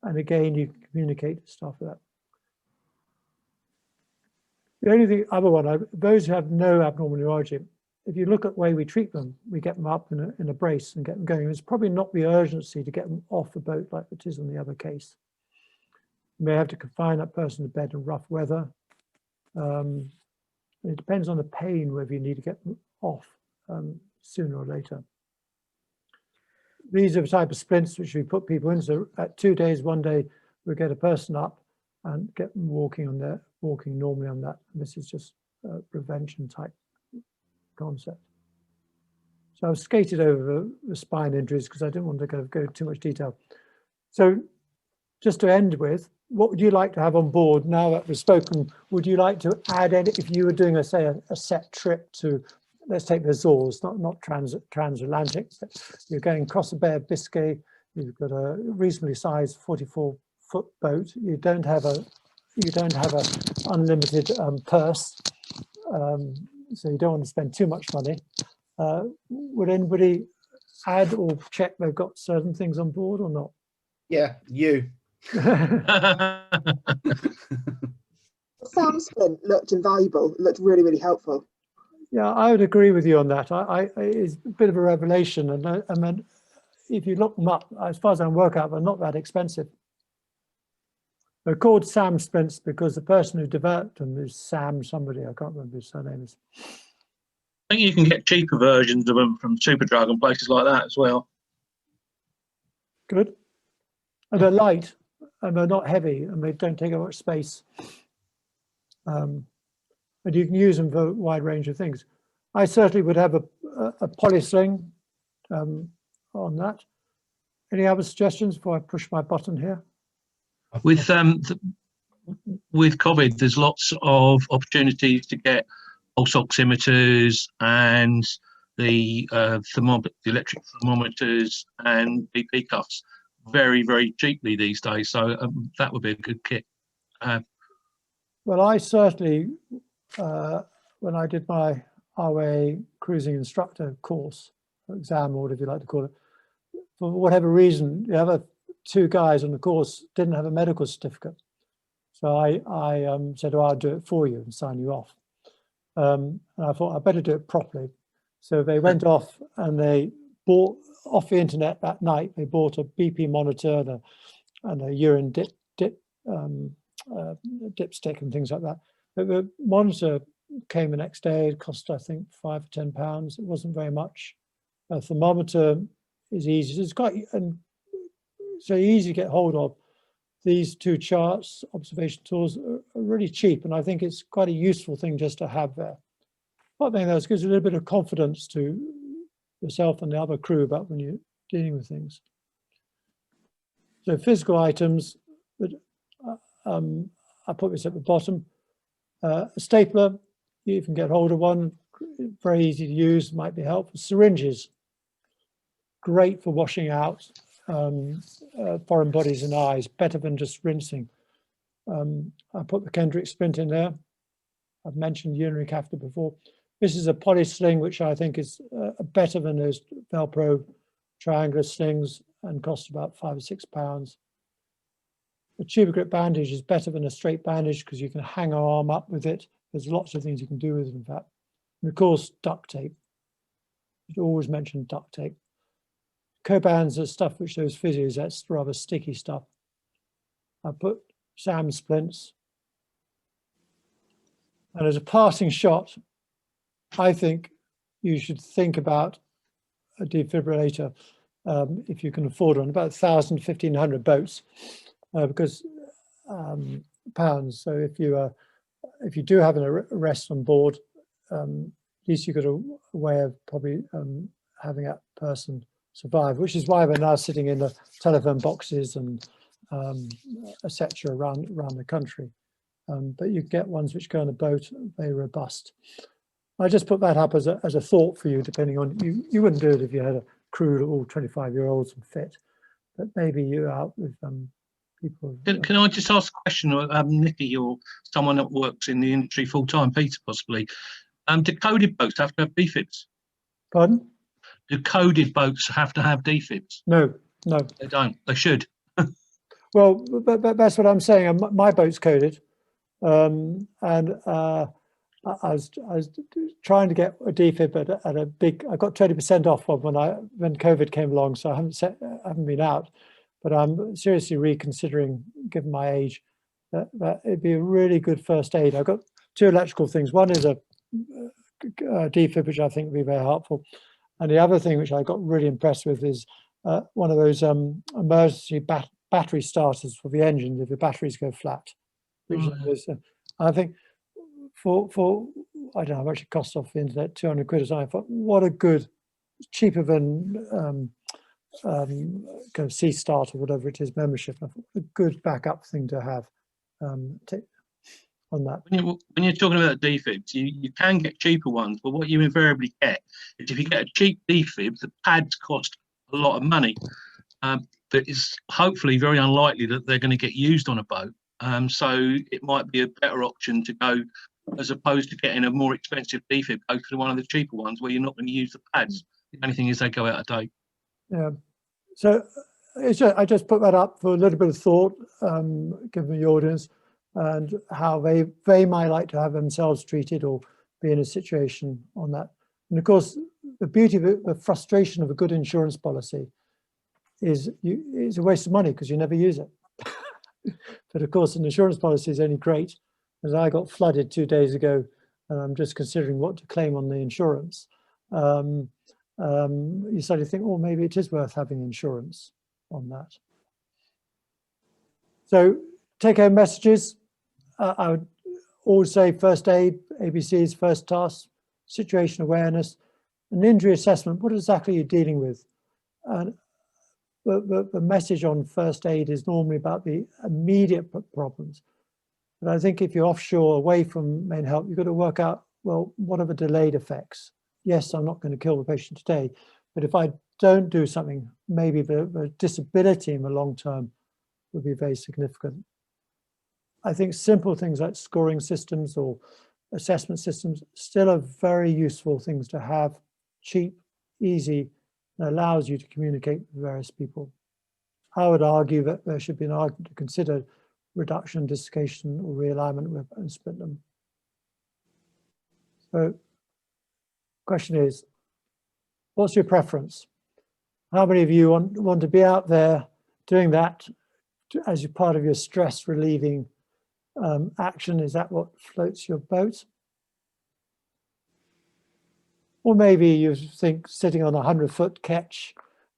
And again, you communicate to staff with that. The only other one, those who have no abnormal neurology, if you look at the way we treat them, we get them up in a brace and get them going. It's probably not the urgency to get them off the boat like it is in the other case. You may have to confine that person to bed in rough weather. It depends on the pain whether you need to get them off sooner or later. These are the type of splints which we put people in. So at 2 days, 1 day, we get a person up and get them walking normally on that. And this is just a prevention type concept. So I've skated over the spine injuries because I didn't want to go too much detail. So just to end with, what would you like to have on board now that we've spoken? Would you like to add any, if you were doing a set trip to, let's take the Azores, not transatlantic, you're going across the Bay of Biscay, you've got a reasonably sized 44-foot boat, you don't have a unlimited purse, so you don't want to spend too much money. Would anybody add or check they've got certain things on board or not? Yeah, you. The SAM splint looked invaluable, it looked really, really helpful. Yeah, I would agree with you on that. It's a bit of a revelation, and I mean, if you look them up, as far as I can work out, they're not that expensive. They're called SAM splints because the person who developed them is Sam somebody, I can't remember his surname is. I think you can get cheaper versions of them from Superdrug and places like that as well. Good. And they're light, and they're not heavy, and they don't take up much space. And you can use them for a wide range of things. I certainly would have a polysling on that. Any other suggestions before I push my button here? With COVID, there's lots of opportunities to get pulse oximeters and the electric thermometers and BP cuffs very, very cheaply these days. So that would be a good kit. Well, I certainly, when I did my RYA Cruising Instructor course, exam, or whatever you like to call it, for whatever reason, the other 2 guys on the course didn't have a medical certificate. So I said, oh, I'll do it for you and sign you off. And I thought I'd better do it properly. So they went off and they bought off the internet that night, they bought a BP monitor and a urine dipstick and things like that. But the monitor came the next day. It cost, I think, £5 or £10. It wasn't very much. A thermometer is easy. It's quite so easy to get hold of. These 2 charts, observation tools, are really cheap, and I think it's quite a useful thing just to have there. One thing that gives a little bit of confidence to yourself and the other crew about when you're dealing with things. So physical items, but I put this at the bottom. A stapler, you can get hold of one, very easy to use, might be helpful. Syringes, great for washing out foreign bodies and eyes, better than just rinsing. I put the Kendrick splint in there. I've mentioned urinary catheter before. This is a poly sling, which I think is better than those Velcro triangular slings and costs about £5 or £6. A tuber grip bandage is better than a straight bandage because you can hang an arm up with it. There's lots of things you can do with it, in fact. And of course, duct tape. You should always mention duct tape. Cobands are stuff which those physios, that's rather sticky stuff. I put SAM splints. And as a passing shot, I think you should think about a defibrillator if you can afford one, about 1,000 to 1,500 boats, because pounds. So if you do have an arrest on board, at least you've got a way of probably having that person survive, which is why we're now sitting in the telephone boxes and etc. around the country. But you get ones which go on a boat, very robust. I just put that up as a thought for you, depending on, you wouldn't do it if you had a crew of all 25-year-olds and fit, but maybe you're out with people. Can I just ask a question, Nikki, or someone that works in the industry full-time, Peter possibly? Do coded boats have to have BFIBs? Pardon? do coded boats have to have defibs? No, no. They don't. They should. Well, but that's what I'm saying. My boat's coded, and I was trying to get a defib at a big. I got 20% off when COVID came along, so I haven't been out. But I'm seriously reconsidering, given my age, that it'd be a really good first aid. I've got 2 electrical things. One is a defib, which I think would be very helpful. And the other thing which I got really impressed with is one of those emergency battery starters for the engine if the batteries go flat. Which is, I think for I don't know how much it costs off the internet, 200 quid or something. I thought, what a good, cheaper than kind of sea start or whatever it is membership. I thought a good backup thing to have on that. When you're talking about defibs, you can get cheaper ones, but what you invariably get is if you get a cheap defib, the pads cost a lot of money, but it's hopefully very unlikely that they're going to get used on a boat. So it might be a better option to go, as opposed to getting a more expensive defib, go for one of the cheaper ones where you're not going to use the pads. The only thing is they go out of date. Yeah. So I just put that up for a little bit of thought, given the audience, and how they might like to have themselves treated or be in a situation on that. And of course, the beauty of it, the frustration of a good insurance policy is it's a waste of money because you never use it. But of course, an insurance policy is only great, as I got flooded 2 days ago, and I'm just considering what to claim on the insurance. You start to think, oh, maybe it is worth having insurance on that. So take-home messages. I would always say first aid, ABCs, first task, situation awareness, an injury assessment. What exactly are you dealing with? And the message on first aid is normally about the immediate problems. But I think if you're offshore, away from main help, you've got to work out, well, what are the delayed effects? Yes, I'm not going to kill the patient today, but if I don't do something, maybe the disability in the long term will be very significant. I think simple things like scoring systems or assessment systems still are very useful things to have, cheap, easy, and allows you to communicate with various people. I would argue that there should be an argument to consider reduction, dislocation, or realignment and split them. So, question is, what's your preference? How many of you want to be out there doing that as your part of your stress relieving action? Is that what floats your boat? Or maybe you think sitting on a 100-foot ketch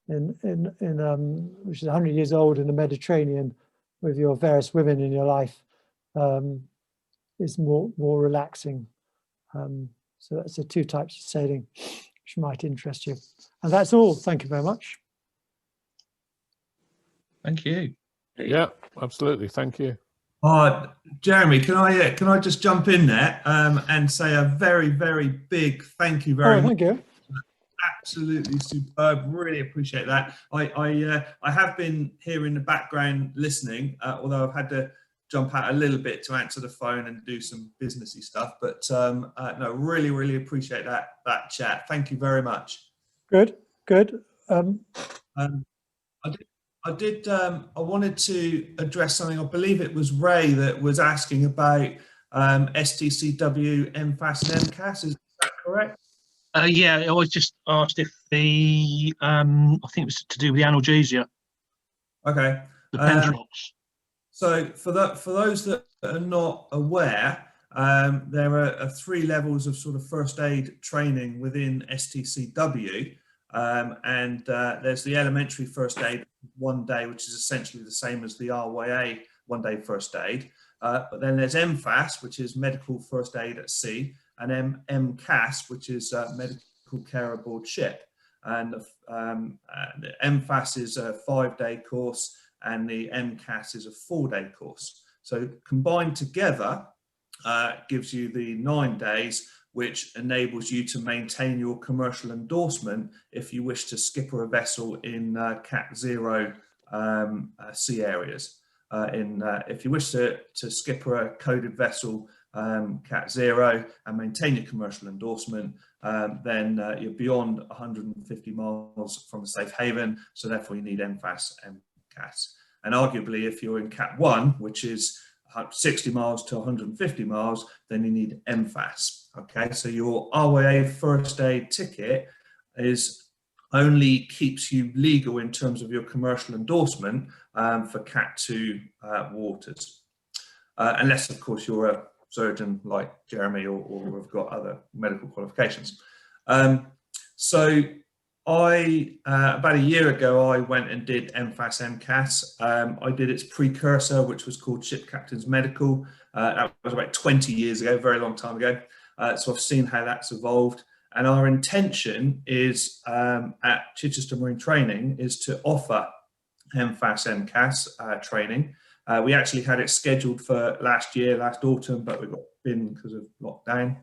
which is 100 years old in the Mediterranean with your various women in your life is more relaxing. So that's the 2 types of sailing which might interest you. And that's all. Thank you very much. Thank you. Yeah, absolutely. Thank you. Jeremy, can I just jump in there and say a very, very big thank you very much. Thank you. Absolutely superb. Really appreciate that. I have been here in the background listening, although I've had to jump out a little bit to answer the phone and do some businessy stuff. But no, really appreciate that chat. Thank you very much. Good. I wanted to address something. I believe it was Ray that was asking about STCW, MFAS and MCAS. Is that correct? Yeah, I was just asked if I think it was to do with the analgesia. Okay. The Penthrox. So for those that are not aware, there are 3 levels of sort of first aid training within STCW. And there's the elementary first aid 1 day, which is essentially the same as the RYA 1 day first aid. But then there's MFAS, which is medical first aid at sea, and MCAS, which is medical care aboard ship. And the MFAS is a 5-day course, and the MCAS is a 4-day course. So combined together gives you the 9 days, which enables you to maintain your commercial endorsement if you wish to skipper a vessel in Cat 0 sea areas. If you wish to skipper a coded vessel Cat 0 and maintain your commercial endorsement, then you're beyond 150 miles from a safe haven, so therefore you need MFAS, MCAS. And arguably, if you're in Cat 1, which is 60 miles to 150 miles, then you need MFAS. Okay, so your RYA first aid ticket only keeps you legal in terms of your commercial endorsement for Cat 2 waters, unless of course you're a surgeon like Jeremy or have got other medical qualifications. So I about a year ago I went and did MFAS MCAS. I did its precursor, which was called Ship Captain's Medical. That was about 20 years ago, very long time ago. So I've seen how that's evolved, and our intention is at Chichester Marine Training is to offer MFAS MCAS training. We actually had it scheduled for last autumn, but we got in because of lockdown.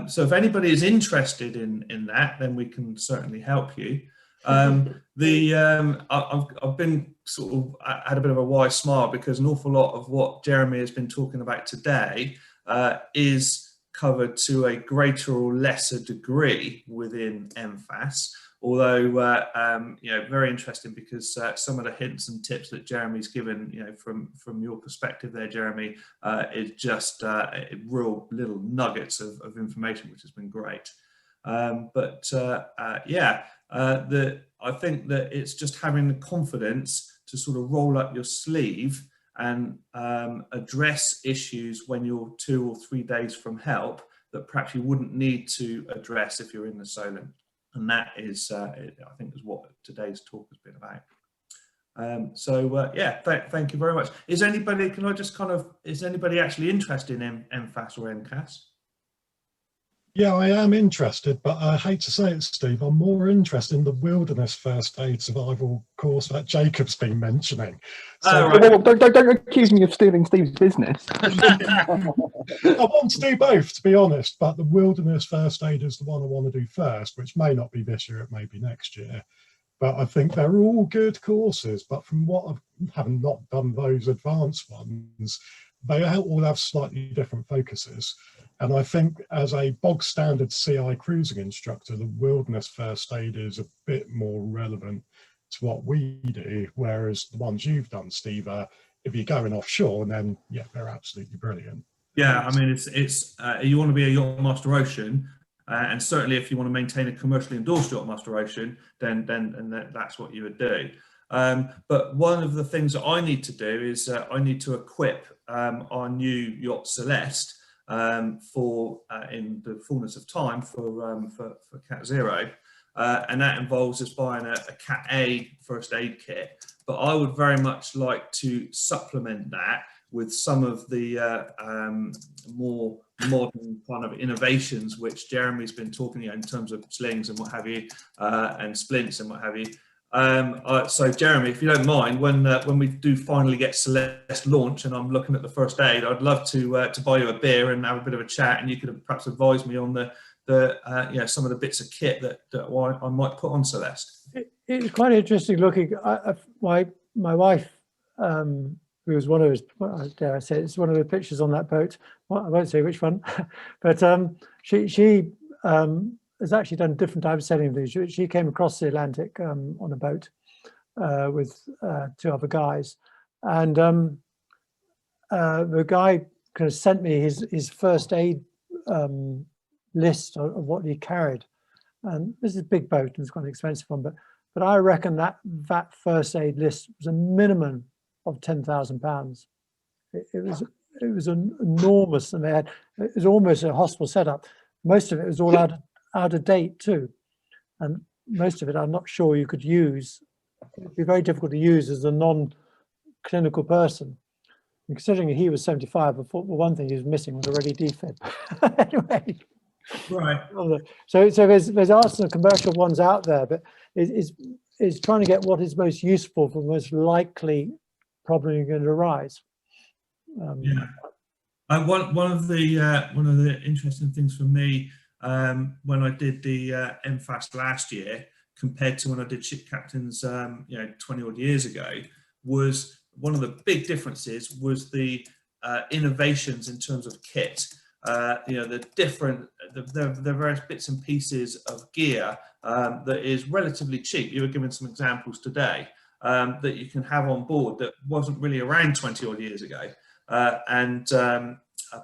So if anybody is interested in that, then we can certainly help you. I've been sort of had a bit of a wide smile because an awful lot of what Jeremy has been talking about today is covered to a greater or lesser degree within MFAS. Although, you know, very interesting because some of the hints and tips that Jeremy's given, you know, from your perspective there, Jeremy, is just real little nuggets of information, which has been great. Yeah, I think that it's just having the confidence to sort of roll up your sleeve and address issues when you're 2 or 3 days from help that perhaps you wouldn't need to address if you're in the Solent. And that is, I think, is what today's talk has been about. Yeah, thank you very much. Is anybody, can I just kind of, is anybody actually interested in MFAS or MCAS? Yeah, I am interested, but I hate to say it, Steve, I'm more interested in the wilderness first aid survival course that Jacob's been mentioning. So, right. Well, don't accuse me of stealing Steve's business. I want to do both, to be honest, but the wilderness first aid is the one I want to do first, which may not be this year, it may be next year. But I think they're all good courses, but from what I've having not done those advanced ones, they all have slightly different focuses. And I think as a bog standard CI cruising instructor, the wilderness first aid is a bit more relevant to what we do, whereas the ones you've done, Steve, if you're going offshore, then yeah, they're absolutely brilliant. Yeah, I mean, it's you want to be a yacht master ocean, and certainly if you want to maintain a commercially endorsed yacht master ocean, then that's what you would do. But one of the things that I need to do is I need to equip our new yacht Celeste for in the fullness of time for Cat 0, and that involves us buying a Cat A first aid kit. But I would very much like to supplement that with some of the more modern kind of innovations which Jeremy's been talking about in terms of slings and what have you, and splints and what have you. So Jeremy, if you don't mind, when we do finally get Celeste launch and I'm looking at the first aid, I'd love to buy you a beer and have a bit of a chat, and you could perhaps advise me on the you know, some of the bits of kit that I might put on Celeste. It's quite interesting looking. My wife, who was one of his, dare I say, it's one of the pictures on that boat. Well, I won't say which one, but she has actually done different types of sailing with these. She came across the Atlantic on a boat with 2 other guys, and the guy kind of sent me his first aid list of what he carried. And this is a big boat and it's quite an expensive one, but I reckon that first aid list was a minimum of £10,000. It was an enormous, and it was almost a hospital setup. Most of it was all out of date too, and most of it I'm not sure you could use. It'd be very difficult to use as a non-clinical person. And considering he was 75, I thought, well, one thing he was missing was a ready defib. Anyway, right. So there's some commercial ones out there, but it's trying to get what is most useful for the most likely problem you're going to arise. Yeah. One of the interesting things for me when I did the MFAS last year compared to when I did Ship Captains 20 odd years ago was one of the big differences was the innovations in terms of kit. You know, the various bits and pieces of gear that is relatively cheap. You were given some examples today that you can have on board that wasn't really around 20 odd years ago.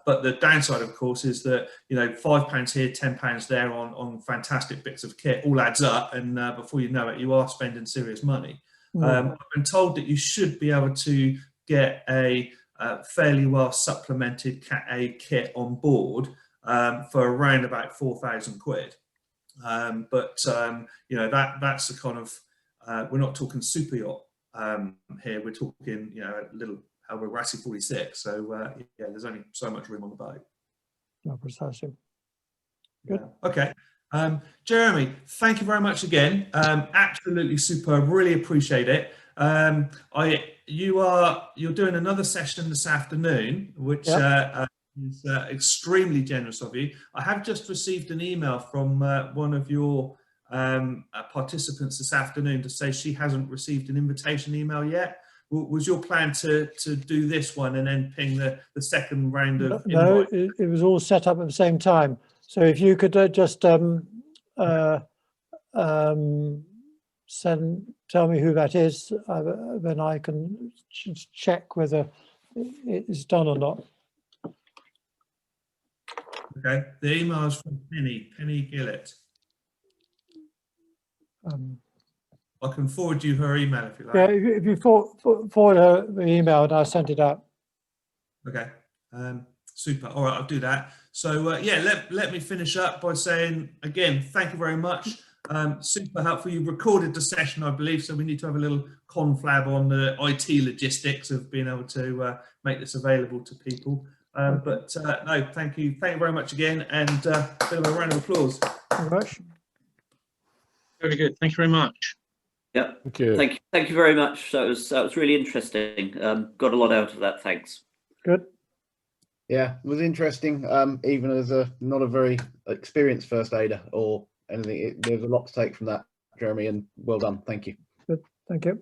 But the downside, of course, is that, you know, £5 here, £10 there on fantastic bits of kit all adds up, and before you know it, you are spending serious money. I've been told that you should be able to get a fairly well supplemented Cat A kit on board for around about £4,000. You know, that's the kind of we're not talking super yacht here. We're talking, you know, a little RYA 46. So yeah, there's only so much room on the boat. No, precisely. Good. Yeah. Okay. Jeremy, thank you very much again. Absolutely superb. Really appreciate it. You're doing another session this afternoon, which is extremely generous of you. I have just received an email from one of your participants this afternoon to say she hasn't received an invitation email yet. Was your plan to do this one and then ping the second round of No, it was all set up at the same time. So if you could just tell me who that is, then I can check whether it is done or not. Okay, the email is from Penny Gillett. I can forward you her email if you like. Yeah, if you forward her the email and I sent it out. Okay, super. All right, I'll do that. So yeah, let me finish up by saying again, thank you very much. Super helpful. You recorded the session, I believe, so we need to have a little conflab on the IT logistics of being able to make this available to people. But no, thank you very much again, and a bit of a round of applause. Thank you very much. Very good. Thank you very much. Yeah, Thank you. Thank you very much. That was really interesting. Got a lot out of that. Thanks. Good. Yeah, it was interesting. Even as not a very experienced first aider or anything, there's a lot to take from that, Jeremy, and well done. Thank you. Good. Thank you.